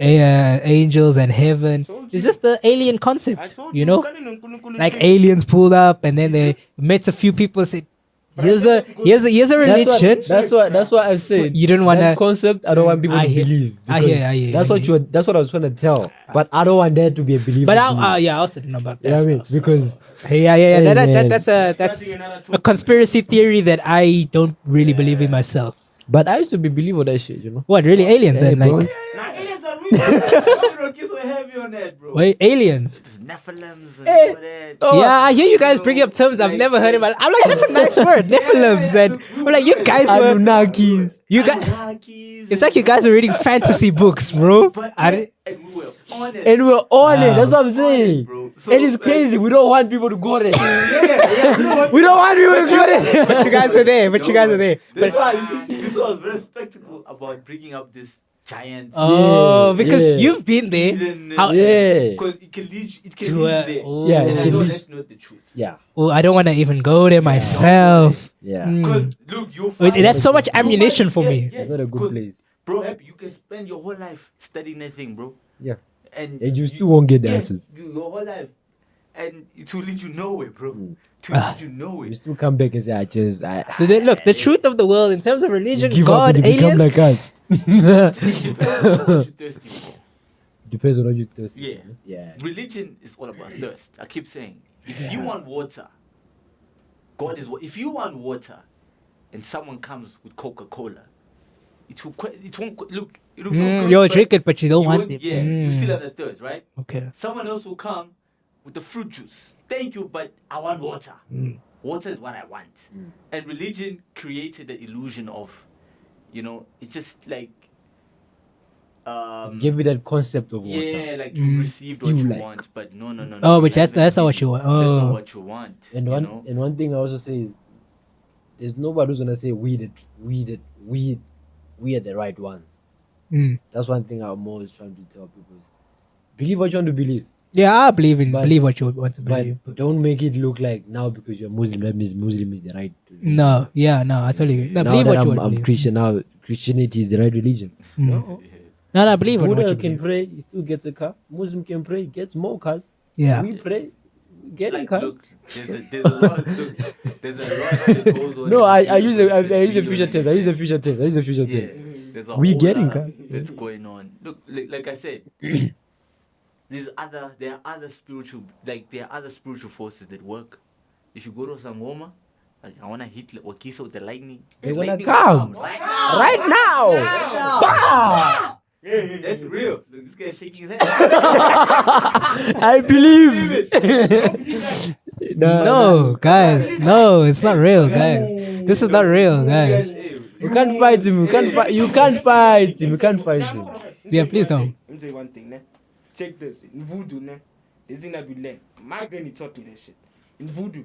[SPEAKER 2] angels and heaven? It's just the alien concept, like aliens pulled up and then they met a few people and said, here's a religion.
[SPEAKER 1] That's what I said.
[SPEAKER 2] You don't want
[SPEAKER 1] that
[SPEAKER 2] to
[SPEAKER 1] concept. I don't want people to believe.
[SPEAKER 2] I hear.
[SPEAKER 1] That's what I was trying to tell. But I don't want that to be a belief.
[SPEAKER 2] But I also didn't know about that.
[SPEAKER 1] You know what I mean?
[SPEAKER 2] Stuff,
[SPEAKER 1] Because
[SPEAKER 2] that's a conspiracy theory that I don't really believe in myself.
[SPEAKER 1] but I used to believe all that shit.
[SPEAKER 2] What, really? Aliens?
[SPEAKER 1] Hey,
[SPEAKER 2] And
[SPEAKER 1] bro.
[SPEAKER 2] like,
[SPEAKER 3] Nah, aliens are real. Kids were heavy on that, bro.
[SPEAKER 2] wait, aliens?
[SPEAKER 3] There's Nephilims and
[SPEAKER 1] Hey.
[SPEAKER 3] all that.
[SPEAKER 1] Oh,
[SPEAKER 2] Yeah, I hear you guys bring up terms I've never heard about. I'm like, that's a nice word, Nephilims, and I'm like, you guys were,
[SPEAKER 1] Anunnakis.
[SPEAKER 2] you guys.
[SPEAKER 3] Anunnakis
[SPEAKER 2] It's like you guys were reading fantasy books, bro.
[SPEAKER 3] But
[SPEAKER 2] I,
[SPEAKER 3] and we were on it.
[SPEAKER 1] And we're on it. That's what I'm saying.
[SPEAKER 3] bro. So,
[SPEAKER 1] And it's
[SPEAKER 3] like,
[SPEAKER 1] crazy. We don't want people to go there.
[SPEAKER 3] yeah.
[SPEAKER 1] We don't want people to go there.
[SPEAKER 2] but you guys were there. But you guys were there.
[SPEAKER 3] That's why you see, this was very spectacle about bringing up this giant.
[SPEAKER 2] Oh, because
[SPEAKER 1] yeah.
[SPEAKER 2] you've been there. How-
[SPEAKER 1] Yeah.
[SPEAKER 3] Because it can lead you,
[SPEAKER 2] To,
[SPEAKER 3] lead you there.
[SPEAKER 2] oh.
[SPEAKER 1] Yeah,
[SPEAKER 3] And
[SPEAKER 1] it
[SPEAKER 3] I
[SPEAKER 1] can
[SPEAKER 3] know
[SPEAKER 1] lead-
[SPEAKER 3] that's not the truth.
[SPEAKER 1] Yeah.
[SPEAKER 2] Oh, I don't want to even go there myself.
[SPEAKER 1] Yeah.
[SPEAKER 2] Mm.
[SPEAKER 3] Because look, you'll
[SPEAKER 2] Wait,
[SPEAKER 3] find
[SPEAKER 2] that's so much ammunition for
[SPEAKER 3] yeah,
[SPEAKER 2] me.
[SPEAKER 3] yeah.
[SPEAKER 1] It's not a good
[SPEAKER 3] 'Cause,
[SPEAKER 1] place.
[SPEAKER 3] bro. Happy, you can spend your whole life studying that thing, bro.
[SPEAKER 1] Yeah.
[SPEAKER 3] And
[SPEAKER 1] And you still won't get the
[SPEAKER 3] yeah,
[SPEAKER 1] answers.
[SPEAKER 3] your whole life, and it will lead you nowhere, bro.
[SPEAKER 1] Mm.
[SPEAKER 3] To lead you nowhere.
[SPEAKER 1] You still come back and say,
[SPEAKER 2] Look, the truth of the world in terms of religion,
[SPEAKER 1] give
[SPEAKER 2] God,
[SPEAKER 1] up and you become
[SPEAKER 2] aliens.
[SPEAKER 1] like us.
[SPEAKER 3] It depends on what you're thirsty for.
[SPEAKER 1] Depends on what you thirsty.
[SPEAKER 3] Yeah.
[SPEAKER 1] for, Yeah.
[SPEAKER 3] Religion is all about thirst. I keep saying, if you want water, God is what. If you want water, and someone comes with Coca-Cola, it won't look. It'll feel good,
[SPEAKER 2] You'll
[SPEAKER 3] but
[SPEAKER 2] drink it, but you don't
[SPEAKER 3] you
[SPEAKER 2] want
[SPEAKER 3] won't-
[SPEAKER 2] it.
[SPEAKER 3] Yeah, you still have the thirst, right?
[SPEAKER 2] Okay.
[SPEAKER 3] Someone else will come with the fruit juice. Thank you, but I want water. Water is what I want. And religion created the illusion of, it's just like,
[SPEAKER 1] Give you that concept of water.
[SPEAKER 3] yeah, like you received what
[SPEAKER 1] Feel
[SPEAKER 3] you
[SPEAKER 1] like.
[SPEAKER 3] want, but no.
[SPEAKER 2] Oh,
[SPEAKER 3] you
[SPEAKER 2] but that's
[SPEAKER 3] haven't
[SPEAKER 2] not what
[SPEAKER 3] received-
[SPEAKER 2] you want.
[SPEAKER 3] That's
[SPEAKER 2] Oh.
[SPEAKER 3] not what you want.
[SPEAKER 1] And
[SPEAKER 3] you
[SPEAKER 1] one
[SPEAKER 3] know?
[SPEAKER 1] and one thing I also say is, there's nobody who's gonna say we are the right ones.
[SPEAKER 2] Mm.
[SPEAKER 1] That's one thing I'm always trying to tell people: is believe what you want to believe,
[SPEAKER 2] Yeah, I believe
[SPEAKER 1] But-
[SPEAKER 2] what you want to
[SPEAKER 1] but
[SPEAKER 2] believe.
[SPEAKER 1] don't make it look like now because you're Muslim that means Muslim is the right religion.
[SPEAKER 2] No, yeah, no, I totally agree. No,
[SPEAKER 1] Now
[SPEAKER 2] believe
[SPEAKER 1] that
[SPEAKER 2] what you
[SPEAKER 1] I'm
[SPEAKER 2] want to believe.
[SPEAKER 1] Christian now, Christianity is the right religion.
[SPEAKER 2] No, no, believe what you
[SPEAKER 1] Buddha can
[SPEAKER 2] believe.
[SPEAKER 1] pray, he still gets a car. Muslim can pray, gets more cars.
[SPEAKER 2] Yeah.
[SPEAKER 1] We pray, we get
[SPEAKER 3] Like,
[SPEAKER 1] cars.
[SPEAKER 3] look, there's a lot. There's a lot that goes on.
[SPEAKER 1] No,
[SPEAKER 3] in
[SPEAKER 1] I
[SPEAKER 3] this
[SPEAKER 1] use
[SPEAKER 3] universe that
[SPEAKER 1] a
[SPEAKER 3] we
[SPEAKER 1] future
[SPEAKER 3] don't
[SPEAKER 1] tense. I use a
[SPEAKER 3] understand.
[SPEAKER 1] future tense. I use a future
[SPEAKER 3] Yeah,
[SPEAKER 1] tense.
[SPEAKER 3] there's a
[SPEAKER 1] We
[SPEAKER 3] whole
[SPEAKER 1] getting
[SPEAKER 3] lot
[SPEAKER 1] car.
[SPEAKER 3] that's going on. Look, like I said, there are other spiritual forces that work. If you go to Sangoma, like I wanna hit Wakiso with the lightning.
[SPEAKER 1] They're gonna
[SPEAKER 3] Lightning will
[SPEAKER 1] come.
[SPEAKER 3] right now.
[SPEAKER 1] Right now. Bah!
[SPEAKER 3] That's real. Look, this guy's shaking his head.
[SPEAKER 1] I believe.
[SPEAKER 2] No, guys, no, it's not real, guys. This is not real, guys.
[SPEAKER 1] You can't fight him. You can't fight. You can't fight him. You can't fight him.
[SPEAKER 2] Yeah, please don't.
[SPEAKER 4] Let me tell you one thing, ne? Check this. In voodoo, ne? This thing that we learn. My granny taught me that shit. In voodoo,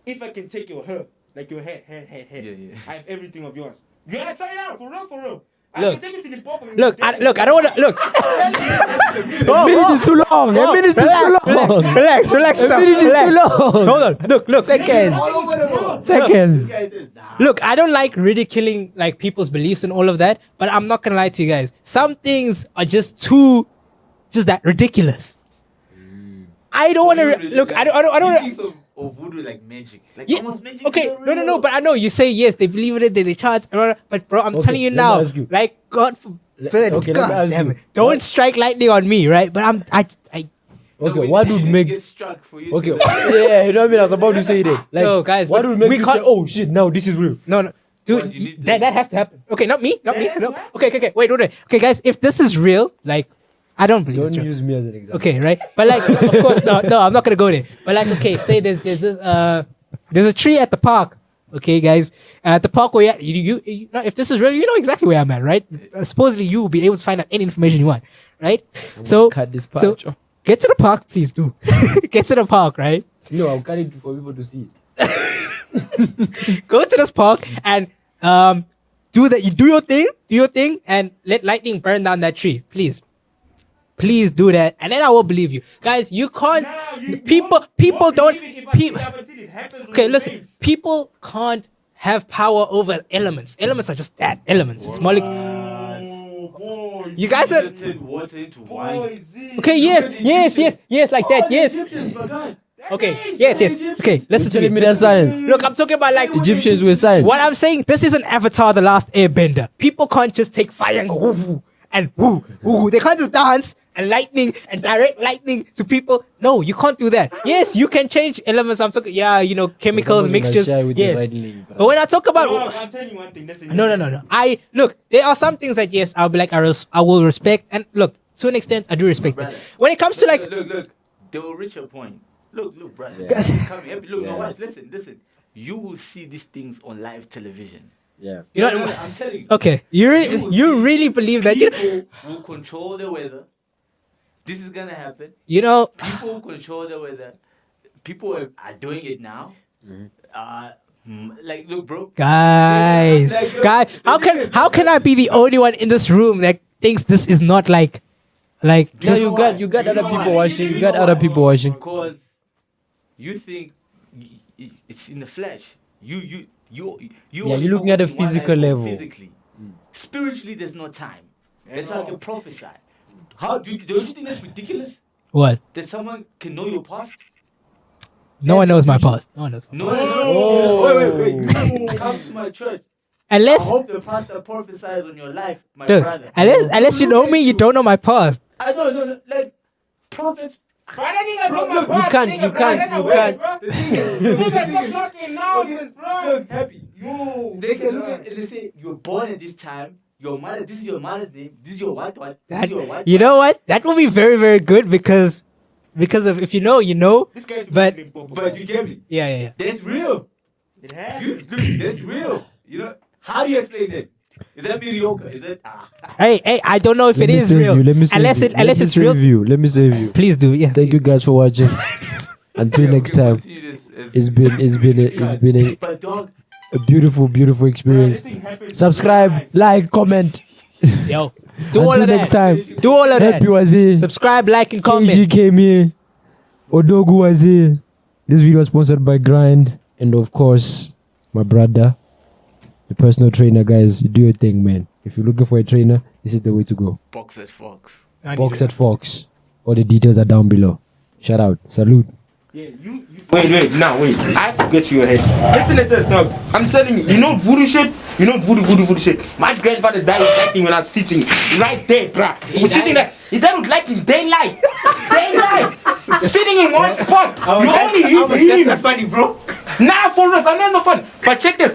[SPEAKER 4] if I can take your hair, like your hair,
[SPEAKER 3] Yeah.
[SPEAKER 4] I have everything of yours. You gotta try it out, for real. I
[SPEAKER 2] Look.
[SPEAKER 4] can take it to the pop.
[SPEAKER 2] Look, I don't want to look.
[SPEAKER 1] A minute is too long. A minute is too long.
[SPEAKER 2] Relax,
[SPEAKER 1] A minute is too long.
[SPEAKER 2] Hold on. Look.
[SPEAKER 1] Seconds. Seconds.
[SPEAKER 2] Look, I don't like ridiculing like people's beliefs and all of that, but I'm not gonna lie to you guys. Some things are just that ridiculous. I don't want to look. I don't.
[SPEAKER 3] You think of voodoo like magic, like
[SPEAKER 2] Yeah,
[SPEAKER 3] almost magic.
[SPEAKER 2] okay,
[SPEAKER 3] is
[SPEAKER 2] no,
[SPEAKER 3] real.
[SPEAKER 2] but I know you say yes, they believe in it, they chant, but bro, I'm
[SPEAKER 1] Okay,
[SPEAKER 2] telling you
[SPEAKER 1] let me
[SPEAKER 2] now,
[SPEAKER 1] ask you.
[SPEAKER 2] like God forbid,
[SPEAKER 1] okay, let me
[SPEAKER 2] God
[SPEAKER 1] ask
[SPEAKER 2] damn
[SPEAKER 1] you.
[SPEAKER 2] it, don't strike lightning on me, right? But I
[SPEAKER 3] No,
[SPEAKER 1] Okay,
[SPEAKER 3] but
[SPEAKER 1] what
[SPEAKER 3] you
[SPEAKER 1] would
[SPEAKER 3] need to
[SPEAKER 1] make?
[SPEAKER 3] get struck for you
[SPEAKER 1] Okay,
[SPEAKER 3] to
[SPEAKER 1] yeah, you know what I mean. I was about to say that. Like,
[SPEAKER 2] No, guys,
[SPEAKER 1] what
[SPEAKER 2] but
[SPEAKER 1] would make
[SPEAKER 2] we
[SPEAKER 1] you
[SPEAKER 2] can't-
[SPEAKER 1] say, "Oh shit, now this is real"?
[SPEAKER 2] no,
[SPEAKER 3] What,
[SPEAKER 2] dude,
[SPEAKER 3] you need
[SPEAKER 2] that has to happen. Okay, not me. No. Okay, wait. Okay, guys, if this is real, like, I don't believe it's
[SPEAKER 1] Don't
[SPEAKER 2] real.
[SPEAKER 1] use me as an example.
[SPEAKER 2] Okay, right? But like, of course, no, I'm not gonna go there. But like, okay, say there's a tree at the park. Okay, guys, at the park where you know, if this is real, you know exactly where I'm at, right? Supposedly, you will be able to find out any information you want, right? So,
[SPEAKER 1] cut this part.
[SPEAKER 2] so get to the park, please do. Get to the park, right?
[SPEAKER 1] No, I'll cut it for people to see it.
[SPEAKER 2] Go to this park and do that. You do your thing, and let lightning burn down that tree, please. Please do that, and then I will believe you, guys. You can't. People don't. Okay, listen. People can't have power over elements. Elements are just that. Elements. It's molecule. You guys are
[SPEAKER 3] water into wine.
[SPEAKER 2] okay. Yes. Like that. Yes. Okay. Yes. Okay. Listen to
[SPEAKER 1] Telling me that's science.
[SPEAKER 2] Look, I'm talking about like
[SPEAKER 1] Egyptians with science.
[SPEAKER 2] What I'm saying, this isn't Avatar: The Last Airbender. People can't just take fire and go woo and woo. They can't just dance and lightning and direct lightning to people. No, you can't do that. Yes, you can change elements. I'm talking, chemicals, mixtures. Yes. But when I talk about,
[SPEAKER 4] I'm telling you one thing.
[SPEAKER 2] no. I look. There are some things that yes, I'll be like, I will respect, and look, to an extent, I do respect that. When it comes to like,
[SPEAKER 3] look, they will reach a point. Look, brother. Watch, listen. You will see these things on live television.
[SPEAKER 1] Yeah.
[SPEAKER 2] you know,
[SPEAKER 3] I'm telling you.
[SPEAKER 2] okay, you really believe that
[SPEAKER 3] People will control the weather. This is gonna happen.
[SPEAKER 2] People
[SPEAKER 3] People will control the weather. People are doing it now. Like, look, bro.
[SPEAKER 2] guys, how can I be the only one in this room that thinks this is not like
[SPEAKER 1] No,
[SPEAKER 2] just
[SPEAKER 1] you got other people watching. You got other people watching.
[SPEAKER 3] Because you think it's in the flesh. You're
[SPEAKER 1] looking at a physical level.
[SPEAKER 3] Physically, spiritually, there's no time. That's how I can prophesy. How don't you think that's ridiculous?
[SPEAKER 2] what?
[SPEAKER 3] That someone can know your past?
[SPEAKER 2] No one knows my past. No one knows.
[SPEAKER 3] No. Wait. Come to my church. I
[SPEAKER 2] Unless,
[SPEAKER 3] hope the pastor prophesies on your life, my
[SPEAKER 2] dude,
[SPEAKER 3] brother.
[SPEAKER 2] unless you know me, you don't know my past.
[SPEAKER 3] I don't know, like prophets.
[SPEAKER 1] You can't.
[SPEAKER 3] Look, happy. They can look at it and say, you're born at this time. Your mother, this is your mother's name. This is your white one. This is your white
[SPEAKER 2] You know what? That will be very, very good because of if you know, you know.
[SPEAKER 4] This guy's
[SPEAKER 2] But
[SPEAKER 3] But you get me?
[SPEAKER 2] yeah.
[SPEAKER 3] That's real. That's real. You know, how do you explain that? Is that mediocre? Is that
[SPEAKER 2] Hey, I don't know if it is real. Unless it's real.
[SPEAKER 1] Let me save you.
[SPEAKER 2] Please do. Yeah.
[SPEAKER 1] Thank you guys for watching. Until next time. It's been
[SPEAKER 3] But dog,
[SPEAKER 1] a beautiful experience. Subscribe, like, comment.
[SPEAKER 2] Yo. Do all
[SPEAKER 1] Until
[SPEAKER 2] of that.
[SPEAKER 1] next time.
[SPEAKER 2] Do all of that.
[SPEAKER 1] Happy was here.
[SPEAKER 2] Subscribe, like, and
[SPEAKER 1] KG
[SPEAKER 2] comment.
[SPEAKER 1] came here. Odogu was here. This video was sponsored by Grind and of course my brother, the personal trainer. Guys, you do your thing, man. If you're looking for a trainer, this is the way to go.
[SPEAKER 3] Box at Fox.
[SPEAKER 1] Box at Fox. All the details are down below. Shout out. Salute.
[SPEAKER 4] Yeah, you. Wait. I have to get to your head. Listen to this, dog. I'm telling you, you know voodoo shit? You know voodoo shit. My grandfather died of lightning when I was sitting right there, bruh. He was sitting there. He died with lightning daylight. Sitting in one spot. You only hit him.
[SPEAKER 3] That's funny, bro.
[SPEAKER 4] Nah, for us, I'm not no fun. But check this.